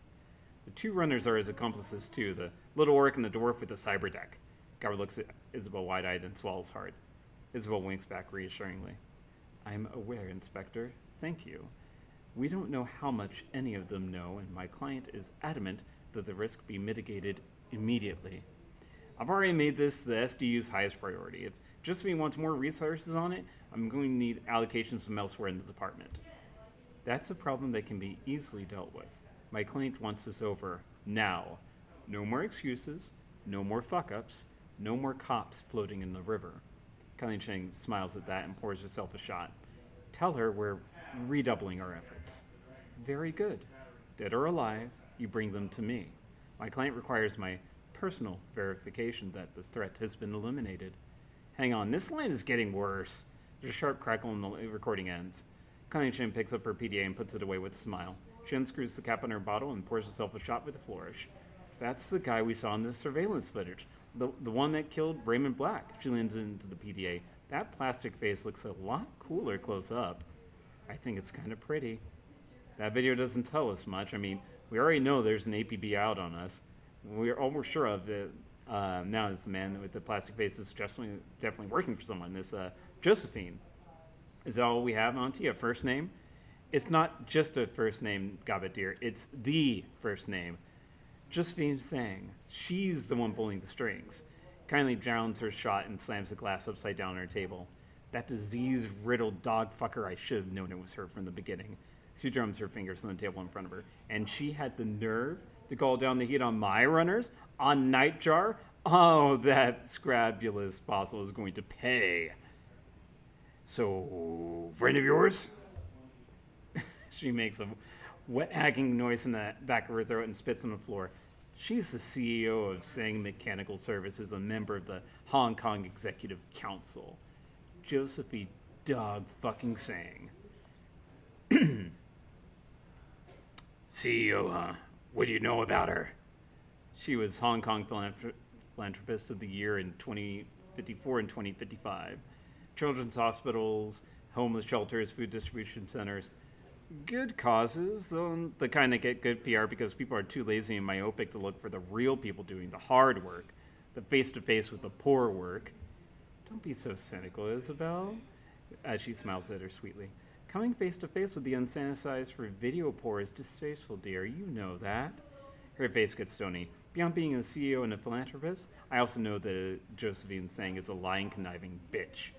The two runners are his accomplices too, the little orc and the dwarf with the cyber deck. Gower looks at Isabel wide-eyed and swallows hard. Isabel winks back reassuringly. I'm aware, Inspector. Thank you. We don't know how much any of them know, and my client is adamant that the risk be mitigated immediately. I've already made this the SDU's highest priority. If Josephine wants more resources on it, I'm going to need allocations from elsewhere in the department. That's a problem that can be easily dealt with. My client wants this over now. No more excuses, no more fuck-ups, no more cops floating in the river. Kylie Cheng smiles at that and pours herself a shot. Tell her we're redoubling our efforts. Very good. Dead or alive, you bring them to me. My client requires my personal verification that the threat has been eliminated. Hang on, this line is getting worse. There's a sharp crackle and the recording ends. Kylie Chin picks up her PDA and puts it away with a smile. She unscrews the cap on her bottle and pours herself a shot with a flourish. That's the guy we saw in the surveillance footage. The one that killed Raymond Black. She leans into the PDA. That plastic face looks a lot cooler close up. I think it's kind of pretty. That video doesn't tell us much. I mean, we already know there's an APB out on us. All we're sure of it, now is the man with the plastic face is definitely working for someone. This Josephine. Is that all we have, Auntie? A first name? It's not just a first name, Gabbit dear. It's the first name. Josephine Sang. She's the one pulling the strings. Kindly drowns her shot and slams the glass upside down on her table. That disease-riddled dog fucker, I should have known it was her from the beginning. She drums her fingers on the table in front of her. And she had the nerve to call down the heat on my runners? On Nightjar? Oh, that scrabulous fossil is going to pay. So, friend of yours? She makes a wet hacking noise in the back of her throat and spits on the floor. She's the CEO of Sang Mechanical Services, a member of the Hong Kong Executive Council. Josephine Dog fucking Sang. CEO, huh? What do you know about her? She was Hong Kong Philanthropist of the Year in 2054 and 2055. Children's hospitals, homeless shelters, food distribution centers. Good causes, though the kind that get good PR because people are too lazy and myopic to look for the real people doing the hard work, the face-to-face with the poor work. Don't be so cynical, Isabel. She smiles at her sweetly. Coming face-to-face with the unsanitized for video poor is distasteful, dear. You know that. Her face gets stony. Beyond being a CEO and a philanthropist, I also know that Josephine Sang is a lying, conniving bitch.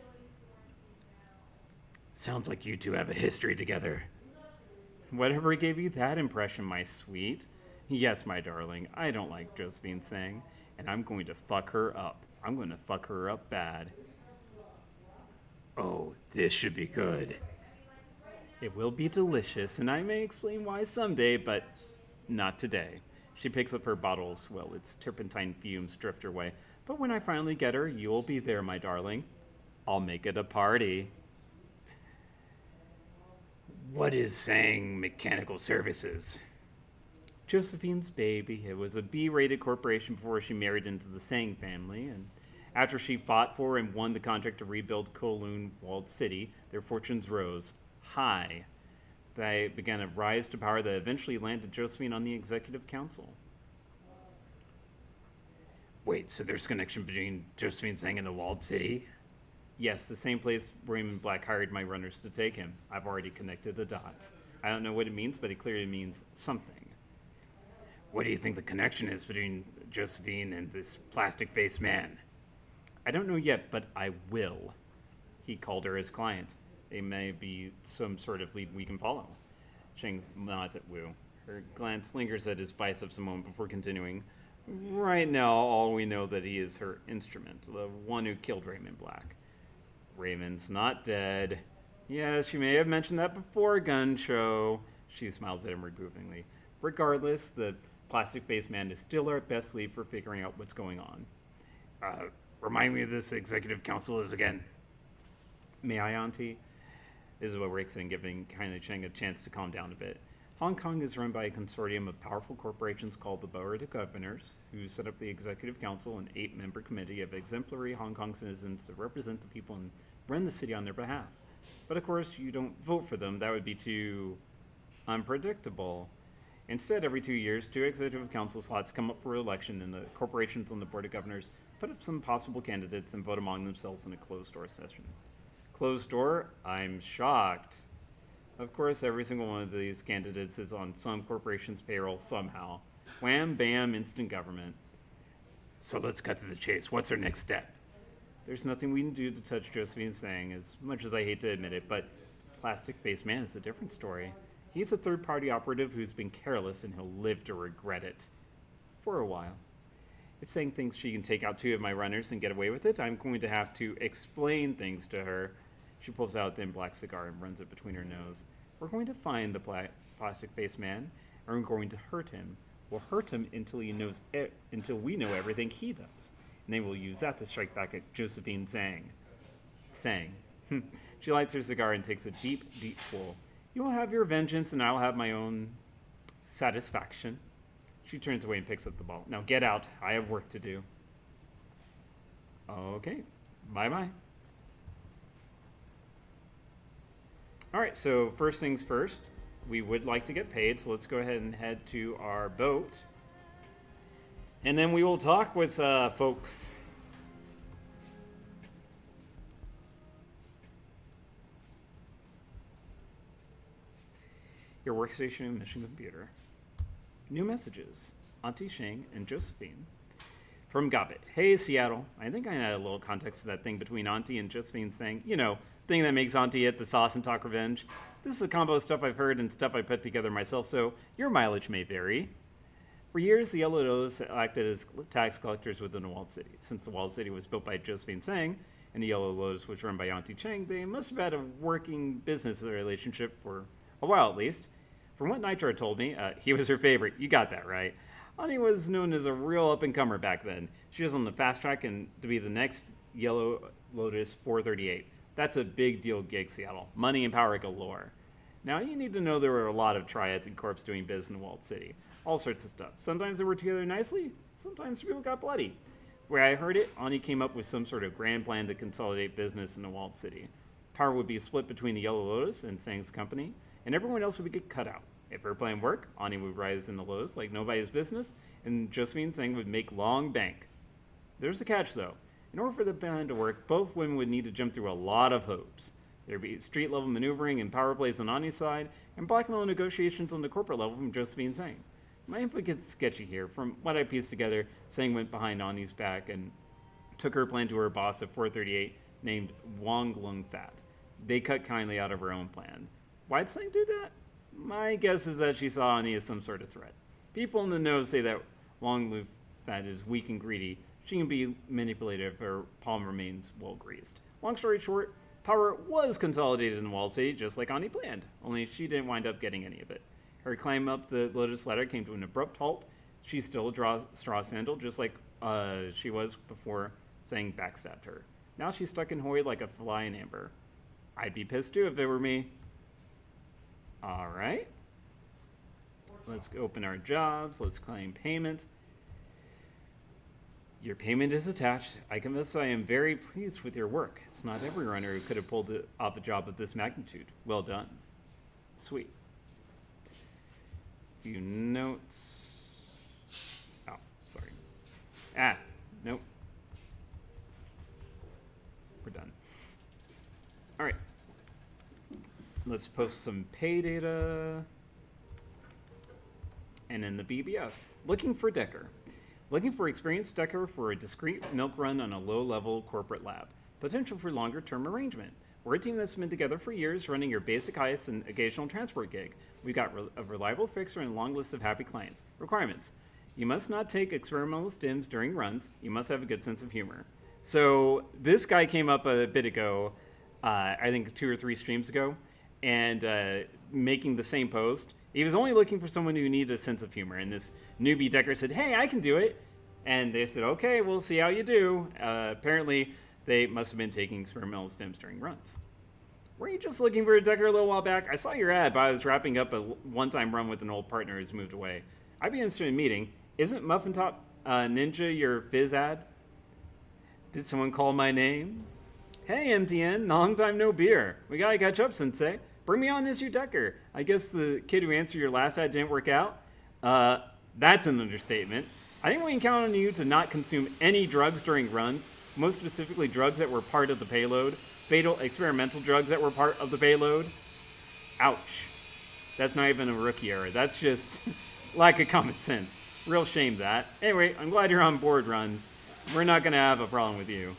Sounds like you two have a history together. Whatever gave you that impression, my sweet? Yes, my darling, I don't like Josephine Sang, and I'm going to fuck her up. I'm going to fuck her up bad. Oh, this should be good. It will be delicious, and I may explain why someday, but not today. She picks up her bottle of swill. Its turpentine fumes drift her way. But when I finally get her, you'll be there, my darling. I'll make it a party. What is Sang Mechanical Services? Josephine's baby. It was a B-rated corporation before she married into the Sang family, and after she fought for and won the contract to rebuild Kowloon Walled City, their fortunes rose high. They began a rise to power that eventually landed Josephine on the executive council. Wait, so there's a connection between Josephine Sang and the Walled City? Yes, the same place Raymond Black hired my runners to take him. I've already connected the dots. I don't know what it means, but it clearly means something. What do you think the connection is between Josephine and this plastic-faced man? I don't know yet, but I will. He called her his client. They may be some sort of lead we can follow. Cheng nods at Wu. Her glance lingers at his biceps a moment before continuing. Right now, all we know that he is her instrument, the one who killed Raymond Black. Raymond's not dead. Yes, you may have mentioned that before, Gun Show. She smiles at him reprovingly. Regardless, the plastic-faced man is still our best lead for figuring out what's going on. Remind me of this executive council is again. May I, Auntie? This is what Rick's saying, giving Kylie Cheng a chance to calm down a bit. Hong Kong is run by a consortium of powerful corporations called the Board of Governors, who set up the Executive Council, an 8-member committee of exemplary Hong Kong citizens to represent the people and run the city on their behalf. But of course, you don't vote for them. That would be too unpredictable. Instead, every 2 years, 2 Executive Council slots come up for election, and the corporations on the Board of Governors put up some possible candidates and vote among themselves in a closed-door session. Closed door? I'm shocked. Of course, every single one of these candidates is on some corporation's payroll somehow. Wham, bam, instant government. So let's cut to the chase. What's our next step? There's nothing we can do to touch Josephine Sang, as much as I hate to admit it, but Plastic Face Man is a different story. He's a third-party operative who's been careless, and he'll live to regret it. For a while. If Sang thinks she can take out 2 of my runners and get away with it, I'm going to have to explain things to her. She pulls out a thin black cigar and runs it between her nose. We're going to find the Plastic Face Man, and we're going to hurt him. We'll hurt him until we know everything he does. And then we'll use that to strike back at Josephine Sang. She lights her cigar and takes a deep, deep pull. You will have your vengeance, and I'll have my own satisfaction. She turns away and picks up the ball. Now get out. I have work to do. Okay. Bye-bye. All right, so first things first, we would like to get paid, so let's go ahead and head to our boat. And then we will talk with folks. Your workstation and mission computer. New messages. Auntie Shang and Josephine. From Gobbit. Hey, Seattle. I think I had a little context to that thing between Auntie and Josephine saying, you know, thing that makes Auntie hit the sauce and talk revenge. This is a combo of stuff I've heard and stuff I put together myself, so your mileage may vary. For years, the Yellow Lotus acted as tax collectors within the walled city. Since the walled city was built by Josephine Sang and the Yellow Lotus was run by Auntie Cheng, they must have had a working business relationship for a while at least. From what Nitro told me, he was her favorite. You got that right. Auntie was known as a real up-and-comer back then. She was on the fast track and to be the next Yellow Lotus 438. That's a big deal gig, Seattle. Money and power galore. Now, you need to know there were a lot of triads and corps doing biz in the walled city. All sorts of stuff. Sometimes they worked together nicely. Sometimes people got bloody. The way I heard it, Auntie came up with some sort of grand plan to consolidate business in the walled city. Power would be split between the Yellow Lotus and Sang's company, and everyone else would get cut out. If her plan worked, Auntie would rise in the Lotus like nobody's business, and Josephine Sang would make long bank. There's a catch, though. In order for the plan to work, both women would need to jump through a lot of hoops. There'd be street-level maneuvering and power plays on Anie's side, and blackmail negotiations on the corporate level from Josephine Sang. My info gets sketchy here. From what I pieced together, Sang went behind Anie's back and took her plan to her boss of 438 named Wong Lung Fat. They cut kindly out of her own plan. Why'd Sang do that? My guess is that she saw Anie as some sort of threat. People in the know say that Wong Lung Fat is weak and greedy. She can be manipulated if her palm remains well greased. Long story short, power was consolidated in the walled city just like Anie planned, only she didn't wind up getting any of it. Her climb up the Lotus ladder came to an abrupt halt. She's still a straw sandal, just like she was before Sang backstabbed her. Now she's stuck in Hoi like a fly in amber. I'd be pissed too if it were me. All right. Let's open our jobs. Let's claim payment. Your payment is attached. I confess I am very pleased with your work. It's not every runner who could have pulled off a job of this magnitude. Well done. Sweet. Few notes. Oh, sorry. Nope. We're done. All right. Let's post some pay data. And in the BBS, looking for Decker. Looking for experienced Decker for a discreet milk run on a low-level corporate lab. Potential for longer-term arrangement. We're a team that's been together for years, running your basic heists and occasional transport gig. We've got a reliable fixer and a long list of happy clients. Requirements. You must not take experimental stims during runs. You must have a good sense of humor. So this guy came up a bit ago, I think 2 or 3 streams ago, and making the same post. He was only looking for someone who needed a sense of humor, and this newbie Decker said, hey, I can do it. And they said, okay, we'll see how you do. Apparently, they must have been taking experimental stems during runs. Were you just looking for a decker a little while back? I saw your ad, but I was wrapping up a one-time run with an old partner who's moved away. I'd be interested in meeting. Isn't Muffin Top Ninja your fizz ad? Did someone call my name? Hey, MTN, long time no beer. We gotta catch up, Sensei. Bring me on as your decker. I guess the kid who answered your last ad didn't work out? That's an understatement. I think we can count on you to not consume any drugs during runs, most specifically drugs that were part of the payload, fatal experimental drugs that were part of the payload. Ouch. That's not even a rookie error. That's just lack of common sense. Real shame that. Anyway, I'm glad you're on board, Runs. We're not going to have a problem with you.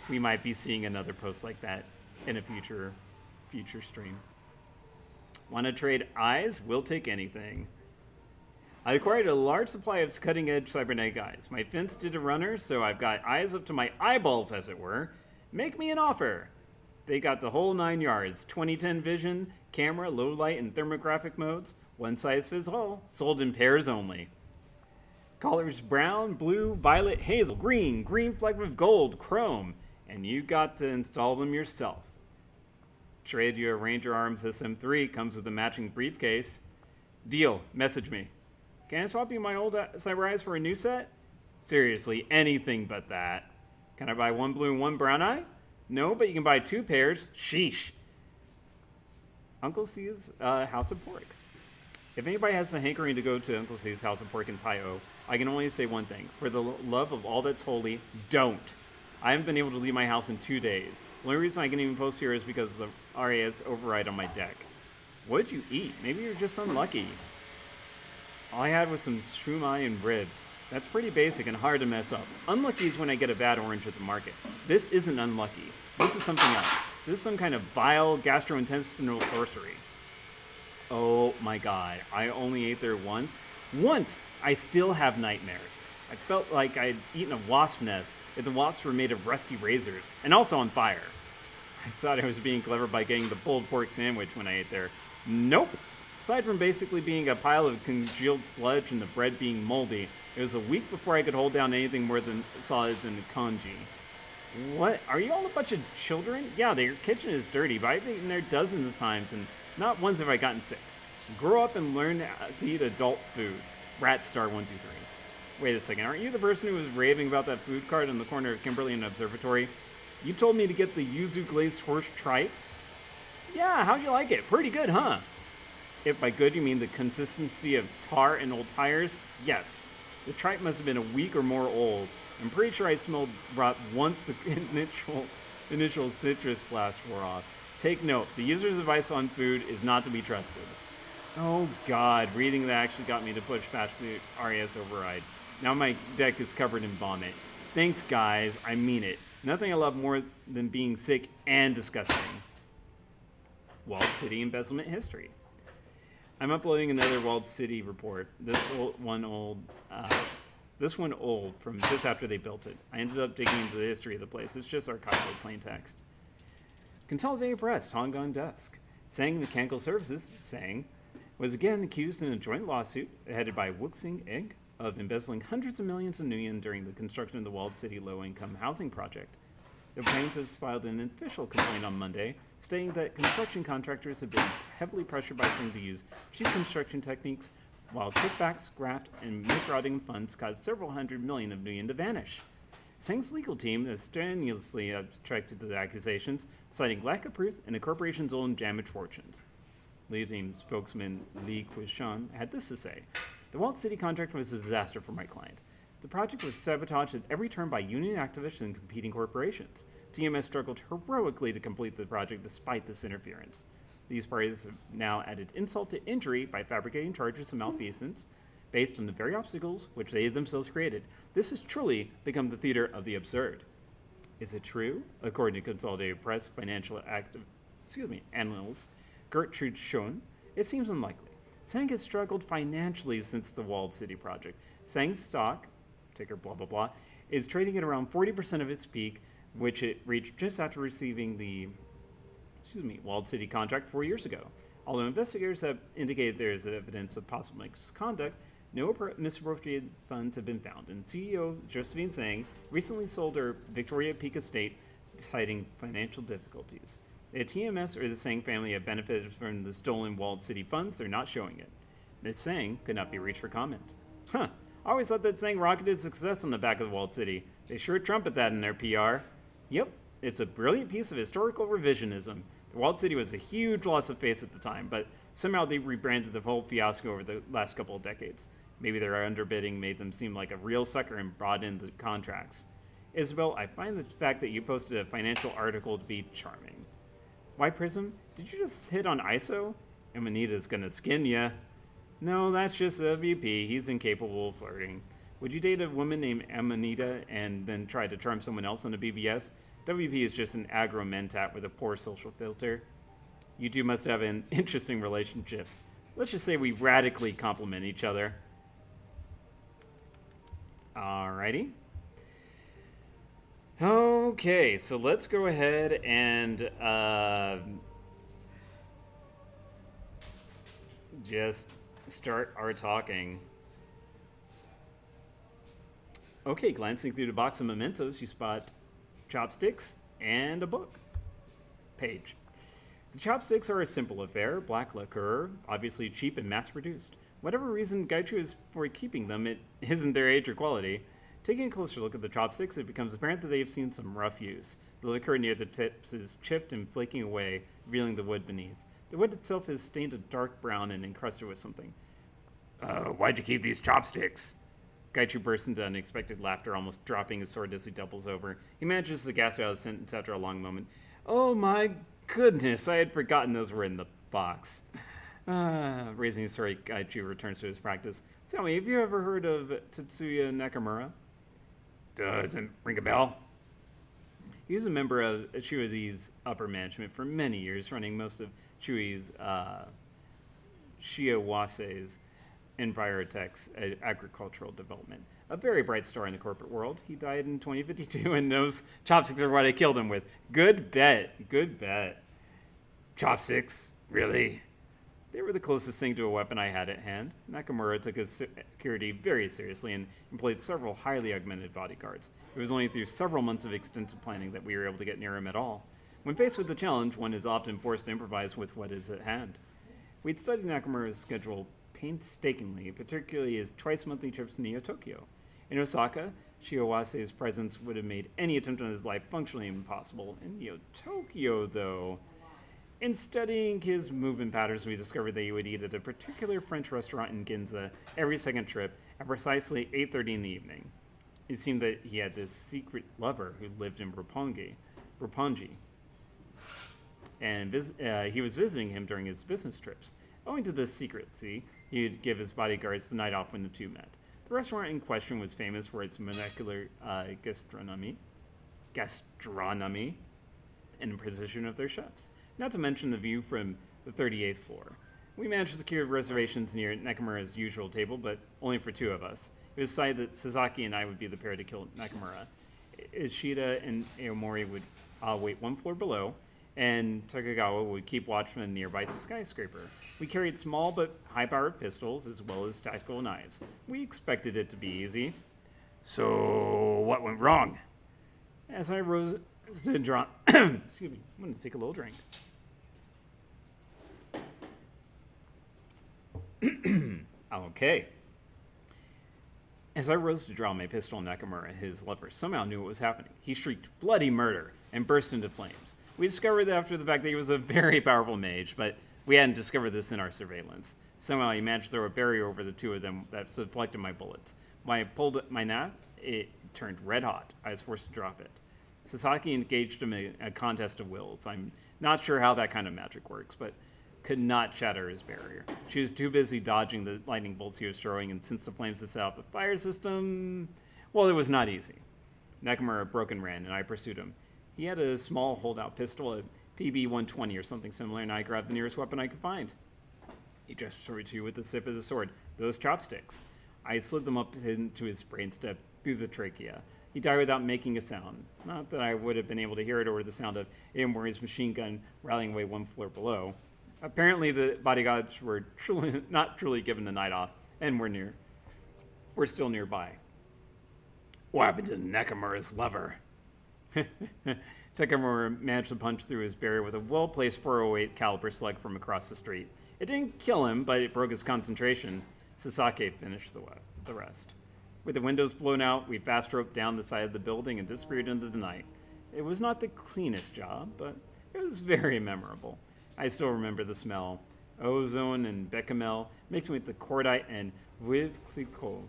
We might be seeing another post like that in a future stream. Want to trade eyes? We'll take anything. I acquired a large supply of cutting-edge cybernetic eyes. My fence did a runner, so I've got eyes up to my eyeballs, as it were. Make me an offer. They got the whole 9 yards. 2010 vision, camera, low light, and thermographic modes. One size fits all. Sold in pairs only. Colors brown, blue, violet, hazel, green, green fleck with gold, chrome. And you got to install them yourself. Trade you a Ranger Arms SM3. Comes with a matching briefcase. Deal. Message me. Can I swap you my old Cyber Eyes for a new set? Seriously, anything but that. Can I buy one blue and one brown eye? No, but you can buy 2 pairs. Sheesh. Uncle C's House of Pork. If anybody has the hankering to go to Uncle C's House of Pork in Taio, I can only say one thing. For the love of all that's holy, don't. I haven't been able to leave my house in 2 days. The only reason I can even post here is because of the RAS override on my deck. What did you eat? Maybe you're just unlucky. All I had was some shumai and ribs. That's pretty basic and hard to mess up. Unlucky is when I get a bad orange at the market. This isn't unlucky. This is something else. This is some kind of vile gastrointestinal sorcery. Oh my god. I only ate there once. Once! I still have nightmares. I felt like I'd eaten a wasp nest if the wasps were made of rusty razors, and also on fire. I thought I was being clever by getting the pulled pork sandwich when I ate there. Nope! Aside from basically being a pile of congealed sludge and the bread being moldy, it was a week before I could hold down anything more than solid than kanji. What? Are you all a bunch of children? Yeah, their kitchen is dirty, but I've eaten there dozens of times, and not once have I gotten sick. Grow up and learn to eat adult food. Ratstar123. Wait a second, aren't you the person who was raving about that food cart in the corner of Kimberly and Observatory? You told me to get the yuzu glazed horse tripe? Yeah, how'd you like it? Pretty good, huh? If by good you mean the consistency of tar and old tires, yes. The tripe must have been a week or more old. I'm pretty sure I smelled rot once the initial citrus blast wore off. Take note, the user's advice on food is not to be trusted. Oh god, reading that actually got me to push past the RAS override. Now my deck is covered in vomit. Thanks guys, I mean it. Nothing I love more than being sick and disgusting. Walled City embezzlement history. I'm uploading another Walled City report. This one old from just after they built it. I ended up digging into the history of the place. It's just archival plain text. Consolidated Press, Hong Kong Desk. Sang Mechanical Services, Sang, was again accused in a joint lawsuit headed by Wuxing Inc. of embezzling hundreds of millions of yuan during the construction of the Walled City low-income housing project. The plaintiffs filed an official complaint on Monday, stating that construction contractors have been heavily pressured by Singh to use cheap construction techniques, while kickbacks, graft, and misrouting funds caused several hundred million of yuan to vanish. Singh's legal team has strenuously objected to the accusations, citing lack of proof and the corporation's own damaged fortunes. Legal team spokesman Li Quishan had this to say: "The Walled City contract was a disaster for my client. The project was sabotaged at every turn by union activists and competing corporations. TMS struggled heroically to complete the project despite this interference. These parties have now added insult to injury by fabricating charges of malfeasance based on the very obstacles which they themselves created. This has truly become the theater of the absurd." Is it true? According to Consolidated Press financial analyst Gertrude Schoen, it seems unlikely. Sang has struggled financially since the Walled City project. Sang's stock, ticker blah blah blah, is trading at around 40% of its peak, which it reached just after receiving the Walled City contract 4 years ago. Although investigators have indicated there is evidence of possible misconduct, No misappropriated funds have been found, and CEO Josephine Sang recently sold her Victoria Peak estate, citing financial difficulties. The TMS or the Sang family have benefited from the stolen walled city funds. They're not showing it. Ms. Sang could not be reached for comment. Huh. I always thought that Sang rocketed success on the back of the walled city. They sure trumpet that in their PR. Yep, it's a brilliant piece of historical revisionism. The walled city was a huge loss of face at the time, but somehow they've rebranded the whole fiasco over the last couple of decades. Maybe their underbidding made them seem like a real sucker and brought in the contracts. Isabel, I find the fact that you posted a financial article to be charming. Why, Prism? Did you just hit on ISO? Amanita's gonna skin ya. No, that's just a VP. He's incapable of flirting. Would you date a woman named Amanita and then try to charm someone else on a BBS? WP is just an aggro mentat with a poor social filter. You two must have an interesting relationship. Let's just say we radically complement each other. Alrighty. Okay, so let's go ahead and just start our talking. Okay, glancing through the box of mementos, you spot chopsticks and a book. Page. The chopsticks are a simple affair, black lacquer, obviously cheap and mass-produced. Whatever reason Gaichu is for keeping them, it isn't their age or quality. Taking a closer look at the chopsticks, it becomes apparent that they have seen some rough use. The liquor near the tips is chipped and flaking away, revealing the wood beneath. The wood itself is stained a dark brown and encrusted with something. Why'd you keep these chopsticks? Gaichu bursts into unexpected laughter, almost dropping his sword as he doubles over. He manages to gasp out a sentence after a long moment. Oh my goodness, I had forgotten those were in the box. Raising his sword, Gaichu returns to his practice. Tell me, have you ever heard of Tetsuya Nakamura? Doesn't ring a bell. He was a member of Shui's upper management for many years, running most of Shui's Shiawase's Envirotech's agricultural development. A very bright star in the corporate world. He died in 2052, and those chopsticks are what I killed him with. Good bet. Good bet. Chopsticks? Really? They were the closest thing to a weapon I had at hand. Nakamura took his security very seriously and employed several highly augmented bodyguards. It was only through several months of extensive planning that we were able to get near him at all. When faced with the challenge, one is often forced to improvise with what is at hand. We'd studied Nakamura's schedule painstakingly, particularly his twice-monthly trips to Neo-Tokyo. In Osaka, Shiawase's presence would have made any attempt on his life functionally impossible. In Neo-Tokyo, though, in studying his movement patterns, we discovered that he would eat at a particular French restaurant in Ginza every second trip at precisely 8:30 in the evening. It seemed that he had this secret lover who lived in Roppongi, and he was visiting him during his business trips. Owing to this secrecy, he would give his bodyguards the night off when the two met. The restaurant in question was famous for its molecular gastronomy, and the precision of their chefs. Not to mention the view from the 38th floor. We managed to secure reservations near Nakamura's usual table, but only for two of us. It was decided that Sasaki and I would be the pair to kill Nakamura. Ishida and Aomori would wait one floor below, and Takagawa would keep watch from a nearby skyscraper. We carried small but high-powered pistols, as well as tactical knives. We expected it to be easy. So, what went wrong? As I rose to draw... Excuse me, I'm going to take a little drink. Okay. As I rose to draw my pistol on Nakamura, his lover somehow knew what was happening. He shrieked, "Bloody murder!" and burst into flames. We discovered after the fact that he was a very powerful mage, but we hadn't discovered this in our surveillance. Somehow he managed to throw a barrier over the two of them that deflected my bullets. When I pulled my knife, it turned red hot. I was forced to drop it. Sasaki engaged him in a contest of wills. I'm not sure how that kind of magic works, but could not shatter his barrier. She was too busy dodging the lightning bolts he was throwing, and since the flames had set off the fire system, well, it was not easy. Nakamura broke and ran, and I pursued him. He had a small holdout pistol, a PB-120 or something similar, and I grabbed the nearest weapon I could find. He gestured to you with the tip of his sword. Those chopsticks. I slid them up into his brainstem through the trachea. He died without making a sound. Not that I would have been able to hear it over the sound of Aomori's machine gun rattling away one floor below. Apparently the bodyguards were not truly given the night off, and were near. We're still nearby. What happened to Nakamura's lover? Nakamura managed to punch through his barrier with a well-placed 408 caliber slug from across the street. It didn't kill him, but it broke his concentration. Sasaki finished the rest. With the windows blown out, we fast-roped down the side of the building and disappeared into the night. It was not the cleanest job, but it was very memorable. I still remember the smell. Ozone and bechamel mixing with the cordite and Veuve Clicquot.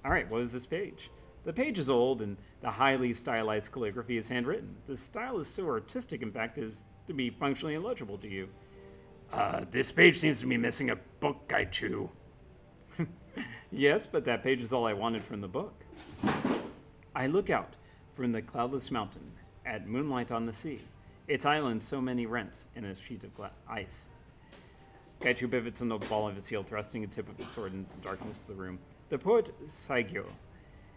Alright, what is this page? The page is old, and the highly stylized calligraphy is handwritten. The style is so artistic, in fact, as to be functionally illegible to you. This page seems to be missing a book, Gaichu. Yes, but that page is all I wanted from the book. I look out from the cloudless mountain at moonlight on the sea. Its island so many rents in a sheet of ice. Gaichu pivots on the ball of his heel, thrusting the tip of his sword in the darkness of the room. The poet Saigyo.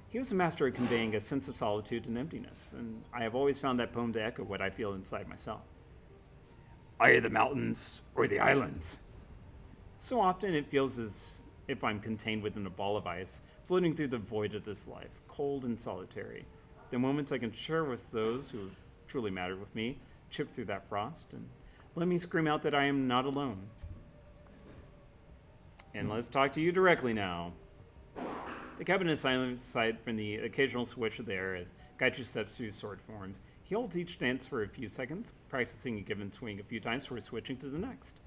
He was a master at conveying a sense of solitude and emptiness, and I have always found that poem to echo what I feel inside myself. Are you the mountains or the islands? So often it feels as if I'm contained within a ball of ice, floating through the void of this life, cold and solitary. The moments I can share with those who truly matter with me chip through that frost and let me scream out that I am not alone. And let's talk to you directly now. The cabin is silent aside from the occasional swish of the air as Gaichu steps through sword forms. He holds each stance for a few seconds, practicing a given swing a few times before switching to the next.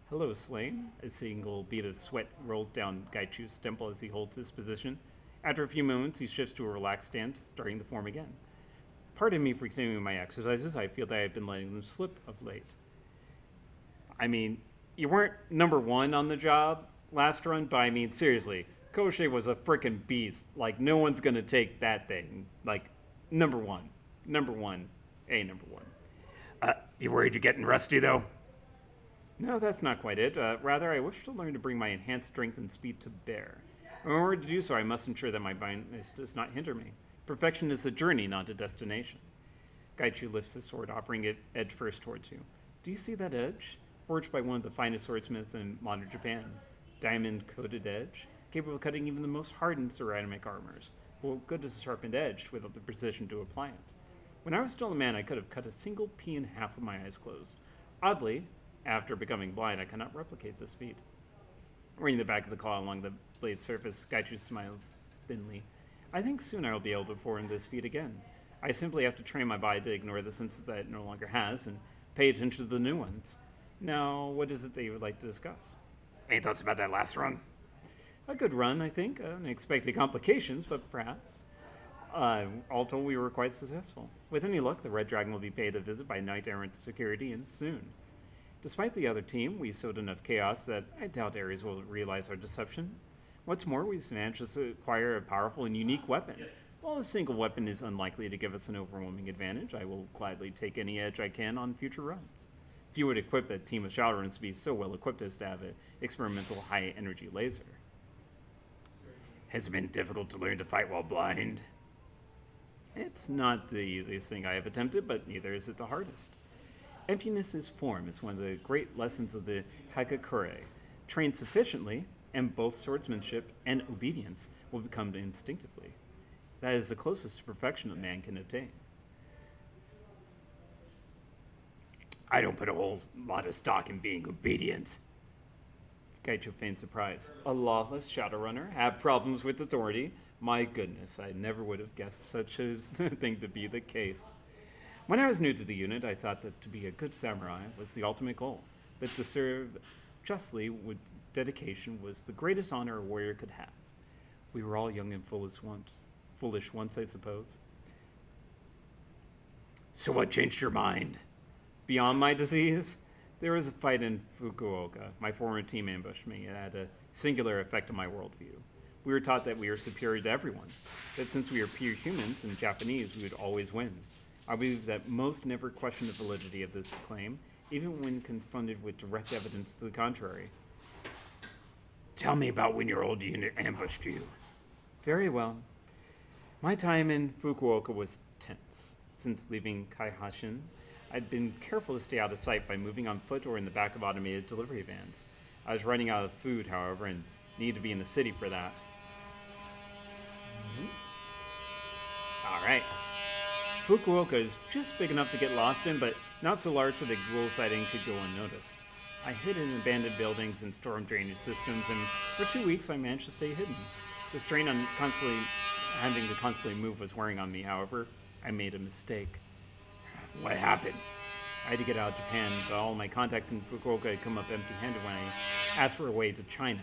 Hello, Slane. A single bead of sweat rolls down Gaichu's temple as he holds his position. After a few moments, he shifts to a relaxed stance, starting to form again. Pardon me for continuing my exercises. I feel that I've been letting them slip of late. I mean, you weren't number one on the job last run, but I mean, seriously, Koschei was a frickin' beast. Like, no one's gonna take that thing. Like, number one. Number one. You worried you're getting rusty, though? No, that's not quite it. Rather, I wish to learn to bring my enhanced strength and speed to bear. In order to do so, I must ensure that my blindness does not hinder me. Perfection is a journey, not a destination. Gaichu lifts the sword, offering it edge first towards you. Do you see that edge? Forged by one of the finest swordsmiths in modern Japan. Diamond-coated edge, capable of cutting even the most hardened ceramic armors. But good as a sharpened edge without the precision to apply it. When I was still a man, I could have cut a single pea in half with my eyes closed. Oddly, after becoming blind, I cannot replicate this feat. Running the back of the claw along the blade surface, Gaichu smiles thinly. I think soon I will be able to perform this feat again. I simply have to train my body to ignore the senses that it no longer has and pay attention to the new ones. Now, what is it that you would like to discuss? Any thoughts about that last run? A good run, I think. Unexpected complications, but perhaps. All told, we were quite successful. With any luck, the Red Dragon will be paid a visit by Knight Errant Security and soon. Despite the other team, we sowed enough chaos that I doubt Ares will realize our deception. What's more, we managed to acquire a powerful and unique weapon. While a single weapon is unlikely to give us an overwhelming advantage, I will gladly take any edge I can on future runs. Few would equip a team of Shadowrunners to be so well equipped as to have an experimental high-energy laser. Has it been difficult to learn to fight while blind? It's not the easiest thing I have attempted, but neither is it the hardest. Emptiness is form is one of the great lessons of the Hagakure. Trained sufficiently, and both swordsmanship and obedience will become instinctively. That is the closest to perfection a man can obtain. I don't put a whole lot of stock in being obedient. Gaichu feigned surprise. A lawless Shadowrunner? Have problems with authority? My goodness, I never would have guessed such a thing to be the case. When I was new to the unit, I thought that to be a good samurai was the ultimate goal, that to serve justly with dedication was the greatest honor a warrior could have. We were all young and foolish once, I suppose. So what changed your mind? Beyond my disease? There was a fight in Fukuoka. My former team ambushed me. It had a singular effect on my worldview. We were taught that we are superior to everyone, that since we are pure humans and Japanese, we would always win. I believe that most never question the validity of this claim, even when confronted with direct evidence to the contrary. Tell me about when your old unit ambushed you. Very well. My time in Fukuoka was tense. Since leaving Kaihashin, I'd been careful to stay out of sight by moving on foot or in the back of automated delivery vans. I was running out of food, however, and needed to be in the city for that. Alright. Fukuoka is just big enough to get lost in, but not so large that a ghoul sighting could go unnoticed. I hid in abandoned buildings and storm drainage systems, and for 2 weeks I managed to stay hidden. The strain on having to constantly move was wearing on me, however. I made a mistake. What happened? I had to get out of Japan, but all my contacts in Fukuoka had come up empty-handed when I asked for a way to China.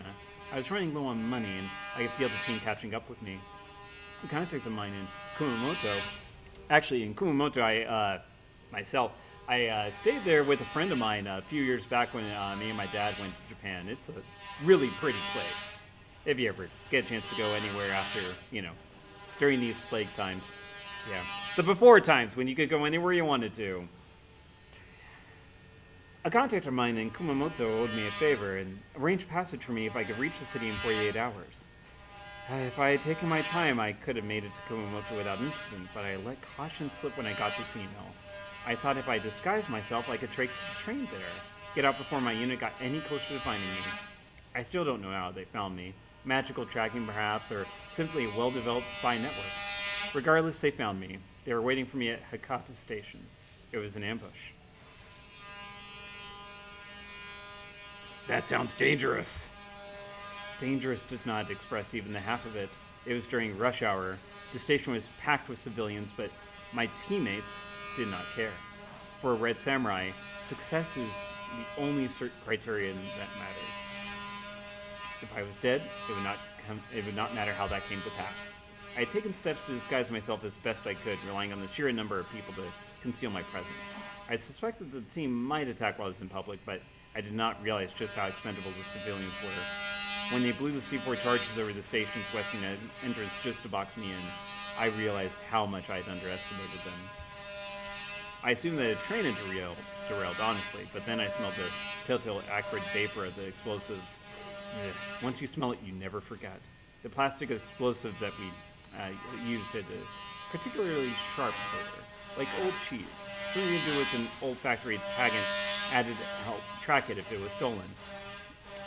I was running low on money, and I could feel the team catching up with me. A contact of mine in Kumamoto. Actually, in Kumamoto, I stayed there with a friend of mine a few years back when me and my dad went to Japan. It's a really pretty place. If you ever get a chance to go anywhere after, during these plague times. Yeah. The before times when you could go anywhere you wanted to. A contact of mine in Kumamoto owed me a favor and arranged passage for me if I could reach the city in 48 hours. If I had taken my time, I could have made it to Kumamoto without incident, but I let caution slip when I got this email. I thought if I disguised myself, I could take the train there, get out before my unit got any closer to finding me. I still don't know how they found me. Magical tracking, perhaps, or simply a well-developed spy network. Regardless, they found me. They were waiting for me at Hakata Station. It was an ambush. That sounds dangerous. Dangerous does not express even the half of it. It was during rush hour. The station was packed with civilians, but my teammates did not care. For a Red Samurai, success is the only criterion that matters. If I was dead, it would not matter how that came to pass. I had taken steps to disguise myself as best I could, relying on the sheer number of people to conceal my presence. I suspected that the team might attack while I was in public, but I did not realize just how expendable the civilians were. When they blew the C4 charges over the station's western entrance just to box me in, I realized how much I had underestimated them. I assumed that a train had derailed, honestly, but then I smelled the telltale acrid vapor of the explosives. Once you smell it, you never forget. The plastic explosive that we used had a particularly sharp flavor, like old cheese, something to do with an olfactory tag added to help track it if it was stolen.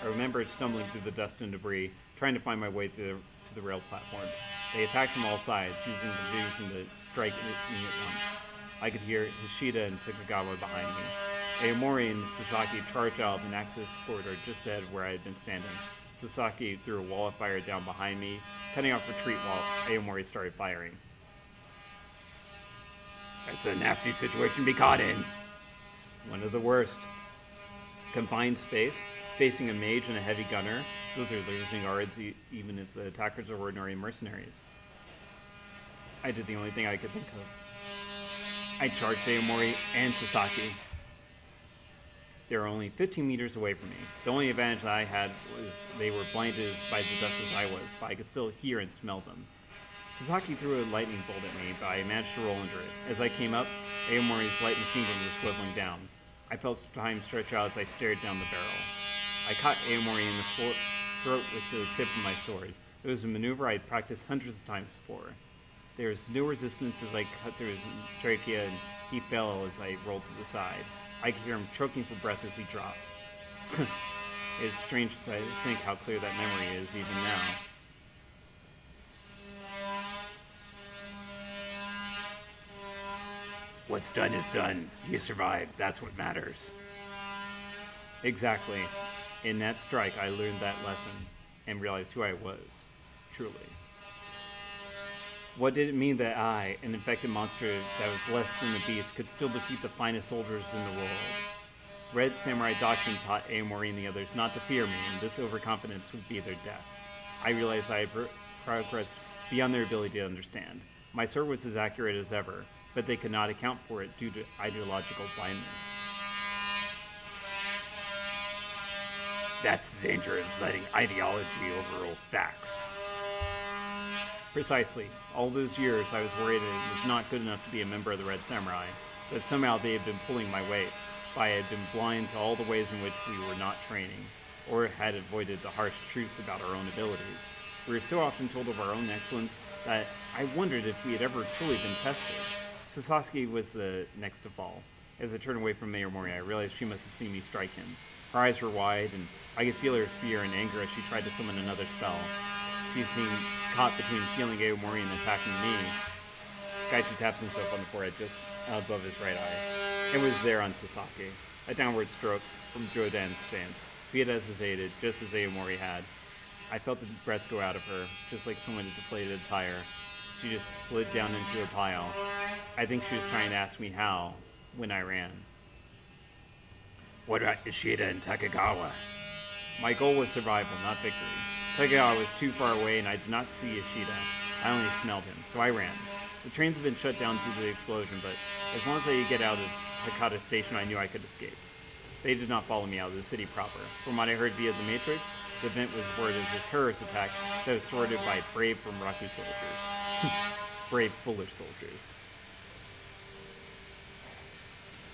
I remember stumbling through the dust and debris, trying to find my way to the rail platforms. They attacked from all sides, using confusion to strike me at once. I could hear Hishida and Takagawa behind me. Aomori and Sasaki charged out of an access corridor just ahead of where I had been standing. Sasaki threw a wall of fire down behind me, cutting off retreat while Aomori started firing. That's a nasty situation to be caught in. One of the worst. Confined space, facing a mage and a heavy gunner, those are losing odds even if the attackers are ordinary mercenaries. I did the only thing I could think of. I charged Aomori and Sasaki. They were only 15 meters away from me. The only advantage that I had was they were blinded by the dust as I was, but I could still hear and smell them. Sasaki threw a lightning bolt at me, but I managed to roll under it. As I came up, Aomori's light machine gun was swiveling down. I felt time stretch out as I stared down the barrel. I caught Aomori in the throat with the tip of my sword. It was a maneuver I'd practiced hundreds of times before. There was no resistance as I cut through his trachea, and he fell as I rolled to the side. I could hear him choking for breath as he dropped. It's strange to think how clear that memory is even now. What's done is done. You survived. That's what matters. Exactly. In that strike, I learned that lesson and realized who I was, truly. What did it mean that I, an infected monster that was less than a beast, could still defeat the finest soldiers in the world? Red Samurai Doctrine taught Aomori and the others not to fear me, and this overconfidence would be their death. I realized I had progressed beyond their ability to understand. My sword was as accurate as ever, but they could not account for it due to ideological blindness. That's the danger of letting ideology overrule facts. Precisely. All those years I was worried that it was not good enough to be a member of the Red Samurai, that somehow they had been pulling my weight, but I had been blind to all the ways in which we were not training, or had avoided the harsh truths about our own abilities. We were so often told of our own excellence that I wondered if we had ever truly been tested. Sasaki was the next to fall. As I turned away from Aomori, I realized she must have seen me strike him. Her eyes were wide, and I could feel her fear and anger as she tried to summon another spell. He seemed caught between killing Aomori and attacking me. Gaichu taps himself on the forehead just above his right eye. It was there on Sasaki. A downward stroke from Jodan's stance. She had hesitated, just as Aomori had. I felt the breath go out of her, just like someone had deflated a tire. She just slid down into a pile. I think she was trying to ask me how, when I ran. What about Ishida and Takagawa? My goal was survival, not victory. Takagawa was too far away and I did not see Ishida. I only smelled him, so I ran. The trains had been shut down due to the explosion, but as long as I could get out of Hakata Station, I knew I could escape. They did not follow me out of the city proper. From what I heard via the Matrix, the event was worded as a terrorist attack that was thwarted by brave from Raku soldiers. Brave, foolish soldiers.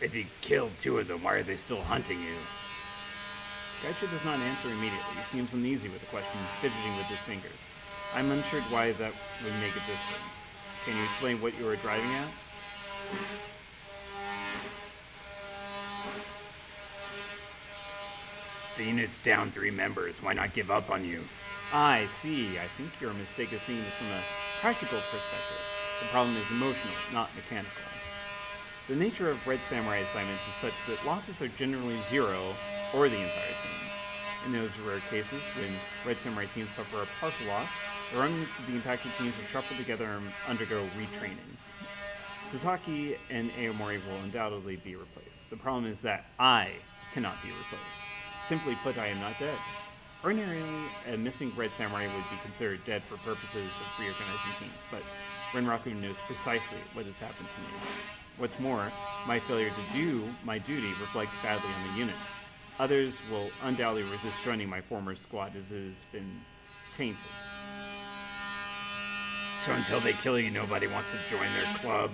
If you killed 2 of them, why are they still hunting you? Gaichu does not answer immediately. He seems uneasy with the question, fidgeting with his fingers. I'm unsure why that would make a difference. Can you explain what you were driving at? The unit's down 3 members. Why not give up on you? I see. I think you're mistaken seeing this from a practical perspective. The problem is emotional, not mechanical. The nature of Red Samurai assignments is such that losses are generally 0 or the entire team. In those rare cases, when Red Samurai teams suffer a partial loss, the remnants of the impacted teams will shuffle together and undergo retraining. Sasaki and Aomori will undoubtedly be replaced. The problem is that I cannot be replaced. Simply put, I am not dead. Ordinarily, a missing Red Samurai would be considered dead for purposes of reorganizing teams, but Renraku knows precisely what has happened to me. What's more, my failure to do my duty reflects badly on the unit. Others will undoubtedly resist joining my former squad as it has been tainted. So until they kill you, nobody wants to join their club?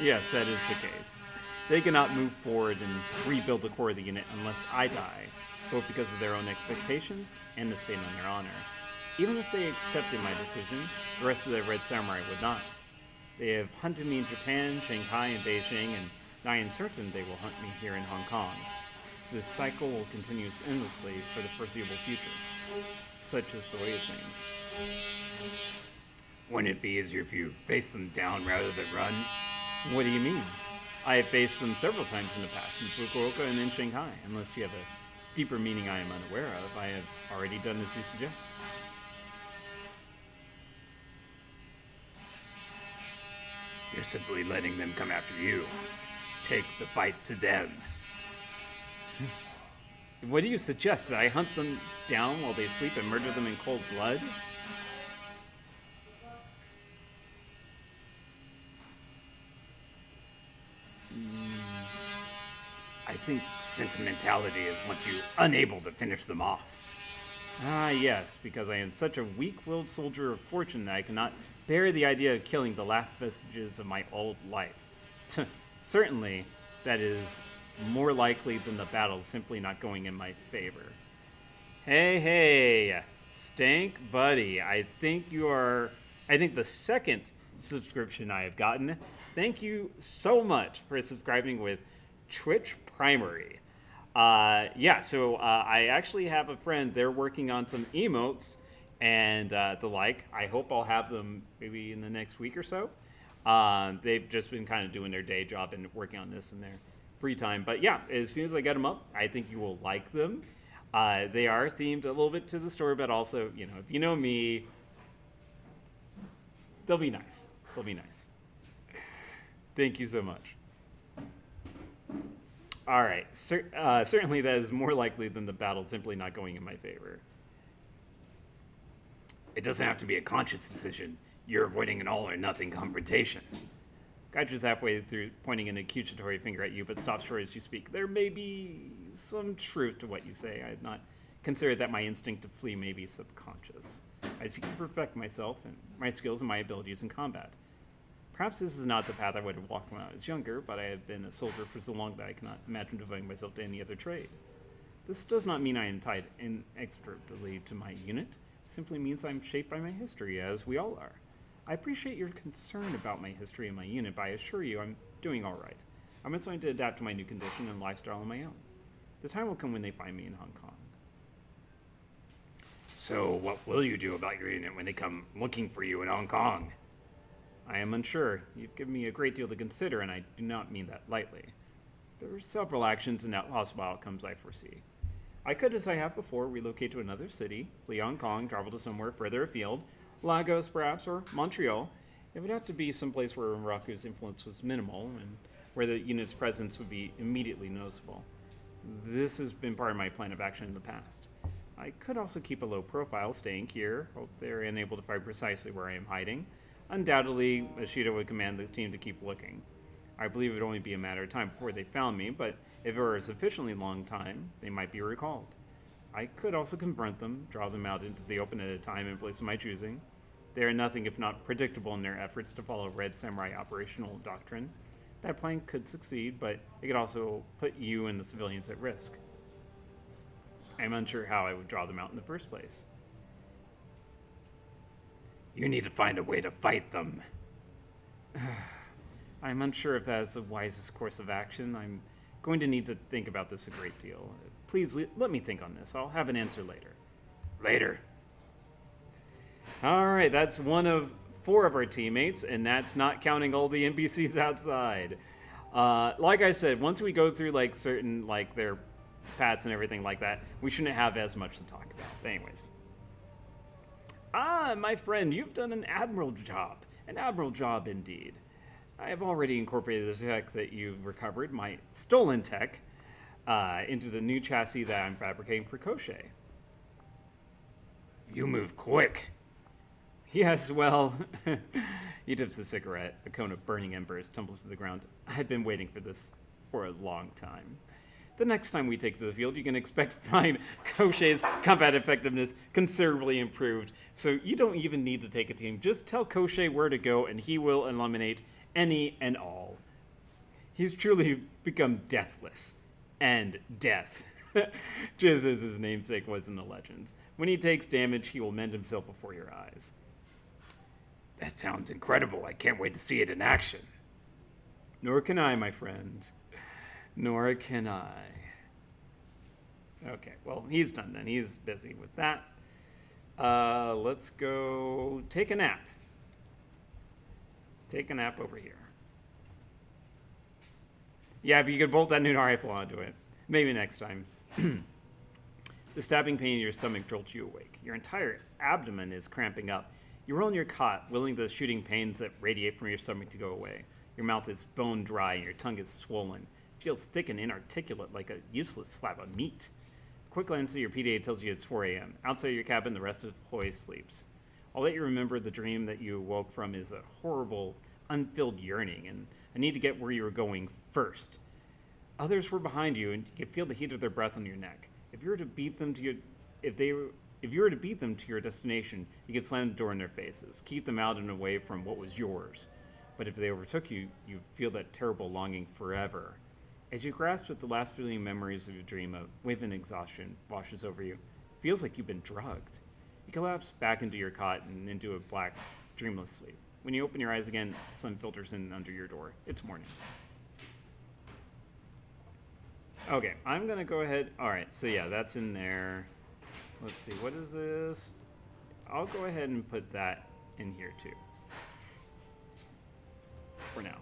Yes, that is the case. They cannot move forward and rebuild the core of the unit unless I die, both because of their own expectations and the stain on their honor. Even if they accepted my decision, the rest of the Red Samurai would not. They have hunted me in Japan, Shanghai, and Beijing, and I am certain they will hunt me here in Hong Kong. This cycle will continue endlessly for the foreseeable future. Such is the way of things. Wouldn't it be easier if you face them down rather than run? What do you mean? I have faced them several times in the past, in Fukuoka and in Shanghai. Unless you have a deeper meaning I am unaware of, I have already done as you suggest. You're simply letting them come after you. Take the fight to them. What do you suggest? That I hunt them down while they sleep and murder them in cold blood? I think sentimentality has left you unable to finish them off. Ah, yes, because I am such a weak-willed soldier of fortune that I cannot bear the idea of killing the last vestiges of my old life. Certainly, that is more likely than the battle simply not going in my favor. Hey, Stank Buddy, I think the second subscription I have gotten. Thank you so much for subscribing with Twitch Primary. So I actually have a friend, they're working on some emotes and the like. I hope I'll have them maybe in the next week or so. They've just been kind of doing their day job and working on this in their free time. But yeah, as soon as I get them up, I think you will like them. They are themed a little bit to the story, but also, if you know me, they'll be nice. They'll be nice. Thank you so much. All right. Certainly that is more likely than the battle simply not going in my favor. It doesn't have to be a conscious decision. You're avoiding an all-or-nothing confrontation. Gaichu's halfway through pointing an accusatory finger at you, but stops short as you speak. There may be some truth to what you say. I had not considered that my instinct to flee may be subconscious. I seek to perfect myself and my skills and my abilities in combat. Perhaps this is not the path I would have walked when I was younger, but I have been a soldier for so long that I cannot imagine devoting myself to any other trade. This does not mean I am tied inextricably to my unit. It simply means I'm shaped by my history, as we all are. I appreciate your concern about my history and my unit, but I assure you I'm doing all right. I'm trying to adapt to my new condition and lifestyle on my own. The time will come when they find me in Hong Kong. So, what will you do about your unit when they come looking for you in Hong Kong? I am unsure. You've given me a great deal to consider, and I do not mean that lightly. There are several actions and possible outcomes I foresee. I could, as I have before, relocate to another city, flee Hong Kong, travel to somewhere further afield, Lagos perhaps, or Montreal. It would have to be someplace where Muraku's influence was minimal, and where the unit's presence would be immediately noticeable. This has been part of my plan of action in the past. I could also keep a low profile, staying here, hope they're unable to find precisely where I am hiding. Undoubtedly, Ashita would command the team to keep looking. I believe it would only be a matter of time before they found me, but if it were a sufficiently long time, they might be recalled. I could also confront them, draw them out into the open at a time and place of my choosing. They are nothing if not predictable in their efforts to follow Red Samurai operational doctrine. That plan could succeed, but it could also put you and the civilians at risk. I'm unsure how I would draw them out in the first place. You need to find a way to fight them. I'm unsure if that is the wisest course of action. I'm going to need to think about this a great deal. Please let me think on this. I'll have an answer later. Later. All right, that's one of 4 of our teammates, and that's not counting all the NPCs outside. Like I said, once we go through like certain like their paths and everything like that, we shouldn't have as much to talk about. But anyways. Ah, my friend, you've done an admirable job. An admirable job indeed. I have already incorporated the tech that you've recovered, my stolen tech, into the new chassis that I'm fabricating for Koschei. You move quick. Yes, well, he dips a cigarette. A cone of burning embers tumbles to the ground. I've been waiting for this for a long time. The next time we take to the field, you can expect to find Koschei's combat effectiveness considerably improved. So you don't even need to take a team. Just tell Koschei where to go, and he will eliminate any and all. He's truly become deathless. And death. Just as his namesake was in the legends. When he takes damage, he will mend himself before your eyes. That sounds incredible. I can't wait to see it in action. Nor can I, my friend. Nor can I. Okay, well, he's done then. He's busy with that. Let's go take a nap. Take a nap over here. Yeah, but you could bolt that new rifle onto it. Maybe next time. The stabbing pain in your stomach jolts you awake. Your entire abdomen is cramping up. You roll in your cot, willing the shooting pains that radiate from your stomach to go away. Your mouth is bone dry and your tongue is swollen. It feels thick and inarticulate like a useless slab of meat. A quick glance at your PDA tells you it's 4 a.m. Outside your cabin, the rest of Hoy sleeps. I'll let you remember the dream that you awoke from is a horrible, unfilled yearning, and I need to get where you were going first. Others were behind you, and you could feel the heat of their breath on your neck. If you were to beat them to your destination, you could slam the door in their faces, keep them out and away from what was yours. But if they overtook you, you'd feel that terrible longing forever. As you grasp at the last fleeting memories of your dream, a wave of exhaustion washes over you. It feels like you've been drugged. You collapse back into your cot and into a black, dreamless sleep. When you open your eyes again, the sun filters in under your door. It's morning. Okay, I'm gonna go ahead. Alright, so yeah, that's in there. Let's see, what is this? I'll go ahead and put that in here too. For now.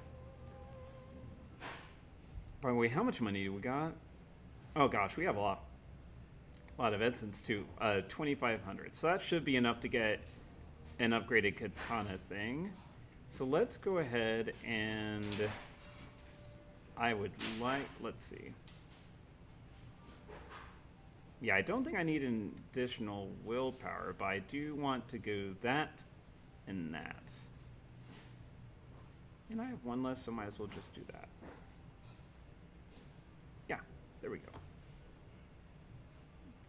By the way, how much money do we got? Oh gosh, we have a lot of essence too. 2,500. So that should be enough to get an upgraded katana thing. So let's go ahead and I would like, let's see. Yeah, I don't think I need an additional willpower, but I do want to go that and that. And I have one less, so might as well just do that. Yeah, there we go.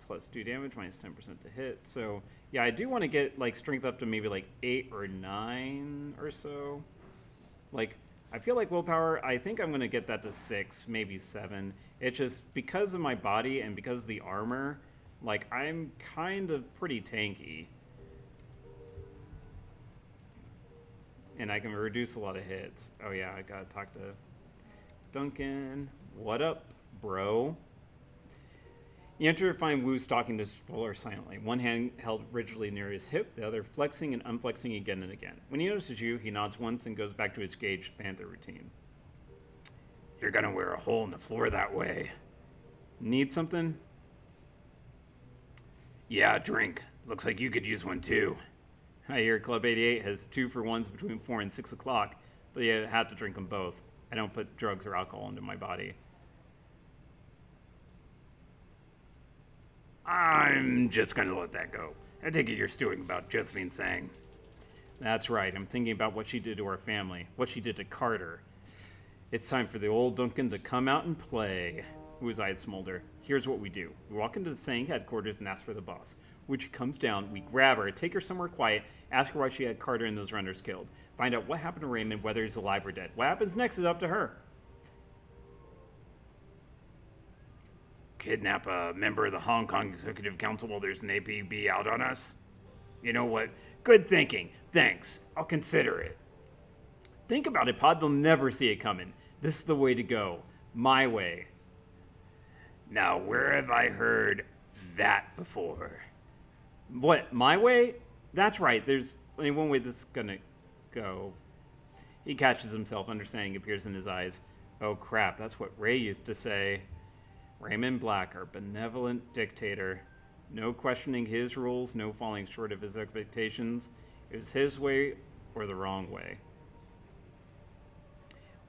Plus 2 damage, minus 10% to hit. So, yeah, I do want to get, like, strength up to maybe, like, 8 or 9 or so. Like, I feel like willpower, I think I'm going to get that to 6, maybe 7. It's just because of my body and because of the armor, like, I'm kind of pretty tanky. And I can reduce a lot of hits. Oh yeah, I gotta talk to Duncan. What up, bro? You enter to find Wu stalking the floor silently, one hand held rigidly near his hip, the other flexing and unflexing again and again. When he notices you, he nods once and goes back to his caged panther routine. You're gonna wear a hole in the floor that way. Need something? Yeah, drink. Looks like you could use one too. I hear Club 88 has 2-for-1s between 4 and 6 o'clock, but you have to drink them both. I don't put drugs or alcohol into my body. I'm just gonna let that go. I take it you're stewing about Josephine saying. That's right, I'm thinking about what she did to our family, what she did to Carter. It's time for the old Duncan to come out and play. Wu's eyes smolder. Here's what we do. We walk into the Sang headquarters and ask for the boss. When she comes down, we grab her, take her somewhere quiet, ask her why she had Carter and those runners killed. Find out what happened to Raymond, whether he's alive or dead. What happens next is up to her. Kidnap a member of the Hong Kong Executive Council while there's an APB out on us? You know what? Good thinking. Thanks. I'll consider it. Think about it, Pod. They'll never see it coming. This is the way to go. My way. Now, where have I heard that before? What, my way? That's right. There's only one way this is gonna go. He catches himself. Understanding appears in his eyes. Oh crap, that's what Ray used to say. Raymond Black, our benevolent dictator. No questioning his rules, no falling short of his expectations. It was his way or the wrong way.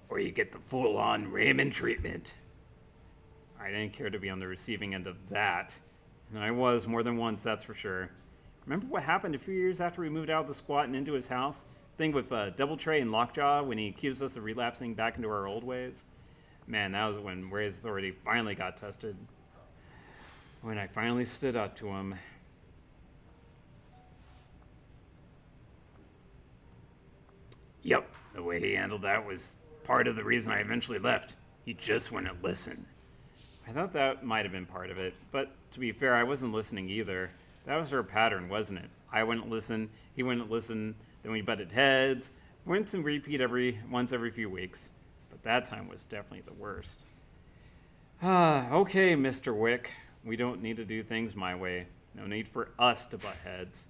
Or you get the full-on Raymond treatment. I didn't care to be on the receiving end of that. And I was more than once, that's for sure. Remember what happened a few years after we moved out of the squat and into his house? Thing with Double Tray and Lockjaw when he accused us of relapsing back into our old ways? Man, that was when Ray's authority finally got tested. When I finally stood up to him. Yep, the way he handled that was part of the reason I eventually left. He just wouldn't listen. I thought that might have been part of it, but to be fair, I wasn't listening either. That was our pattern, wasn't it? I wouldn't listen, he wouldn't listen, then we butted heads, rinse and repeat once every few weeks. But that time was definitely the worst. Okay, Mr. Wick. We don't need to do things my way. No need for us to butt heads.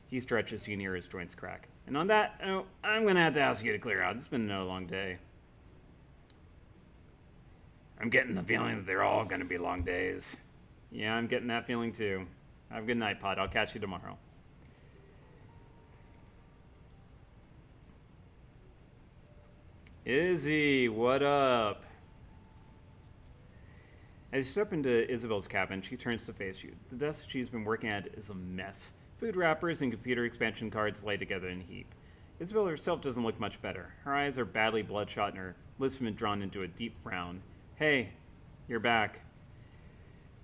He stretches you near his joints crack. And on that, I'm going to have to ask you to clear out. It's been a long day. I'm getting the feeling that they're all going to be long days. Yeah, I'm getting that feeling too. Have a good night, Pod. I'll catch you tomorrow. Izzy, what up? As you step into Isabel's cabin, she turns to face you. The desk she's been working at is a mess. Food wrappers and computer expansion cards lay together in a heap. Isabel herself doesn't look much better. Her eyes are badly bloodshot and her lips have been drawn into a deep frown. Hey, you're back.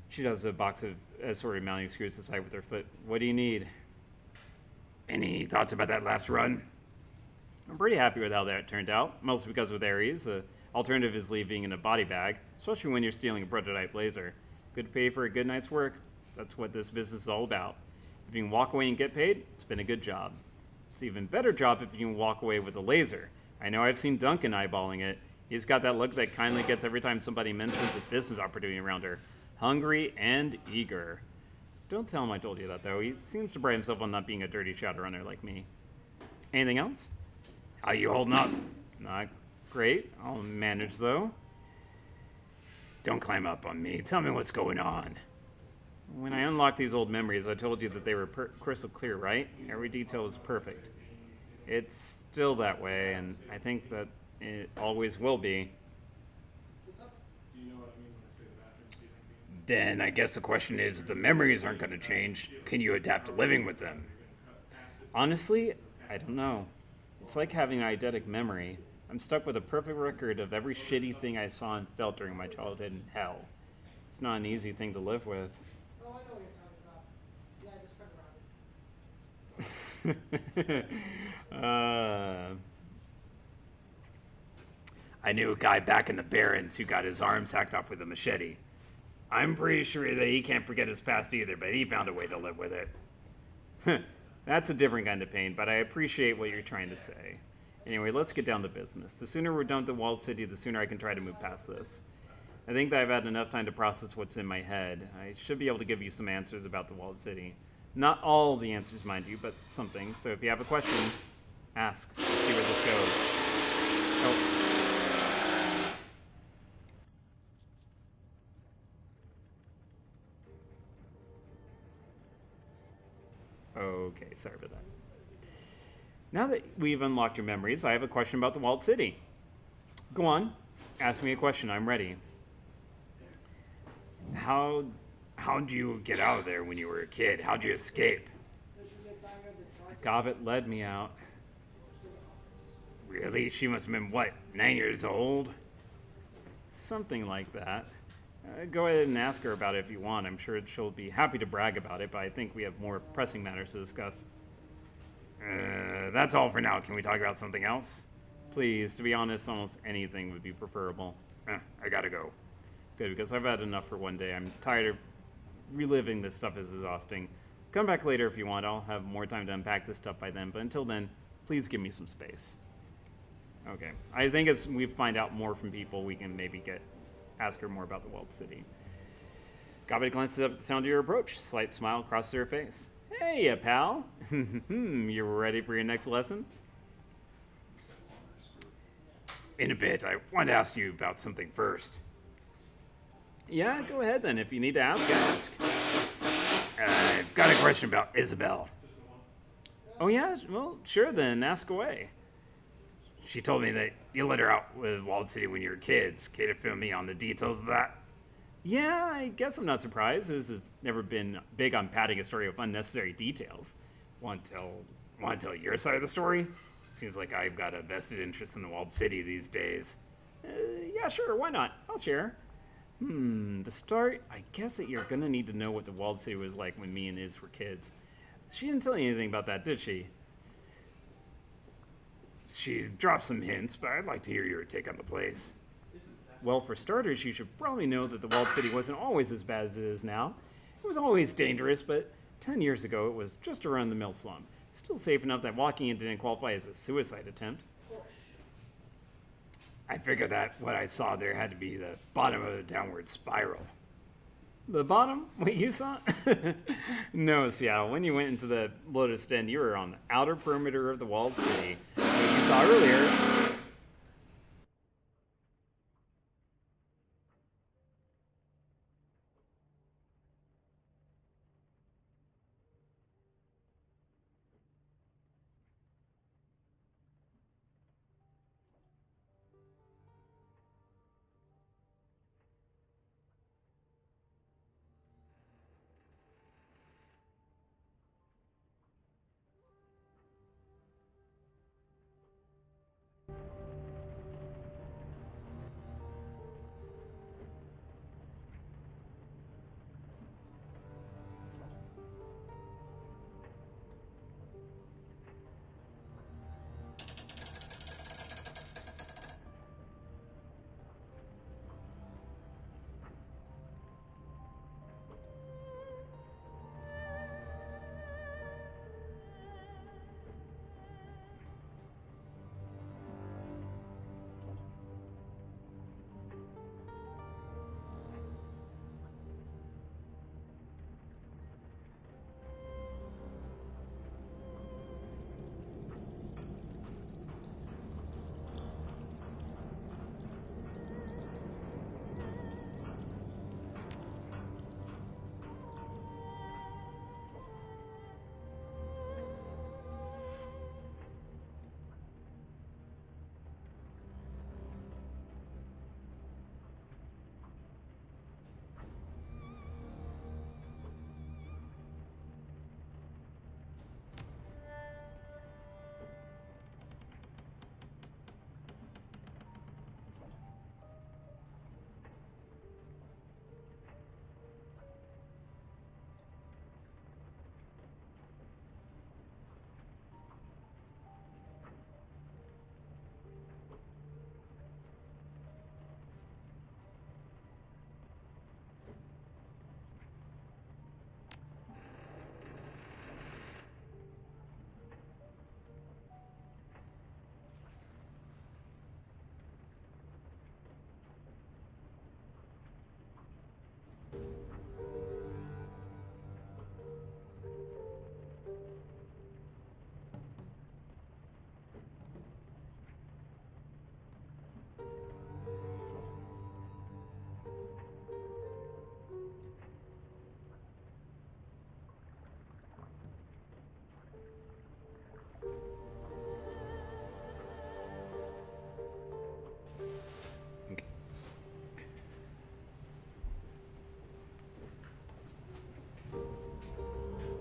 She does a box of assorted mounting screws aside with her foot. What do you need? Any thoughts about that last run? I'm pretty happy with how that turned out, mostly because with Ares, the alternative is leaving in a body bag, especially when you're stealing a prototype laser. Good pay for a good night's work. That's what this business is all about. If you can walk away and get paid, it's been a good job. It's an even better job if you can walk away with a laser. I know I've seen Duncan eyeballing it. He's got that look that kindly gets every time somebody mentions a business opportunity around her. Hungry and eager. Don't tell him I told you that, though. He seems to pride himself on not being a dirty shadowrunner like me. Anything else? How you holding up? Not great. I'll manage, though. Don't climb up on me. Tell me what's going on. When I unlocked these old memories, I told you that they were crystal clear, right? Every detail is perfect. It's still that way, and I think that it always will be. Then I guess the question is, if the memories aren't going to change, can you adapt to living with them? Honestly, I don't know. It's like having an eidetic memory. I'm stuck with a perfect record of every shitty thing I saw and felt during my childhood in hell. It's not an easy thing to live with. Oh, I know what you're talking about. Yeah, I just turned around. I knew a guy back in the Barrens who got his arms hacked off with a machete. I'm pretty sure that he can't forget his past either, but he found a way to live with it. That's a different kind of pain, but I appreciate what you're trying to say. Anyway, let's get down to business. The sooner we're done with the walled city, the sooner I can try to move past this. I think that I've had enough time to process what's in my head. I should be able to give you some answers about the walled city. Not all the answers, mind you, but something. So if you have a question, ask. Let's see where this goes. Oh. Okay, sorry about that. Now that we've unlocked your memories, I have a question about the walled city. Go on, ask me a question. I'm ready. How'd you get out of there when you were a kid? How'd you escape? Gobbet led me out. Really? She must have been, what, 9 years old? Something like that. Go ahead and ask her about it if you want. I'm sure she'll be happy to brag about it, but I think we have more pressing matters to discuss. That's all for now. Can we talk about something else? Please, to be honest, almost anything would be preferable. I gotta go. Good, because I've had enough for one day. I'm tired of reliving this stuff is exhausting. Come back later if you want. I'll have more time to unpack this stuff by then, but until then, please give me some space. Okay. I think as we find out more from people, we can maybe ask her more about the walled city. Gobbet glances up at the sound of your approach. Slight smile crosses her face. Hey, pal. You ready for your next lesson? In a bit, I want to ask you about something first. Yeah, go ahead then. If you need to ask. I've got a question about Isabel. Oh yeah? Well, sure then. Ask away. She told me that you let her out with Walled City when you were kids. Care to fill me on the details of that? Yeah, I guess I'm not surprised. This has never been big on padding a story with unnecessary details. Want to tell your side of the story? Seems like I've got a vested interest in the Walled City these days. Yeah, sure. Why not? I'll share. To start, I guess that you're gonna need to know what the walled city was like when me and Iz were kids. She didn't tell you anything about that, did she? She dropped some hints, but I'd like to hear your take on the place. Well, for starters, you should probably know that the walled city wasn't always as bad as it is now. It was always dangerous, but 10 years ago it was just a run-of-the-mill slum. Still safe enough that walking in didn't qualify as a suicide attempt. I figured that what I saw there had to be the bottom of a downward spiral. The bottom? What you saw? No, Seattle. When you went into the Lotus Den, you were on the outer perimeter of the walled city. What you saw earlier...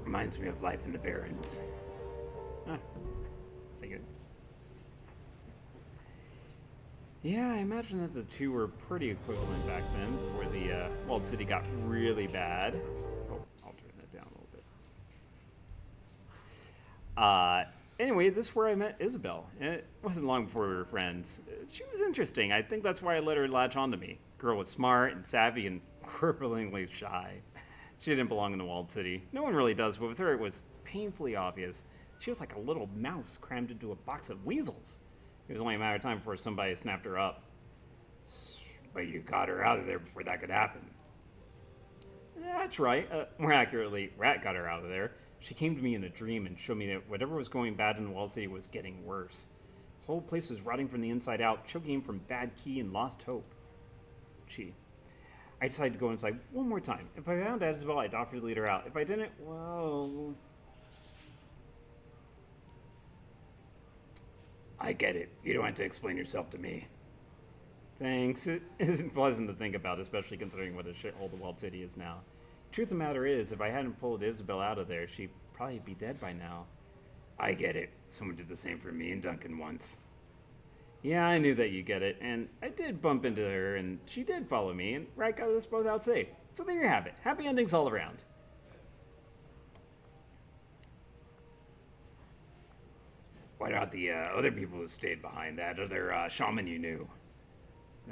Reminds me of life in the Barrens. Huh. Pretty good. Yeah, I imagine that the two were pretty equivalent back then before the walled city got really bad. Oh, I'll turn that down a little bit. Anyway, this is where I met Isabel. It wasn't long before we were friends. She was interesting. I think that's why I let her latch onto me. Girl was smart and savvy and cripplingly shy. She didn't belong in the walled city. No one really does, but with her it was painfully obvious. She was like a little mouse crammed into a box of weasels. It was only a matter of time before somebody snapped her up. But you got her out of there before that could happen. Yeah, that's right. More accurately, Rat got her out of there. She came to me in a dream and showed me that whatever was going bad in the walled city was getting worse. The whole place was rotting from the inside out, choking from bad key and lost hope. I decided to go inside one more time. If I found Isabel, I'd offer to lead her out. If I didn't, well... I get it. You don't have to explain yourself to me. Thanks. It isn't pleasant to think about, especially considering what a shithole the walled city is now. Truth of the matter is, if I hadn't pulled Isabel out of there, she'd probably be dead by now. I get it. Someone did the same for me and Duncan once. Yeah, I knew that you get it, and I did bump into her, and she did follow me, and Rat got us both out safe. So there you have it. Happy endings all around. What about the other people who stayed behind? That other shaman you knew?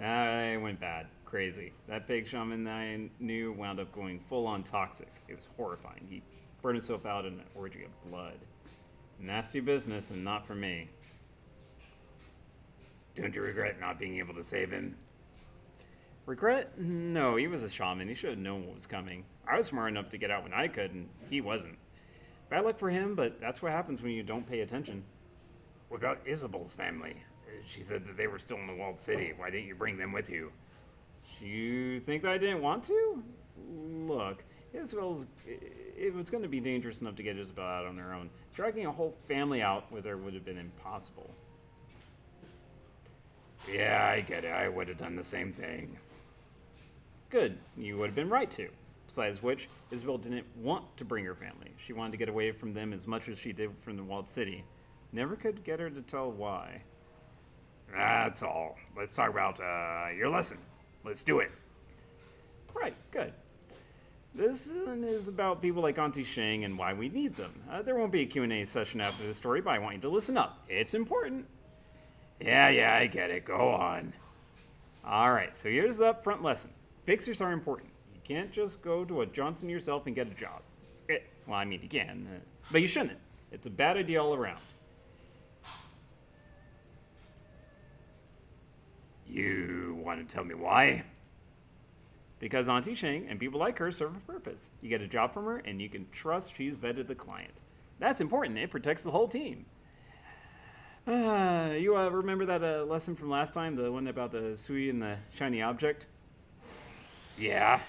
I went bad. Crazy. That big shaman I knew wound up going full-on toxic. It was horrifying. He burned himself out in an orgy of blood. Nasty business, and not for me. Don't you regret not being able to save him? Regret? No, he was a shaman. He should have known what was coming. I was smart enough to get out when I could, and he wasn't. Bad luck for him, but that's what happens when you don't pay attention. What about Isabel's family? She said that they were still in the walled city. Why didn't you bring them with you? You think that I didn't want to? Look, it was going to be dangerous enough to get Isabel out on her own. Dragging a whole family out with her would have been impossible. Yeah, I get it. I would have done the same thing. Good. You would have been right to. Besides which, Isabel didn't want to bring her family. She wanted to get away from them as much as she did from the walled city. Never could get her to tell why. That's all. Let's talk about your lesson. Let's do it. Right, good. This is about people like Auntie Shang and why we need them. There won't be a Q&A session after this story, but I want you to listen up. It's important. Yeah, I get it. Go on. Alright, so here's the upfront lesson. Fixers are important. You can't just go to a Johnson yourself and get a job. Well, I mean, you can, but you shouldn't. It's a bad idea all around. You want to tell me why? Because Auntie Shang and people like her serve a purpose. You get a job from her, and you can trust she's vetted the client. That's important. It protects the whole team. You remember that lesson from last time? The one about the Sui and the shiny object? Yeah.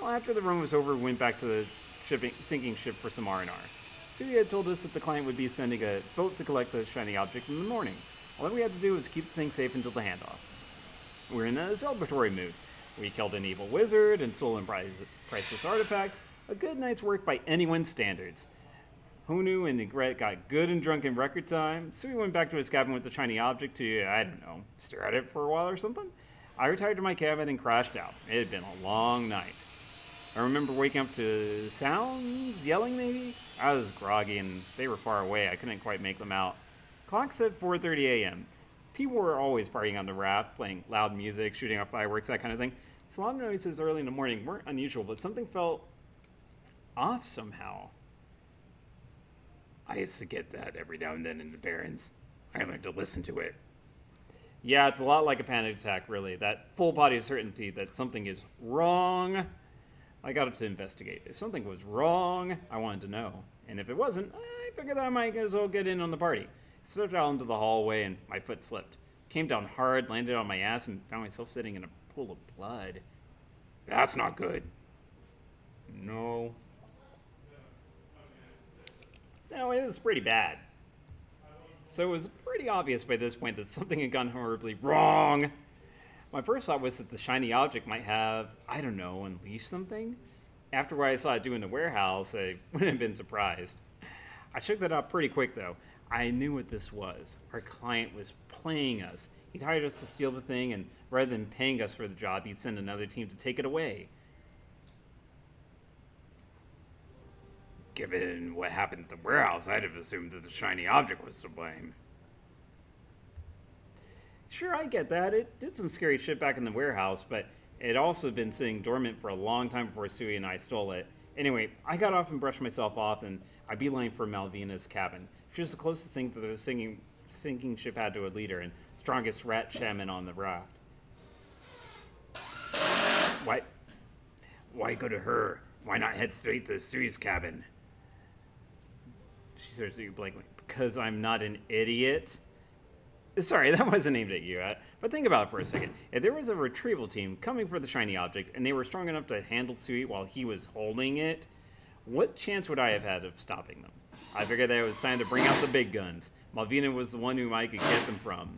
Well, after the run was over, we went back to the sinking ship for some R&R. Sui had told us that the client would be sending a boat to collect the shiny object in the morning. All we had to do was keep the thing safe until the handoff. We're in a celebratory mood. We killed an evil wizard and stole a priceless artifact. A good night's work by anyone's standards. Honu and Negret got good and drunk in record time. Sui went back to his cabin with the shiny object to, I don't know, stare at it for a while or something. I retired to my cabin and crashed out. It had been a long night. I remember waking up to sounds, yelling maybe. I was groggy and they were far away. I couldn't quite make them out. Clock said 4:30 a.m. People were always partying on the raft, playing loud music, shooting off fireworks, that kind of thing. So loud noises early in the morning weren't unusual, but something felt off somehow. I used to get that every now and then in the Barrens. I learned to listen to it. Yeah, it's a lot like a panic attack, really. That full body certainty that something is wrong. I got up to investigate. If something was wrong, I wanted to know. And if it wasn't, I figured I might as well get in on the party. I stepped out into the hallway and my foot slipped. Came down hard, landed on my ass, and found myself sitting in a pool of blood. That's not good. No. No, it was pretty bad. So it was pretty obvious by this point that something had gone horribly wrong. My first thought was that the shiny object might have, I don't know, unleashed something. After what I saw it do in the warehouse, I wouldn't have been surprised. I shook that out pretty quick, though. I knew what this was. Our client was playing us. He'd hired us to steal the thing, and rather than paying us for the job, he'd send another team to take it away. Given what happened at the warehouse, I'd have assumed that the shiny object was to blame. Sure, I get that. It did some scary shit back in the warehouse, but it had also been sitting dormant for a long time before Sui and I stole it. Anyway, I got off and brushed myself off, and I beelined for Malvina's cabin. She was the closest thing that the sinking ship had to a leader and strongest rat shaman on the raft. Why go to her? Why not head straight to Sui's cabin? She stares at you blankly. Because I'm not an idiot? Sorry, that wasn't aimed at you, but think about it for a second. If there was a retrieval team coming for the shiny object, and they were strong enough to handle Sui while he was holding it, what chance would I have had of stopping them? I figured that it was time to bring out the big guns. Malvina was the one whom I could get them from.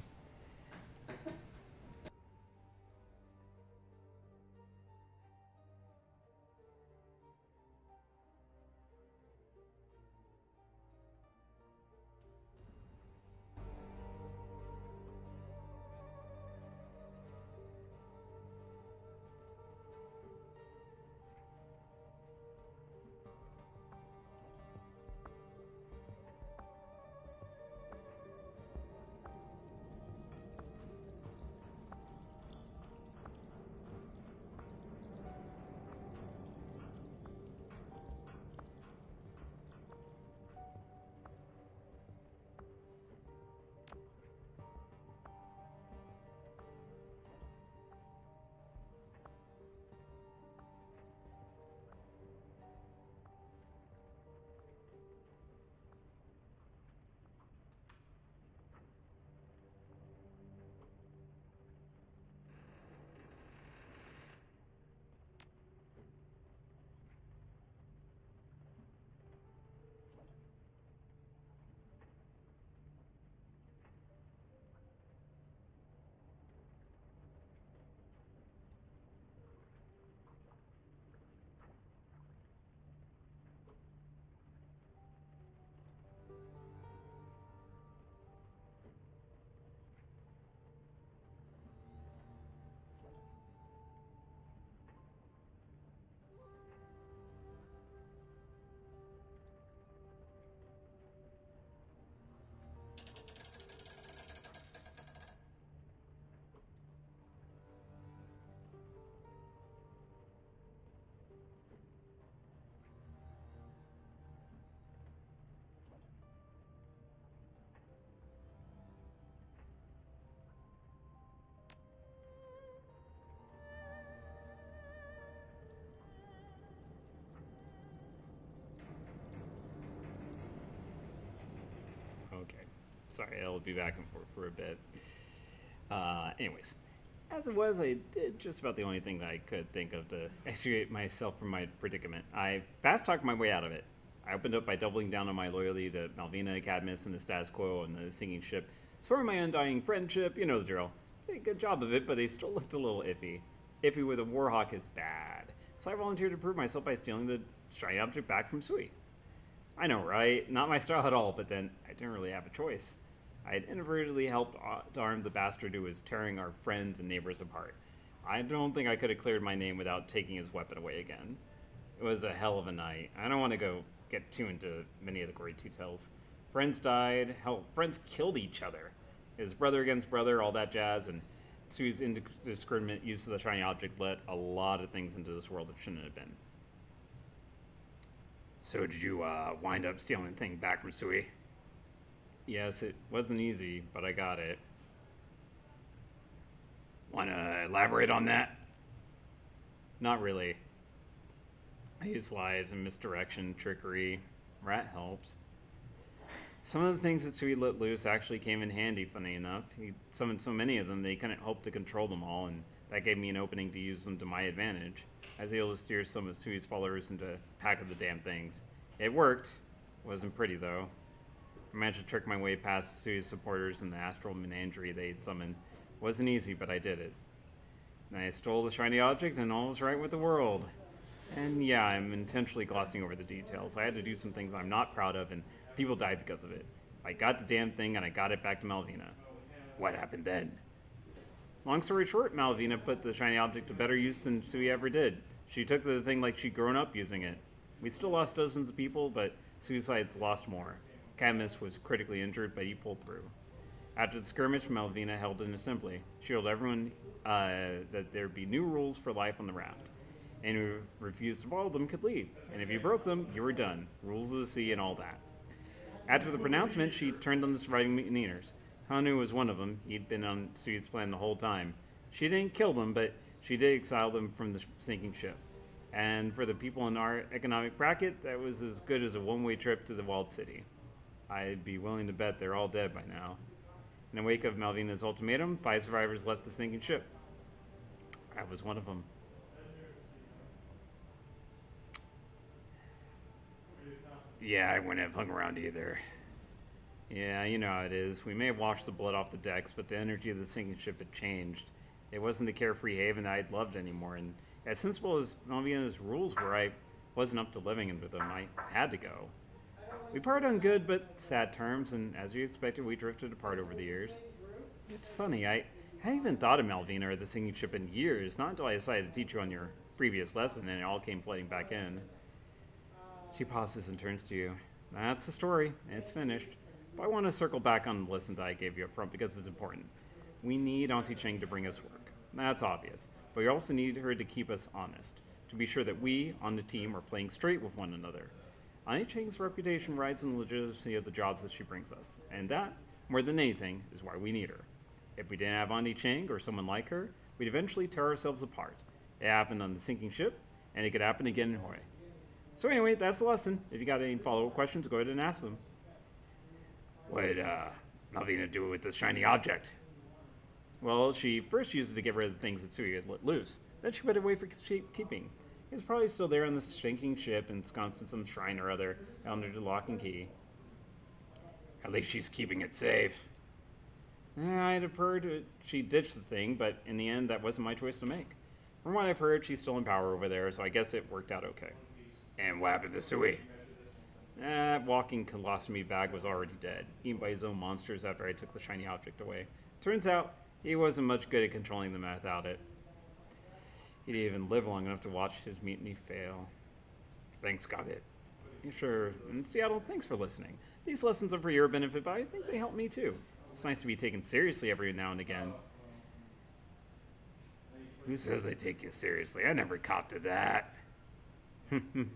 Okay. Sorry, I'll be back and forth for a bit. Anyways, as it was, I did just about the only thing that I could think of to extricate myself from my predicament. I fast-talked my way out of it. I opened up by doubling down on my loyalty to Malvina, Cadmus, and the status quo and the sinking ship. Swearing my undying friendship, you know the drill. Did a good job of it, but they still looked a little iffy. Iffy with a warhawk is bad. So I volunteered to prove myself by stealing the shiny object back from Sui. I know, right? Not my style at all, but then I didn't really have a choice. I had inadvertently helped to arm the bastard who was tearing our friends and neighbors apart. I don't think I could have cleared my name without taking his weapon away again. It was a hell of a night. I don't want to get too into many of the gory details. Friends died. Hell, friends killed each other. It was brother against brother, all that jazz, and Sui's indiscriminate use of the shiny object let a lot of things into this world that shouldn't have been. So did you wind up stealing the thing back from Sui? Yes, it wasn't easy, but I got it. Want to elaborate on that? Not really. I used lies and misdirection, trickery. Rat helped. Some of the things that Sui let loose actually came in handy, funny enough. He summoned so many of them that he couldn't hope to control them all, and that gave me an opening to use them to my advantage. I was able to steer some of Sui's followers into a pack of the damn things. It worked. Wasn't pretty, though. I managed to trick my way past Sui's supporters and the astral menagerie they'd summoned. Wasn't easy, but I did it. And I stole the shiny object, and all was right with the world. And yeah, I'm intentionally glossing over the details. I had to do some things I'm not proud of, and people died because of it. I got the damn thing, and I got it back to Malvina. What happened then? Long story short, Malvina put the shiny object to better use than Sui ever did. She took the thing like she'd grown up using it. We still lost dozens of people, but Suicide's lost more. Cadmus was critically injured, but he pulled through. After the skirmish, Malvina held an assembly. She told everyone that there'd be new rules for life on the raft. And who refused to follow them could leave. And if you broke them, you were done. Rules of the sea and all that. After the pronouncement, she turned on the surviving mutineers. Hanu was one of them. He'd been on Sui's plan the whole time. She didn't kill them, but she did exile them from the sinking ship. And for the people in our economic bracket, that was as good as a one-way trip to the walled city. I'd be willing to bet they're all dead by now. In the wake of Malvina's ultimatum, 5 survivors left the sinking ship. I was one of them. Yeah, I wouldn't have hung around either. Yeah, you know how it is. We may have washed the blood off the decks, but the energy of the sinking ship had changed. It wasn't the carefree haven that I'd loved anymore, and as sensible as Malvina's rules were, I wasn't up to living with them. I had to go. We parted on good but sad terms, and as you expected, we drifted apart over the years. It's funny, I hadn't even thought of Malvina or the sinking ship in years, not until I decided to teach you on your previous lesson, and it all came flooding back in. She pauses and turns to you. That's the story. It's finished. But I want to circle back on the lesson that I gave you up front because it's important. We need Auntie Cheng to bring us work. That's obvious. But we also need her to keep us honest, to be sure that we, on the team, are playing straight with one another. Auntie Cheng's reputation rides on the legitimacy of the jobs that she brings us. And that, more than anything, is why we need her. If we didn't have Auntie Cheng or someone like her, we'd eventually tear ourselves apart. It happened on the sinking ship, and it could happen again in Hoi. So anyway, that's the lesson. If you got any follow-up questions, go ahead and ask them. What'd Malvina do with the shiny object? Well, she first used it to get rid of the things that Sui had let loose. Then she put it away for safekeeping. It's probably still there on the sinking ship and ensconced in some shrine or other under the lock and key. At least she's keeping it safe. I'd have heard she ditched the thing, but in the end, that wasn't my choice to make. From what I've heard, she's still in power over there, so I guess it worked out okay. And what happened to Sui? That walking colostomy bag was already dead, eaten by his own monsters after I took the shiny object away. Turns out, he wasn't much good at controlling them without it. He didn't even live long enough to watch his mutiny fail. Thanks, Gobit. Sure, in Seattle, thanks for listening. These lessons are for your benefit, but I think they help me too. It's nice to be taken seriously every now and again. Who says I take you seriously? I never copped to that.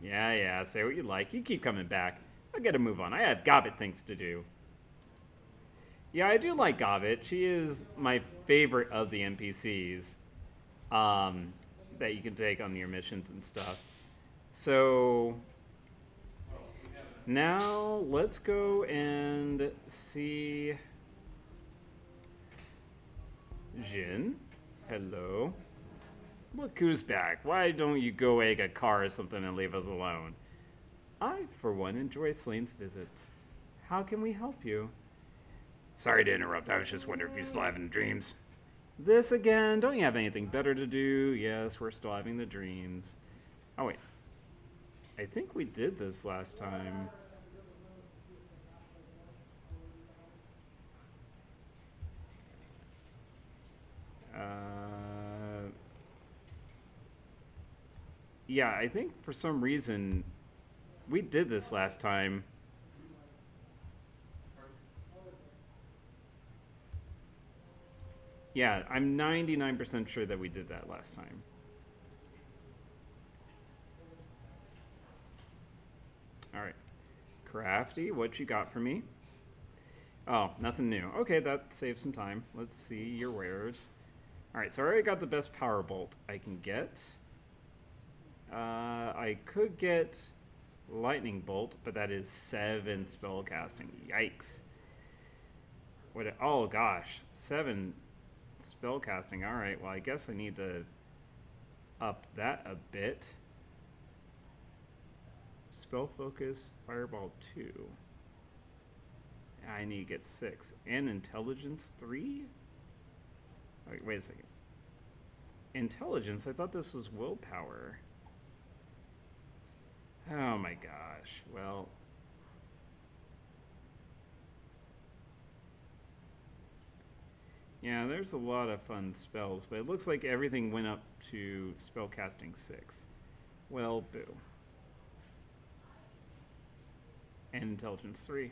Yeah, say what you like. You keep coming back. I'll get a move on. I have Gobbit things to do. Yeah, I do like Gobbit. She is my favorite of the NPCs that you can take on your missions and stuff. So now let's go and see Jin. Hello. Look who's back. Why don't you go egg a car or something and leave us alone? I, for one, enjoy Slane's visits. How can we help you? Sorry to interrupt. I was just wondering if you're still having dreams. This again? Don't you have anything better to do? Yes, we're still having the dreams. Oh, wait. I think we did this last time. Yeah, I think for some reason we did this last time. Yeah, I'm 99% sure that we did that last time. All right. Crafty, what you got for me? Oh, nothing new. Okay, that saves some time. Let's see your wares. All right, so I already got the best power bolt I can get. I could get lightning bolt, but that is 7 spell casting. Yikes. Oh gosh, 7 spell casting. All right, well I guess I need to up that a bit. Spell focus, fireball 2. I need to get 6 and intelligence 3. Wait a second. Intelligence? I thought this was willpower. Oh my gosh. Well. Yeah, there's a lot of fun spells, but it looks like everything went up to spellcasting 6. Well, boo. And intelligence 3.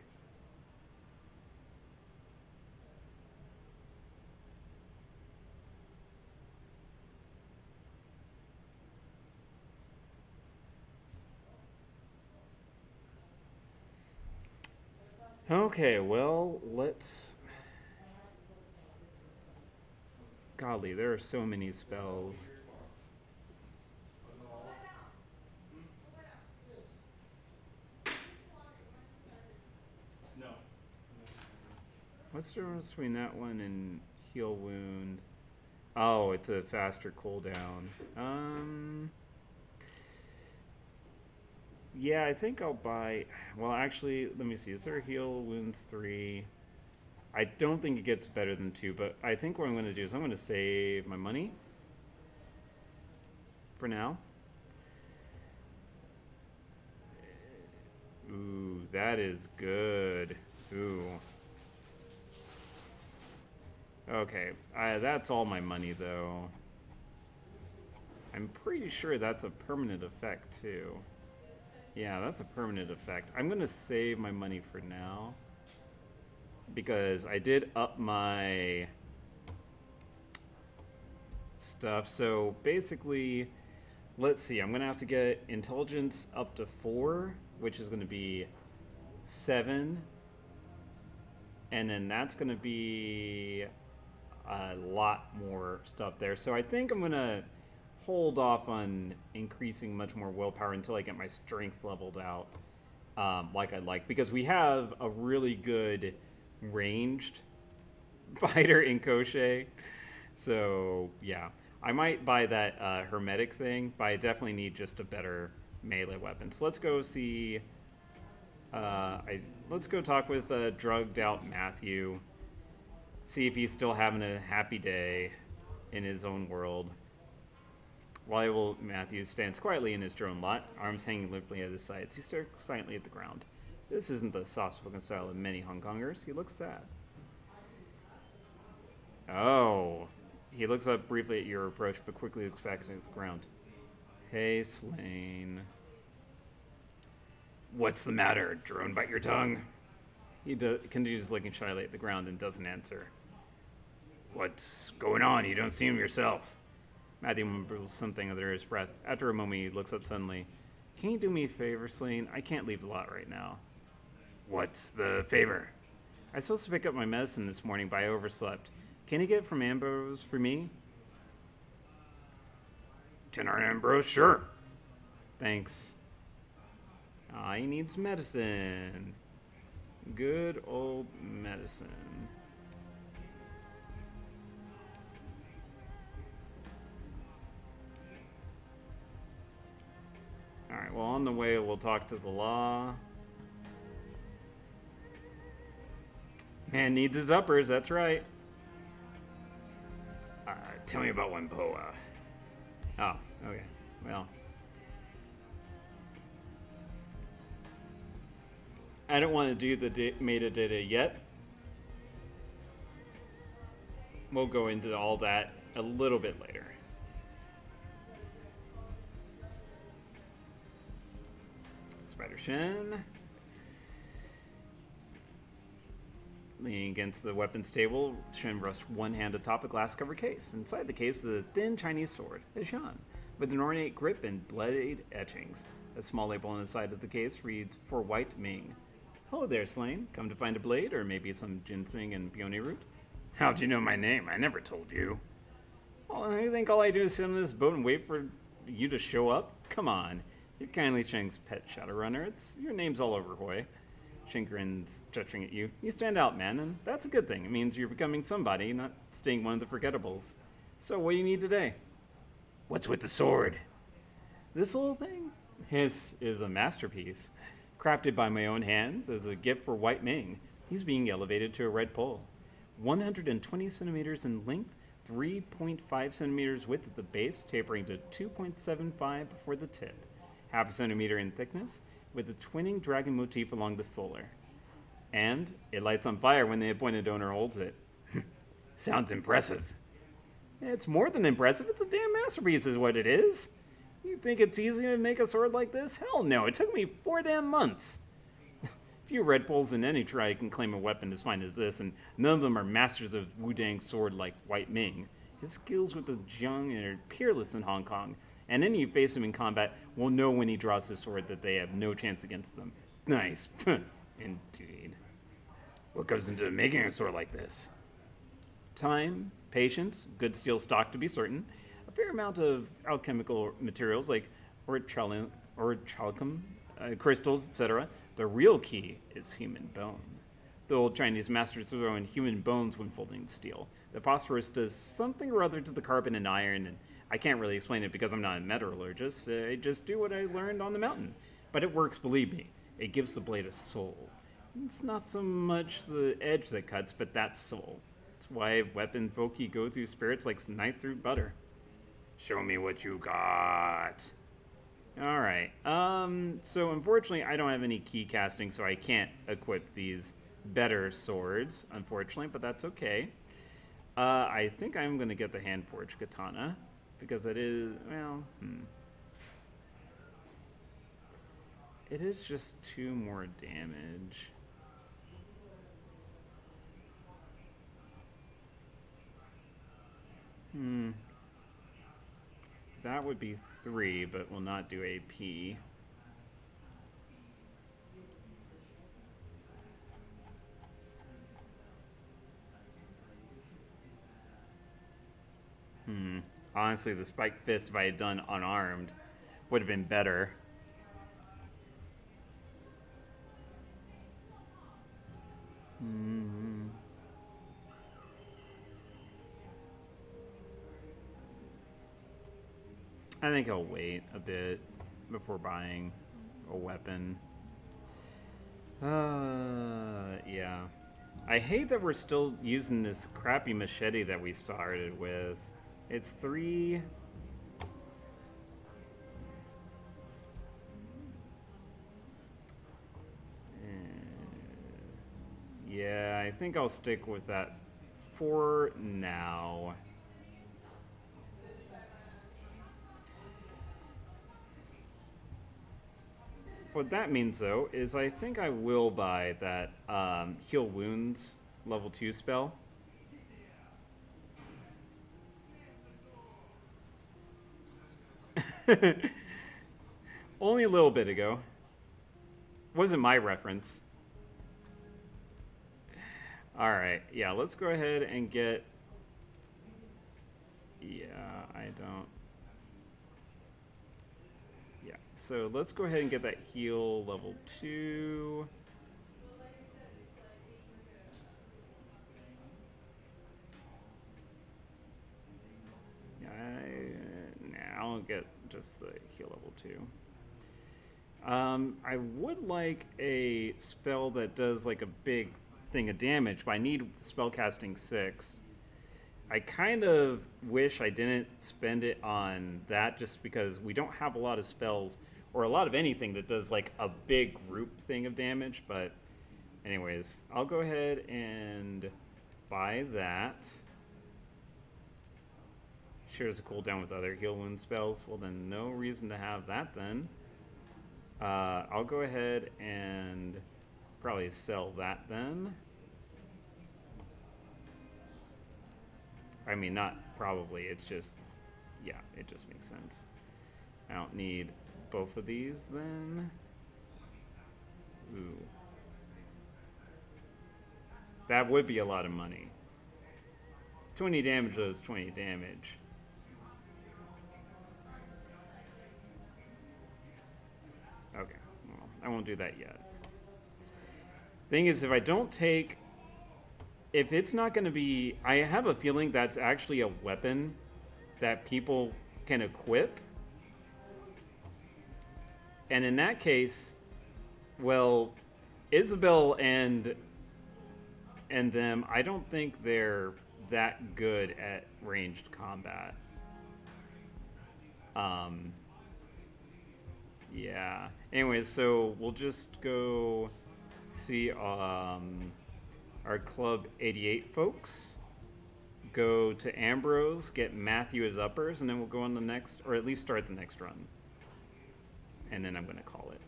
Okay, well, let's... Golly, there are so many spells. No. What's the difference between that one and heal wound? Oh, it's a faster cooldown. Yeah, I think I'll buy... Well, actually, let me see. Is there heal wounds 3? I don't think it gets better than 2, but I think what I'm going to do is I'm going to save my money for now. Ooh, that is good. Ooh. Okay, that's all my money, though. I'm pretty sure that's a permanent effect, too. Yeah, that's a permanent effect. I'm going to save my money for now, because I did up my stuff. So basically, let's see. I'm going to have to get intelligence up to 4, which is going to be 7. And then that's going to be a lot more stuff there. So I think I'm going to hold off on increasing much more willpower until I get my strength leveled out like I'd like. Because we have a really good ranged fighter in Koschei. So, yeah. I might buy that hermetic thing, but I definitely need just a better melee weapon. So let's go see... let's go talk with drugged out Matthew. See if he's still having a happy day in his own world. While Matthew stands quietly in his drone lot, arms hanging limply at his sides, he stares silently at the ground. This isn't the soft-spoken style of many Hong Kongers. He looks sad. Oh. He looks up briefly at your approach, but quickly looks back at the ground. Hey, Slane. What's the matter? Drone bite your tongue? He continues looking shyly at the ground and doesn't answer. What's going on? You don't see him yourself. Matthew mumbles something under his breath. After a moment, he looks up suddenly. Can you do me a favor, Slane? I can't leave the lot right now. What's the favor? I was supposed to pick up my medicine this morning, but I overslept. Can you get it from Ambrose for me? Tenor Ambrose, sure. Thanks. He needs medicine. Good old medicine. Alright, well, on the way, we'll talk to the law. Man needs his uppers, that's right. Tell me about Wampoa. Oh, okay. Well. I don't want to do the metadata yet. We'll go into all that a little bit later. Spider Shen. Leaning against the weapons table, Shen rests one hand atop a glass-covered case. Inside the case is a thin Chinese sword, a shan, with an ornate grip and blade etchings. A small label on the side of the case reads, "For White Ming." Hello there, Slane. Come to find a blade, or maybe some ginseng and peony root? How'd you know my name? I never told you. Well, you think all I do is sit on this boat and wait for you to show up? Come on. You're kindly Cheng's pet Shadowrunner. Your name's all over Hui. Shen grins, gesturing at you. You stand out, man, and that's a good thing. It means you're becoming somebody, not staying one of the forgettables. So what do you need today? What's with the sword? This little thing? This is a masterpiece. Crafted by my own hands as a gift for White Ming. He's being elevated to a red pole. 120 centimeters in length, 3.5 centimeters width at the base, tapering to 2.75 before the tip. half a centimeter in thickness, with a twinning dragon motif along the fuller. And it lights on fire when the appointed owner holds it. Sounds impressive. It's more than impressive, it's a damn masterpiece is what it is. You think it's easy to make a sword like this? Hell no, it took me 4 damn months. Few Red Bulls in any tribe can claim a weapon as fine as this, and none of them are masters of Wudang's sword like White Ming. His skills with the Zheng are peerless in Hong Kong, and any who face him in combat will know when he draws his sword that they have no chance against them. Nice. Indeed. What goes into making a sword like this? Time, patience, good steel stock to be certain, a fair amount of alchemical materials like orichalcum, crystals, etc. The real key is human bone. The old Chinese masters throw in human bones when folding steel. The phosphorus does something or other to the carbon and iron, and I can't really explain it because I'm not a metallurgist. I just do what I learned on the mountain. But it works, believe me. It gives the blade a soul. It's not so much the edge that cuts, but that soul. That's why weapon folky go through spirits like knife through butter. Show me what you got. All right. So unfortunately, I don't have any key casting, so I can't equip these better swords, unfortunately, but that's okay. I think I'm going to get the hand-forged katana, because it is, well, it is just 2 more damage. That would be 3, but will not do AP. Honestly, the spiked fist, if I had done unarmed, would have been better. I think I'll wait a bit before buying a weapon. Yeah. I hate that we're still using this crappy machete that we started with. It's 3... Yeah, I think I'll stick with that for now. What that means, though, is I think I will buy that Heal Wounds level 2 spell. Only a little bit ago. Wasn't my reference. Alright, yeah, let's go ahead and get... Yeah, I don't... Yeah, so let's go ahead and get that heal level 2. Yeah, I'll get just the heal level 2. I would like a spell that does like a big thing of damage, but I need spellcasting 6. I kind of wish I didn't spend it on that just because we don't have a lot of spells or a lot of anything that does like a big group thing of damage, but anyways, I'll go ahead and buy that. Shares a cooldown with other heal wound spells. Well, then no reason to have that then. I'll go ahead and probably sell that then. I mean, not probably, it's just, yeah, it just makes sense. I don't need both of these then. Ooh. That would be a lot of money. 20 damage does 20 damage. Okay, well, I won't do that yet. Thing is, if I don't take... If it's not going to be... I have a feeling that's actually a weapon that people can equip. And in that case, well, Isabel and them, I don't think they're that good at ranged combat. Yeah. Anyway, so we'll just go see our Club 88 folks. Go to Ambrose, get Matthew as uppers, and then we'll go on the next, or at least start the next run. And then I'm going to call it.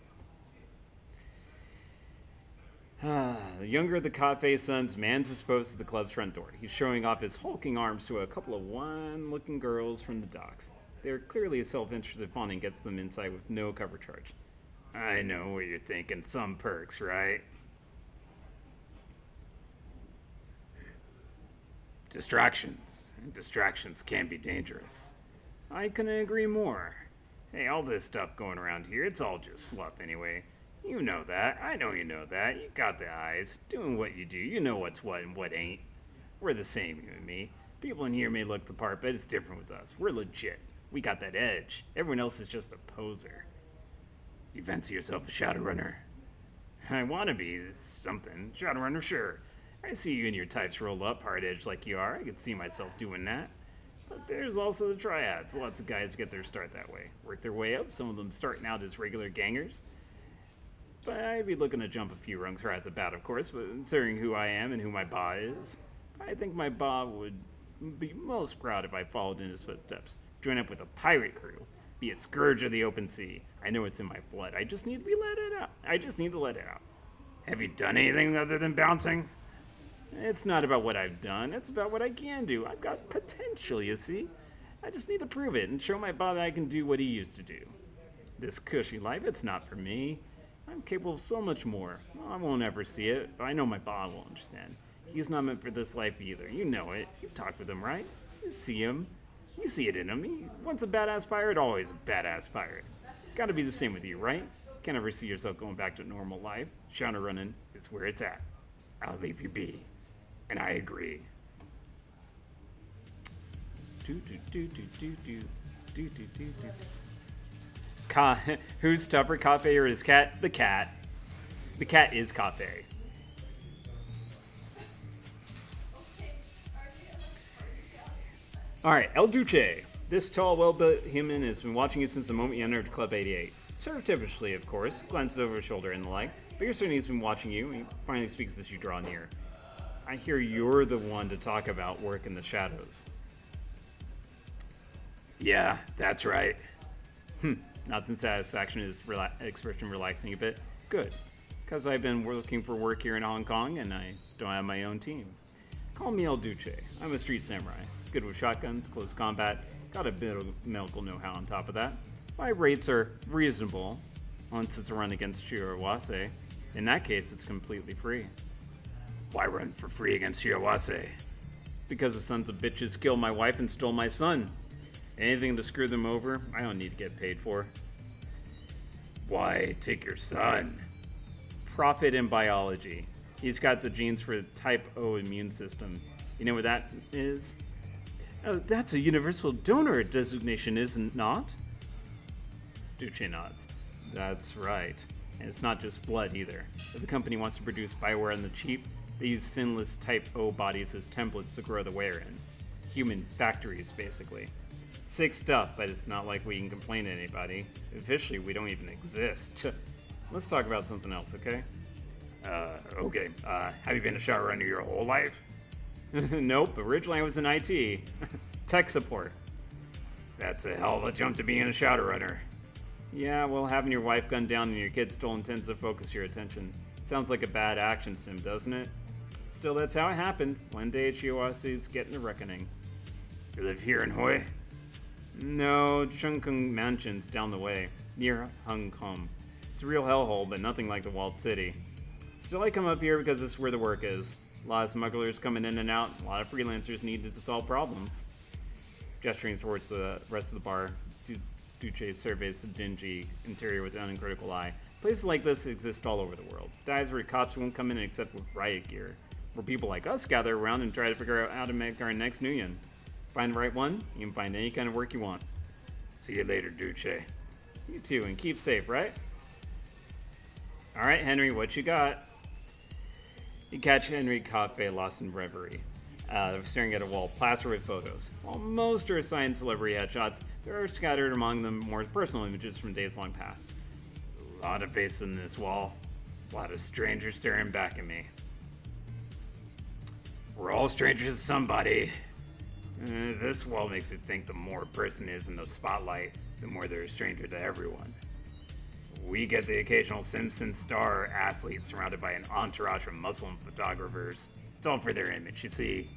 The younger of the cafe sons mans his post at the club's front door. He's showing off his hulking arms to a couple of wan-looking girls from the docks. They're clearly self-interested fun and gets them inside with no cover charge. I know what you're thinking. Some perks, right? Distractions. And distractions can be dangerous. I couldn't agree more. Hey, all this stuff going around here, it's all just fluff anyway. You know that. I know you know that. You got the eyes. Doing what you do, you know what's what and what ain't. We're the same, you and me. People in here may look the part, but it's different with us. We're legit. We got that edge. Everyone else is just a poser. You fancy yourself a Shadowrunner? I want to be something. Shadowrunner, sure. I see you and your types rolled up, hard edge like you are. I could see myself doing that. But there's also the triads. Lots of guys get their start that way. Work their way up, some of them starting out as regular gangers. But I'd be looking to jump a few rungs right at the bat, of course, but considering who I am and who my ba is, I think my ba would be most proud if I followed in his footsteps. Join up with a pirate crew. Be a scourge of the open sea. I know it's in my blood. I just need to let it out. I just need to let it out. Have you done anything other than bouncing? It's not about what I've done. It's about what I can do. I've got potential, you see. I just need to prove it and show my ba that I can do what he used to do. This cushy life, it's not for me. I'm capable of so much more. Well, I won't ever see it, but I know my ba will understand. He's not meant for this life either. You know it. You've talked with him, right? You see him. You see it in him. He once a badass pirate, always a badass pirate. Gotta be the same with you, right? Can't ever see yourself going back to normal life. Shadowrunning is where it's at. I'll leave you be. And I agree. Who's tougher, Cafe or his cat? The cat. The cat is Cafe. Alright, El Duce. This tall, well-built human has been watching you since the moment you entered Club 88. Surreptitiously, of course, glances over his shoulder and the like, but you're certain he's been watching you, and he finally speaks as you draw near. I hear you're the one to talk about work in the shadows. Yeah, that's right. Nothing satisfaction is expression relaxing a bit. Good, because I've been looking for work here in Hong Kong, and I don't have my own team. Call me El Duce. I'm a street samurai. Good with shotguns, close combat, got a bit of medical know-how on top of that. My rates are reasonable, once it's a run against Shirawase. In that case, it's completely free. Why run for free against Shiawase? Because the sons of bitches killed my wife and stole my son. Anything to screw them over, I don't need to get paid for. Why take your son? Profit in biology. He's got the genes for the type O immune system. You know what that is? Oh, that's a universal donor designation, is it not? Duce nods. That's right. And it's not just blood either. If the company wants to produce Bioware on the cheap, they use sinless type O bodies as templates to grow the ware in. Human factories, basically. Sick stuff, but it's not like we can complain to anybody. Officially, we don't even exist. Let's talk about something else, okay? Okay. Have you been a Shadowrunner your whole life? Nope, originally I was in IT. Tech support. That's a hell of a jump to being a Shadowrunner. Yeah, well, having your wife gunned down and your kid stolen tends to focus your attention. Sounds like a bad action sim, doesn't it? Still, that's how it happened. One day, Chihuahua's getting a reckoning. You live here in Hoi? No, Chungkung Mansion's down the way, near Hong Kong. It's a real hellhole, but nothing like the walled city. Still, I come up here because this is where the work is. A lot of smugglers coming in and out, a lot of freelancers needed to solve problems. Gesturing towards the rest of the bar, Duce surveys the dingy interior with an uncritical eye. Places like this exist all over the world. Dives where cops won't come in except with riot gear, where people like us gather around and try to figure out how to make our next Nuyen. Find the right one, you can find any kind of work you want. See you later, Duce. You too, and keep safe, right? Alright, Henry, what you got? You catch Henry Cafe lost in reverie, staring at a wall plastered with photos. While most are assigned celebrity headshots, there are scattered among them more personal images from days long past. A lot of faces in this wall. A lot of strangers staring back at me. We're all strangers to somebody. This wall makes you think the more a person is in the spotlight, the more they're a stranger to everyone. We get the occasional Simpsons star athlete surrounded by an entourage of Muslim photographers. It's all for their image, you see.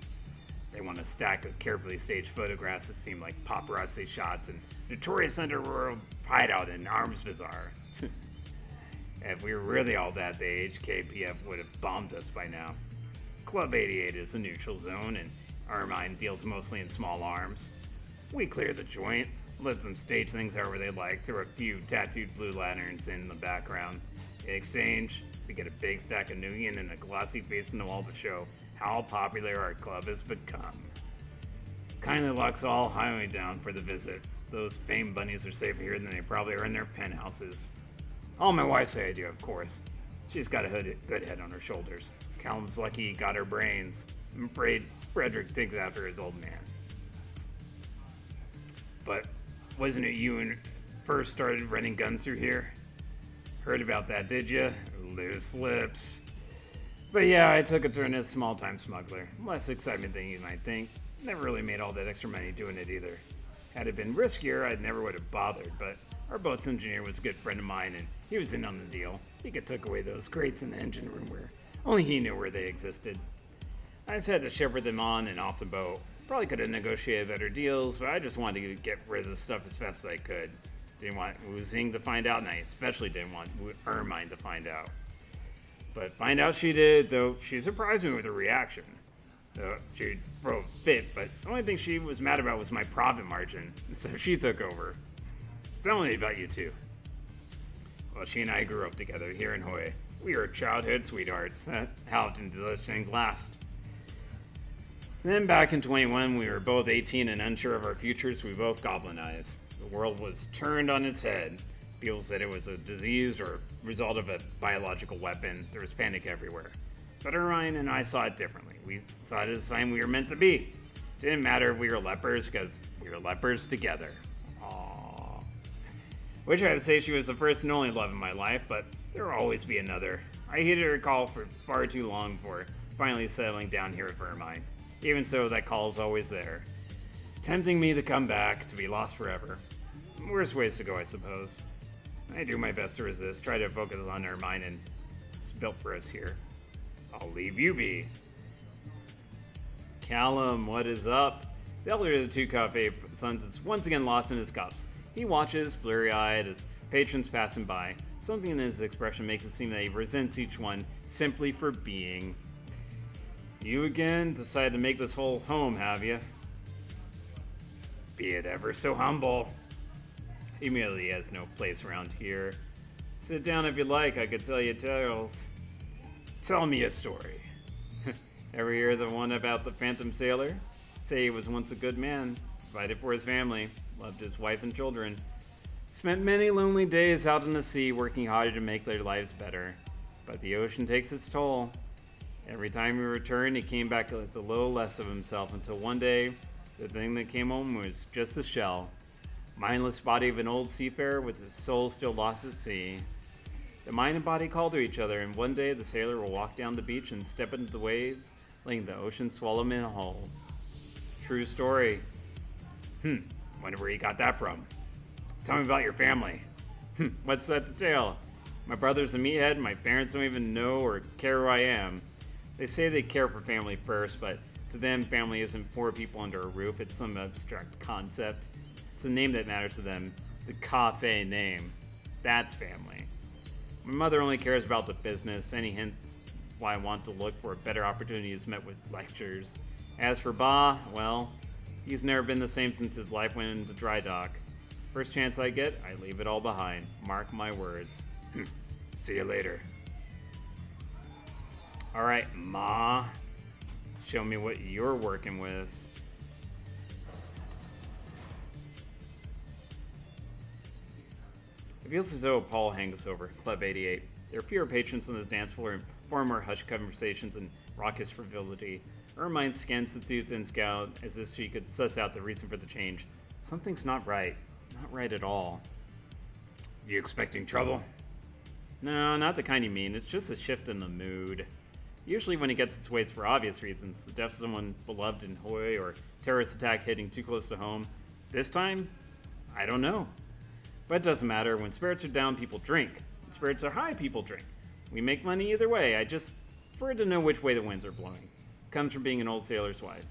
They want a stack of carefully staged photographs that seem like paparazzi shots and notorious underworld hideout in Arms Bazaar. If we were really all that, the HKPF would have bombed us by now. Club 88 is a neutral zone, and Ermine deals mostly in small arms. We clear the joint, let them stage things however they like, throw a few tattooed blue lanterns in the background. In exchange, we get a big stack of Nuyen and a glossy face in the wall to show how popular our club has become. Kindly locks all highway down for the visit. Those famed bunnies are safer here than they probably are in their penthouses. All my wife say I do, of course. She's got a good head on her shoulders. Callum's lucky he got her brains. I'm afraid Frederick digs after his old man. But wasn't it you and first started running guns through here? Heard about that, did you? Loose lips. But yeah, I took a turn as a small-time smuggler. Less excitement than you might think. Never really made all that extra money doing it either. Had it been riskier, I never would have bothered, but our boat's engineer was a good friend of mine, and he was in on the deal. He could took away those crates in the engine room where only he knew where they existed. I just had to shepherd them on and off the boat. Probably could have negotiated better deals, but I just wanted to get rid of the stuff as fast as I could. Didn't want Wu Xing to find out, and I especially didn't want Ermine to find out. But find out she did, though she surprised me with her reaction. She threw a fit, but the only thing she was mad about was my profit margin, so she took over. Tell me about you two. Well, she and I grew up together here in Hoi. We were childhood sweethearts. How often do those things last? Then back in 21, we were both 18 and unsure of our futures. We both goblinized. The world was turned on its head. People said it was a disease or result of a biological weapon. There was panic everywhere. But Orion and I saw it differently. We saw it as a sign we were meant to be. Didn't matter if we were lepers, because we were lepers together. Aww. Wish I had to say she was the first and only love in my life, but there will always be another. I heeded her call for far too long before finally settling down here at Ermine. Even so, that call is always there, tempting me to come back, to be lost forever. Worse ways to go, I suppose. I do my best to resist, try to focus on Ermine, and it's built for us here. I'll leave you be. Callum, what is up? The elder of the two cafe sons is once again lost in his cups. He watches, blurry-eyed, as patrons pass him by. Something in his expression makes it seem that he resents each one simply for being. You again decided to make this whole home, have you? Be it ever so humble. He merely has no place around here. Sit down if you like, I could tell you tales. Tell me a story. Ever hear the one about the Phantom Sailor? Say he was once a good man, provided for his family, loved his wife and children. Spent many lonely days out in the sea working hard to make their lives better. But the ocean takes its toll. Every time he returned, he came back with a little less of himself until one day, the thing that came home was just a shell. Mindless body of an old seafarer with his soul still lost at sea. The mind and body call to each other, and one day the sailor will walk down the beach and step into the waves, letting the ocean swallow him in whole. True story. Wonder where you got that from. Tell me about your family. What's that to tell? My brother's a meathead, and my parents don't even know or care who I am. They say they care for family first, but to them, family isn't four people under a roof. It's some abstract concept. It's a name that matters to them. The cafe name. That's family. My mother only cares about the business. Any hint why I want to look for a better opportunity is met with lectures. As for Ba, well, he's never been the same since his life went into dry dock. First chance I get, I leave it all behind. Mark my words. See you later. All right, Ma. Show me what you're working with. It feels as though Paul hangs over Club 88. There are fewer patrons on this dance floor and far more hushed conversations and raucous frivolity. Ermine scans the tooth and scout as if she could suss out the reason for the change. Something's not right. Not right at all. You expecting trouble? No, not the kind you mean. It's just a shift in the mood. Usually when it gets its way, it's for obvious reasons. The death of someone beloved in Hoi or terrorist attack hitting too close to home. This time, I don't know. But it doesn't matter. When spirits are down, people drink. When spirits are high, people drink. We make money either way. I just prefer to know which way the winds are blowing. Comes from being an old sailor's wife.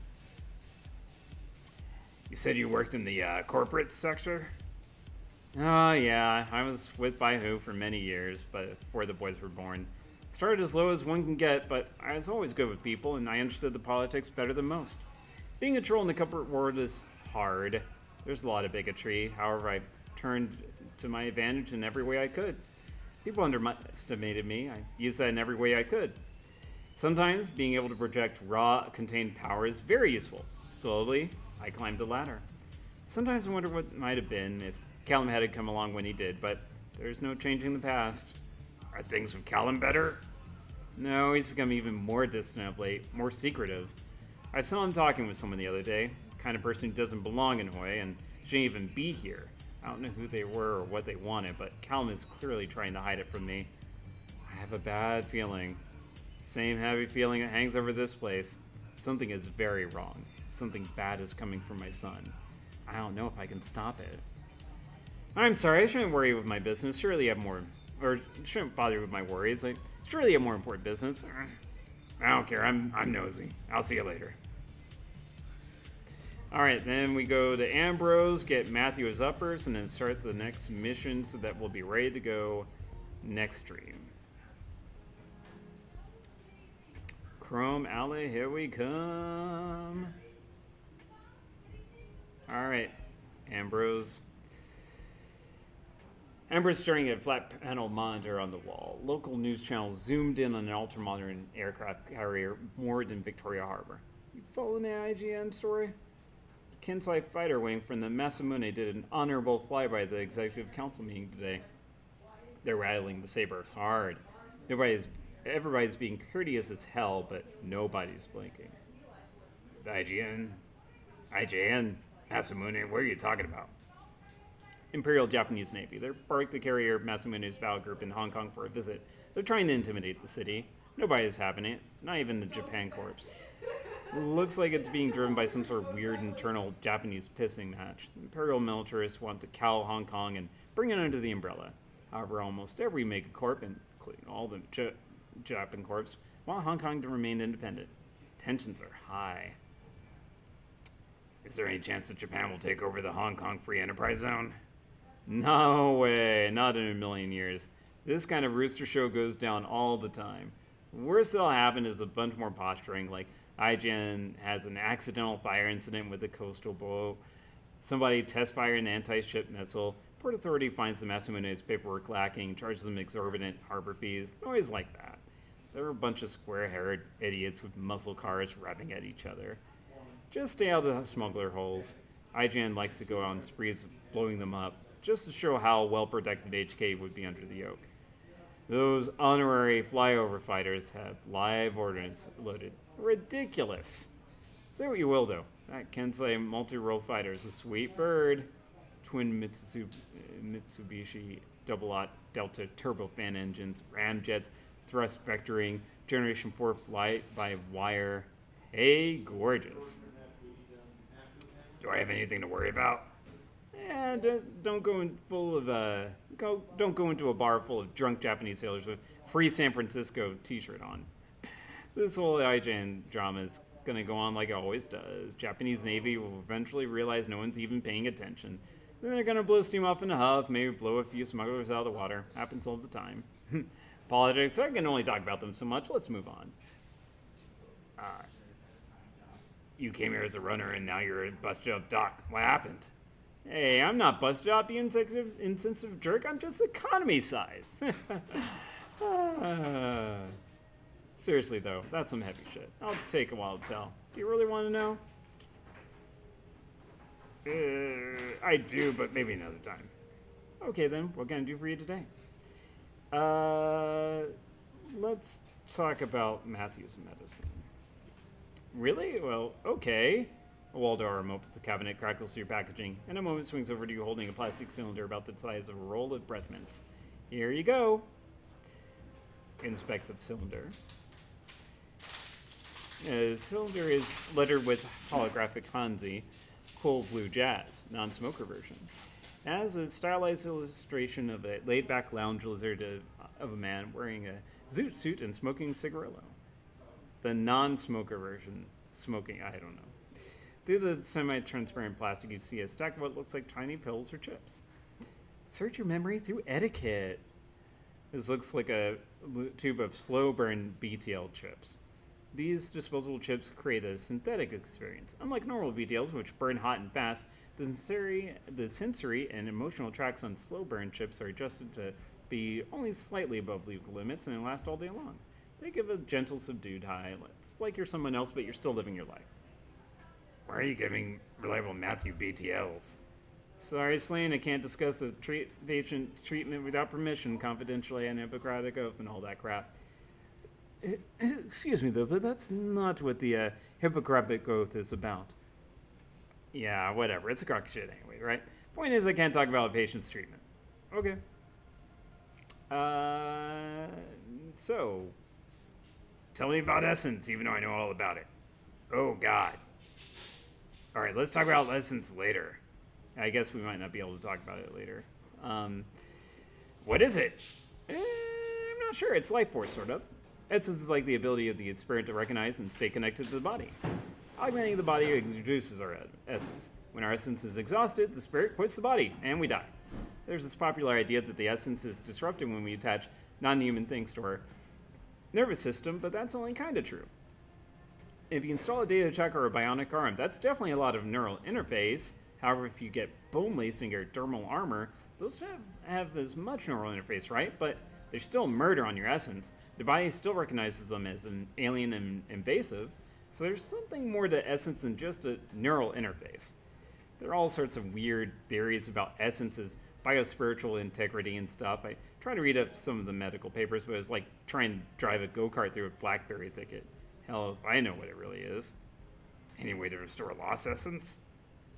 You said you worked in the corporate sector? Oh, yeah. I was with Baihu for many years, but before the boys were born. Started as low as one can get, but I was always good with people, and I understood the politics better than most. Being a troll in the corporate world is hard. There's a lot of bigotry. However, I turned to my advantage in every way I could. People underestimated me. I used that in every way I could. Sometimes being able to project raw, contained power is very useful. Slowly, I climbed the ladder. Sometimes I wonder what might have been if Callum had come along when he did, but there's no changing the past. Are things with Callum better? No, he's become even more distant of late, more secretive. I saw him talking with someone the other day, the kind of person who doesn't belong in Hoi and shouldn't even be here. I don't know who they were or what they wanted, but Callum is clearly trying to hide it from me. I have a bad feeling. Same heavy feeling that hangs over this place. Something is very wrong. Something bad is coming from my son. I don't know if I can stop it. I'm sorry, I shouldn't worry with my business. Surely you have more, or shouldn't bother with my worries. Like, surely you have more important business. I don't care. I'm nosy. I'll see you later. Alright, then we go to Ambrose, get Matthew his uppers, and then start the next mission so that we'll be ready to go next stream. Chrome Alley, here we come. Alright, Ambrose. Amber's staring at a flat panel monitor on the wall. Local news channels zoomed in on an ultramodern aircraft carrier moored in Victoria Harbor. You following the IGN story? The Kinsai fighter wing from the Masamune did an honorable flyby at the executive council meeting today. They're rattling the sabers hard. Everybody's being courteous as hell, but nobody's blinking. The IGN, Masamune, what are you talking about? Imperial Japanese Navy. They're parked the carrier Masumune's battle group in Hong Kong for a visit. They're trying to intimidate the city. Nobody's having it, not even the Japan Corps. Looks like it's being driven by some sort of weird internal Japanese pissing match. Imperial militarists want to cow Hong Kong and bring it under the umbrella. However, almost every mega corp, including all the Japan Corps, want Hong Kong to remain independent. Tensions are high. Is there any chance that Japan will take over the Hong Kong Free Enterprise Zone? No way, not in a million years. This kind of rooster show goes down all the time. Worst that'll happen is a bunch more posturing, like IGN has an accidental fire incident with a coastal boat. Somebody test fire an anti-ship missile. Port Authority finds the Masumune's paperwork lacking, charges them exorbitant harbor fees. Noise like that. They're a bunch of square-haired idiots with muscle cars revving at each other. Just stay out of the smuggler holes. IGN likes to go on sprees of blowing them up, just to show how well-protected HK would be under the yoke. Those honorary flyover fighters have live ordnance loaded. Ridiculous. Say what you will, though. That Kensei multi-role fighter is a sweet bird. Twin Mitsubishi double-aught Delta turbofan engines, ramjets, thrust vectoring, Generation 4 flight-by-wire. Hey, gorgeous. Do I have anything to worry about? Don't go in full of don't go into a bar full of drunk Japanese sailors with free San Francisco t-shirt on. This whole IGN drama is gonna go on like it always does. Japanese Navy will eventually realize no one's even paying attention. Then they're gonna blow steam off in a huff, maybe blow a few smugglers out of the water. Happens all the time. Politics, I can only talk about them so much. Let's move on. You came here as a runner and now you're a busted up doc. What happened? Hey, I'm not busted up, you insensitive jerk. I'm just economy size. Seriously, though, that's some heavy shit. I'll take a while to tell. Do you really want to know? I do, but maybe another time. Okay, then. What can I do for you today? Let's talk about Matthew's medicine. Really? Well, okay. A wall-door remote puts the cabinet, crackles through your packaging, and a moment swings over to you holding a plastic cylinder about the size of a roll of breath mints. Here you go. Inspect the cylinder. The cylinder is lettered with holographic Hanzi, cool blue jazz, non-smoker version. It has a stylized illustration of a laid-back lounge lizard of a man wearing a zoot suit and smoking cigarillo. The non-smoker version, smoking, I don't know. Through the semi-transparent plastic, you see a stack of what looks like tiny pills or chips. Search your memory through etiquette. This looks like a tube of slow-burn BTL chips. These disposable chips create a synthetic experience. Unlike normal BTLs, which burn hot and fast, the sensory and emotional tracks on slow burn chips are adjusted to be only slightly above legal limits and last all day long. They give a gentle, subdued high. It's like you're someone else, but you're still living your life. Why are you giving reliable Matthew BTLs? Sorry, Slane, I can't discuss a patient treatment without permission, confidentially, and Hippocratic oath, and all that crap. Excuse me, though, but that's not what the Hippocratic oath is about. Yeah, whatever. It's a crock shit anyway, right? Point is, I can't talk about a patient's treatment. Okay. So, tell me about Essence, even though I know all about it. Oh, God. All right, let's talk about Essence later. I guess we might not be able to talk about it later. What is it? I'm not sure. It's life force, sort of. Essence is like the ability of the spirit to recognize and stay connected to the body. Augmenting the body introduces our essence. When our essence is exhausted, the spirit quits the body, and we die. There's this popular idea that the essence is disrupted when we attach non-human things to our nervous system, but that's only kind of true. If you install a data check or a bionic arm, that's definitely a lot of neural interface. However, if you get bone lacing or dermal armor, those have as much neural interface, right? But there's still murder on your essence. The body still recognizes them as an alien and invasive, so there's something more to essence than just a neural interface. There are all sorts of weird theories about essence's biospiritual integrity and stuff. I tried to read up some of the medical papers, but it was like trying to drive a go-kart through a blackberry thicket. Hell, if I know what it really is. Any way to restore lost essence?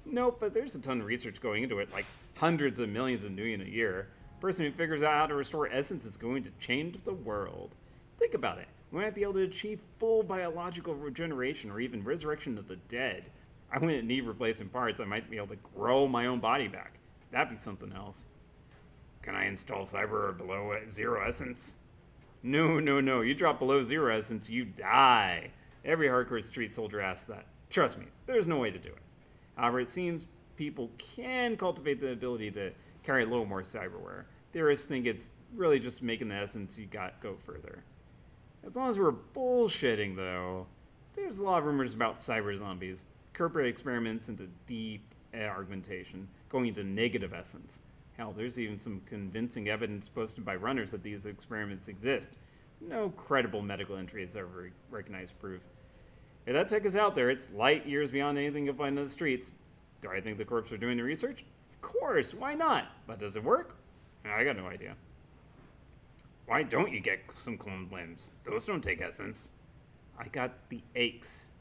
Nope, but there's a ton of research going into it, like hundreds of millions of million a year. The person who figures out how to restore essence is going to change the world. Think about it. We might be able to achieve full biological regeneration or even resurrection of the dead. I wouldn't need replacing parts. I might be able to grow my own body back. That'd be something else. Can I install cyber or below zero essence? No. You drop below zero essence, you die. Every hardcore street soldier asks that. Trust me, there's no way to do it. However, it seems people can cultivate the ability to carry a little more cyberware. Theorists think it's really just making the essence you got go further. As long as we're bullshitting, though, there's a lot of rumors about cyber zombies, corporate experiments into deep augmentation, going into negative essence. Hell, there's even some convincing evidence posted by runners that these experiments exist. No credible medical entry has ever recognized proof. If that tech is out there, it's light years beyond anything you'll find on the streets. Do I think the corps are doing the research? Of course, why not? But does it work? I got no idea. Why don't you get some cloned limbs? Those don't take essence. I got the ACHIS,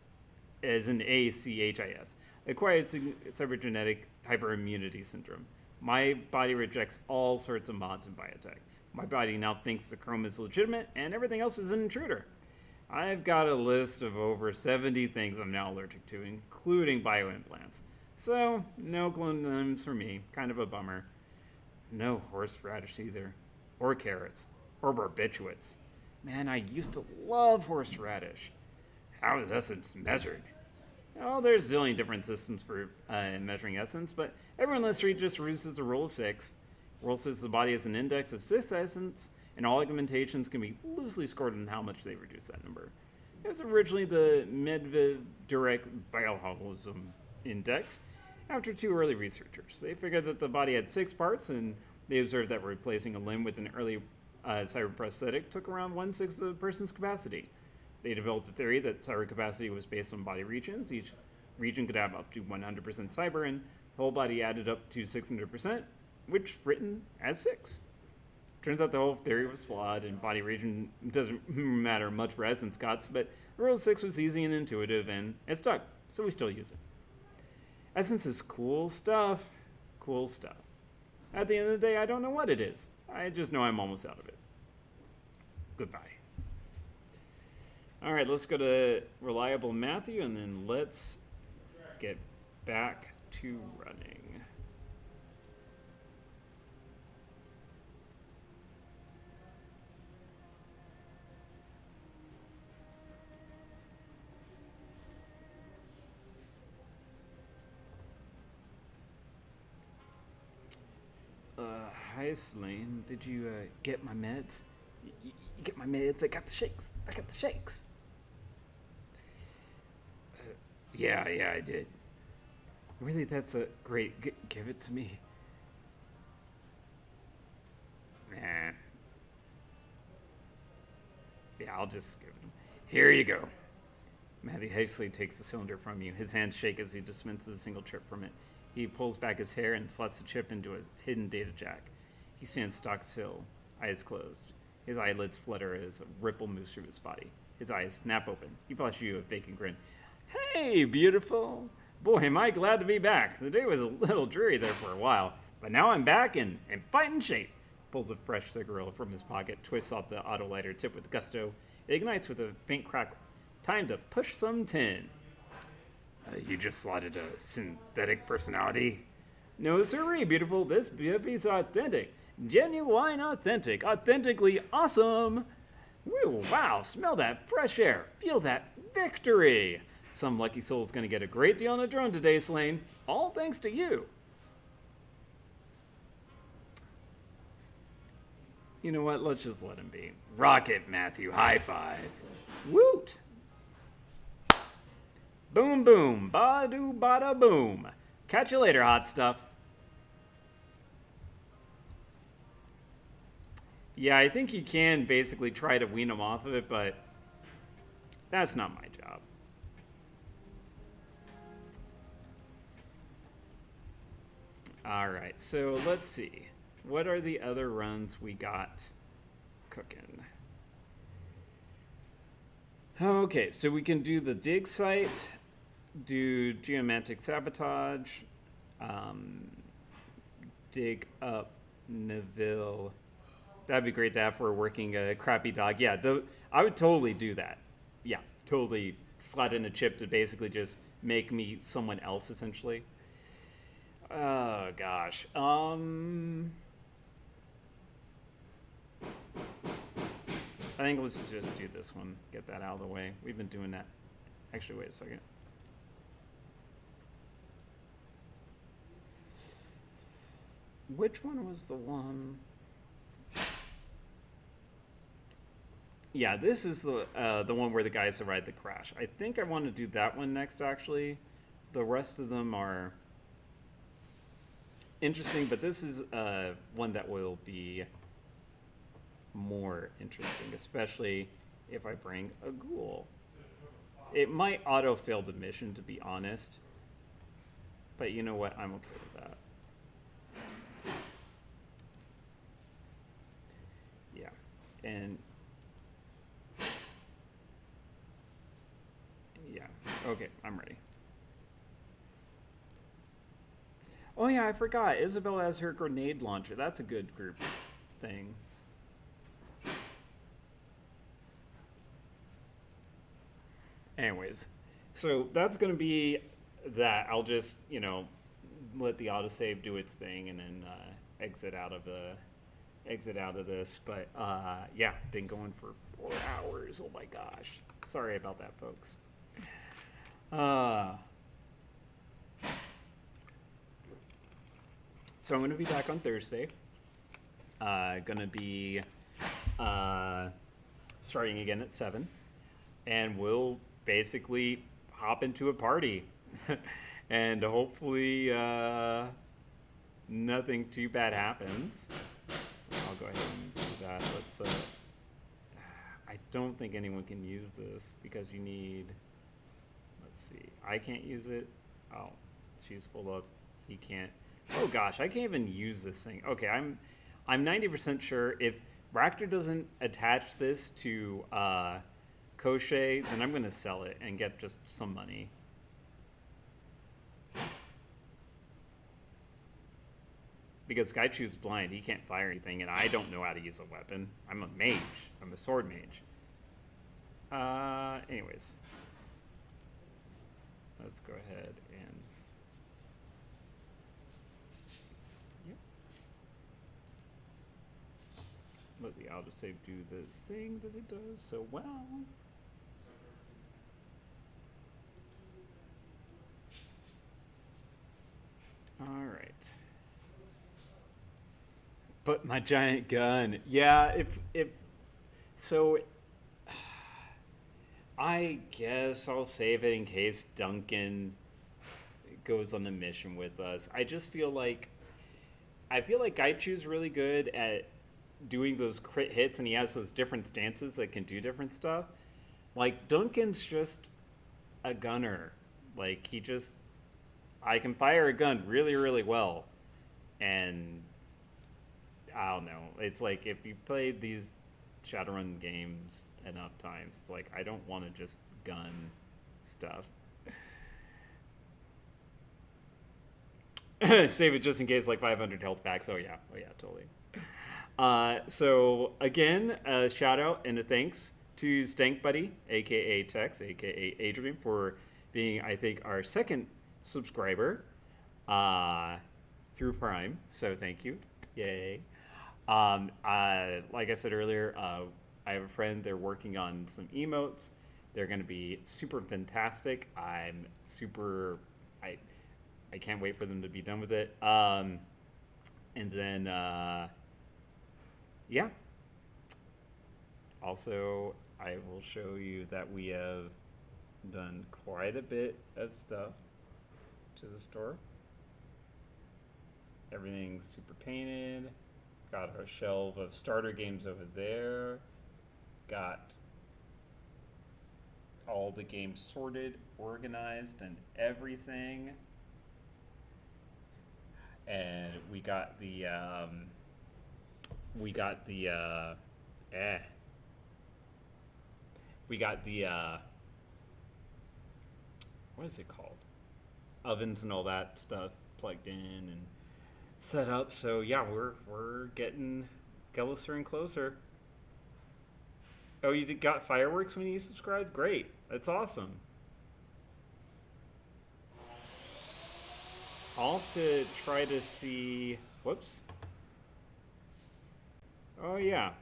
as in ACHIS, acquired cybergenetic hyperimmunity syndrome. My body rejects all sorts of mods in biotech. My body now thinks the chrome is legitimate and everything else is an intruder. I've got a list of over 70 things I'm now allergic to, including bioimplants. So, no clone limbs for me. Kind of a bummer. No horseradish either. Or carrots. Or barbiturates. Man, I used to love horseradish. How is essence measured? Oh, there's a zillion different systems for measuring essence, but everyone on the street just uses the rule of 6. Rule says the body has an index of 6 essence, and all augmentations can be loosely scored on how much they reduce that number. It was originally the Medvedev Direct Bioholism Index. After 2 early researchers, they figured that the body had 6 parts, and they observed that replacing a limb with an early cyber prosthetic took around 1/6 of a person's capacity. They developed a theory that cyber capacity was based on body regions. Each region could have up to 100% cyber, and the whole body added up to 600%, which written as 6. Turns out the whole theory was flawed, and body region doesn't matter much for essence cuts, but rule 6 was easy and intuitive, and it stuck, so we still use it. Essence is cool stuff. Cool stuff. At the end of the day, I don't know what it is. I just know I'm almost out of it. Goodbye. All right, let's go to Reliable Matthew, and then let's get back to running. Hi, Slane. Did you get my meds? You get my meds? I got the shakes. I got the shakes. Yeah, I did. Really, that's a great. Give it to me. Nah. Yeah, I'll just give it. Here you go. Matthew hastily takes the cylinder from you. His hands shake as he dispenses a single chip from it. He pulls back his hair and slots the chip into a hidden data jack. He stands stock still, eyes closed. His eyelids flutter as a ripple moves through his body. His eyes snap open. He flashes you a vacant grin. Hey, beautiful. Boy, am I glad to be back. The day was a little dreary there for a while, but now I'm back and fighting shape. Pulls a fresh cigarette from his pocket, twists off the auto lighter tip with gusto. It ignites with a faint crack. Time to push some tin. You just slotted a synthetic personality? No, sirree, beautiful. This baby's authentic. Genuine authentic. Authentically awesome. Woo, wow, smell that fresh air. Feel that victory. Some lucky soul's gonna get a great deal on a drone today, Slane. All thanks to you. You know what? Let's just let him be. Rocket, Matthew. High five. Woot! Boom, boom. Ba-doo, bada, boom. Catch you later, hot stuff. Yeah, I think you can basically try to wean them off of it, but that's not my job. All right, so let's see. What are the other runs we got cooking? Okay, so we can do the dig site, do geomantic sabotage, dig up Neville. That'd be great to have for working a crappy dog. Yeah, I would totally do that. Yeah, totally slot in a chip to basically just make me someone else, essentially. Oh, gosh. I think let's just do this one. Get that out of the way. We've been doing that. Actually, wait a second. Which one was the one? Yeah, this is the one where the guy survived the crash. I think I want to do that one next, actually. The rest of them are interesting, but this is one that will be more interesting, especially if I bring a ghoul. It might auto-fail the mission, to be honest. But you know what? I'm okay with that. Yeah. And yeah. Okay, I'm ready. Oh yeah, I forgot. Isabel has her grenade launcher. That's a good group thing. Anyways, so that's going to be that. I'll just, let the autosave do its thing and then exit out of this. But yeah, been going for 4 hours. Oh my gosh. Sorry about that, folks. So I'm going to be back on Thursday. Going to be starting again at 7. And we'll basically hop into a party. And hopefully nothing too bad happens. I'll go ahead and do that. Let's. I don't think anyone can use this because you need. Let's see. I can't use it. Oh, she's full up. He can't. Oh gosh, I can't even use this thing. Okay, I'm 90% sure if Raptor doesn't attach this to Koschei, then I'm gonna sell it and get just some money. because Gaichu's blind. He can't fire anything, and I don't know how to use a weapon. I'm a mage. I'm a sword mage. Anyways. Let's go ahead and... Yep. Let the autosave do the thing that it does so well. Alright. But my giant gun. Yeah, if so I guess I'll save it in case Duncan goes on a mission with us. I feel like Gaichu's really good at doing those crit hits, and he has those different stances that can do different stuff. Like, Duncan's just a gunner. Like, I can fire a gun really, really well. And I don't know. It's like, if you played these Shadowrun games enough times, it's like, I don't want to just gun stuff. Save it just in case, like 500 health packs. Oh yeah, totally. So again, a shout out and a thanks to Stank Buddy, aka Tex, aka Adrian, for being, I think, our second subscriber through Prime. So thank you, yay. Like I said earlier, I have a friend. They're working on some emotes. They're going to be super fantastic. I can't wait for them to be done with it. And then, yeah. Also, I will show you that we have done quite a bit of stuff to the store. Everything's super painted. Got our shelf of starter games over there. Got all the games sorted, organized, and everything. And we got the what is it called? Ovens and all that stuff plugged in and set up. So yeah, we're getting closer and closer. Oh, you got fireworks when you subscribed? Great. That's awesome. I'll have to try to see... Whoops. Oh, yeah.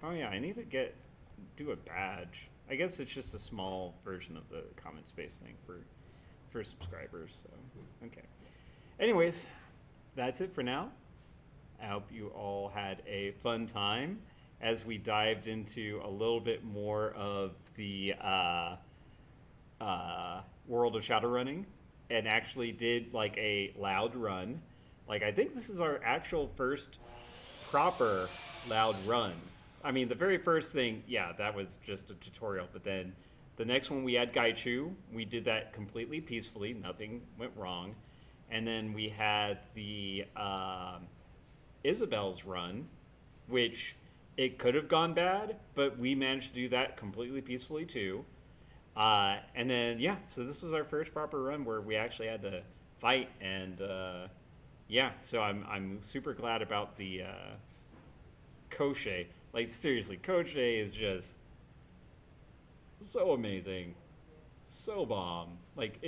Oh, yeah, I need to do a badge. I guess it's just a small version of the comment space thing for subscribers, so, okay. Anyways, that's it for now. I hope you all had a fun time as we dived into a little bit more of the world of Shadowrunning and actually did like a loud run. Like, I think this is our actual first proper loud run. I mean, the very first thing, yeah, that was just a tutorial, but then the next one we had Gaichu. We did that completely peacefully. Nothing went wrong. And then we had the Isabel's run, which it could have gone bad, but we managed to do that completely peacefully too. And then, yeah, so this was our first proper run where we actually had to fight. And yeah, so I'm super glad about the Koschei. Like, seriously, Koschei is just so amazing, so bomb. Like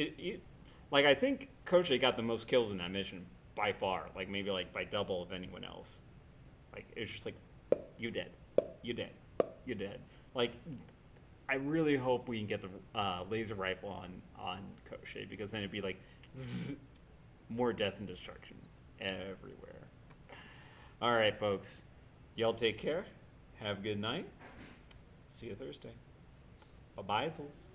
like I think Koschei got the most kills in that mission by far. Like maybe like by double of anyone else. Like it's just like, you dead, you dead, you dead. Like I really hope we can get the laser rifle on Koschei, because then it'd be like zzz, more death and destruction everywhere. All right, folks, y'all take care. Have a good night. See you Thursday. Bye-bye, Zels.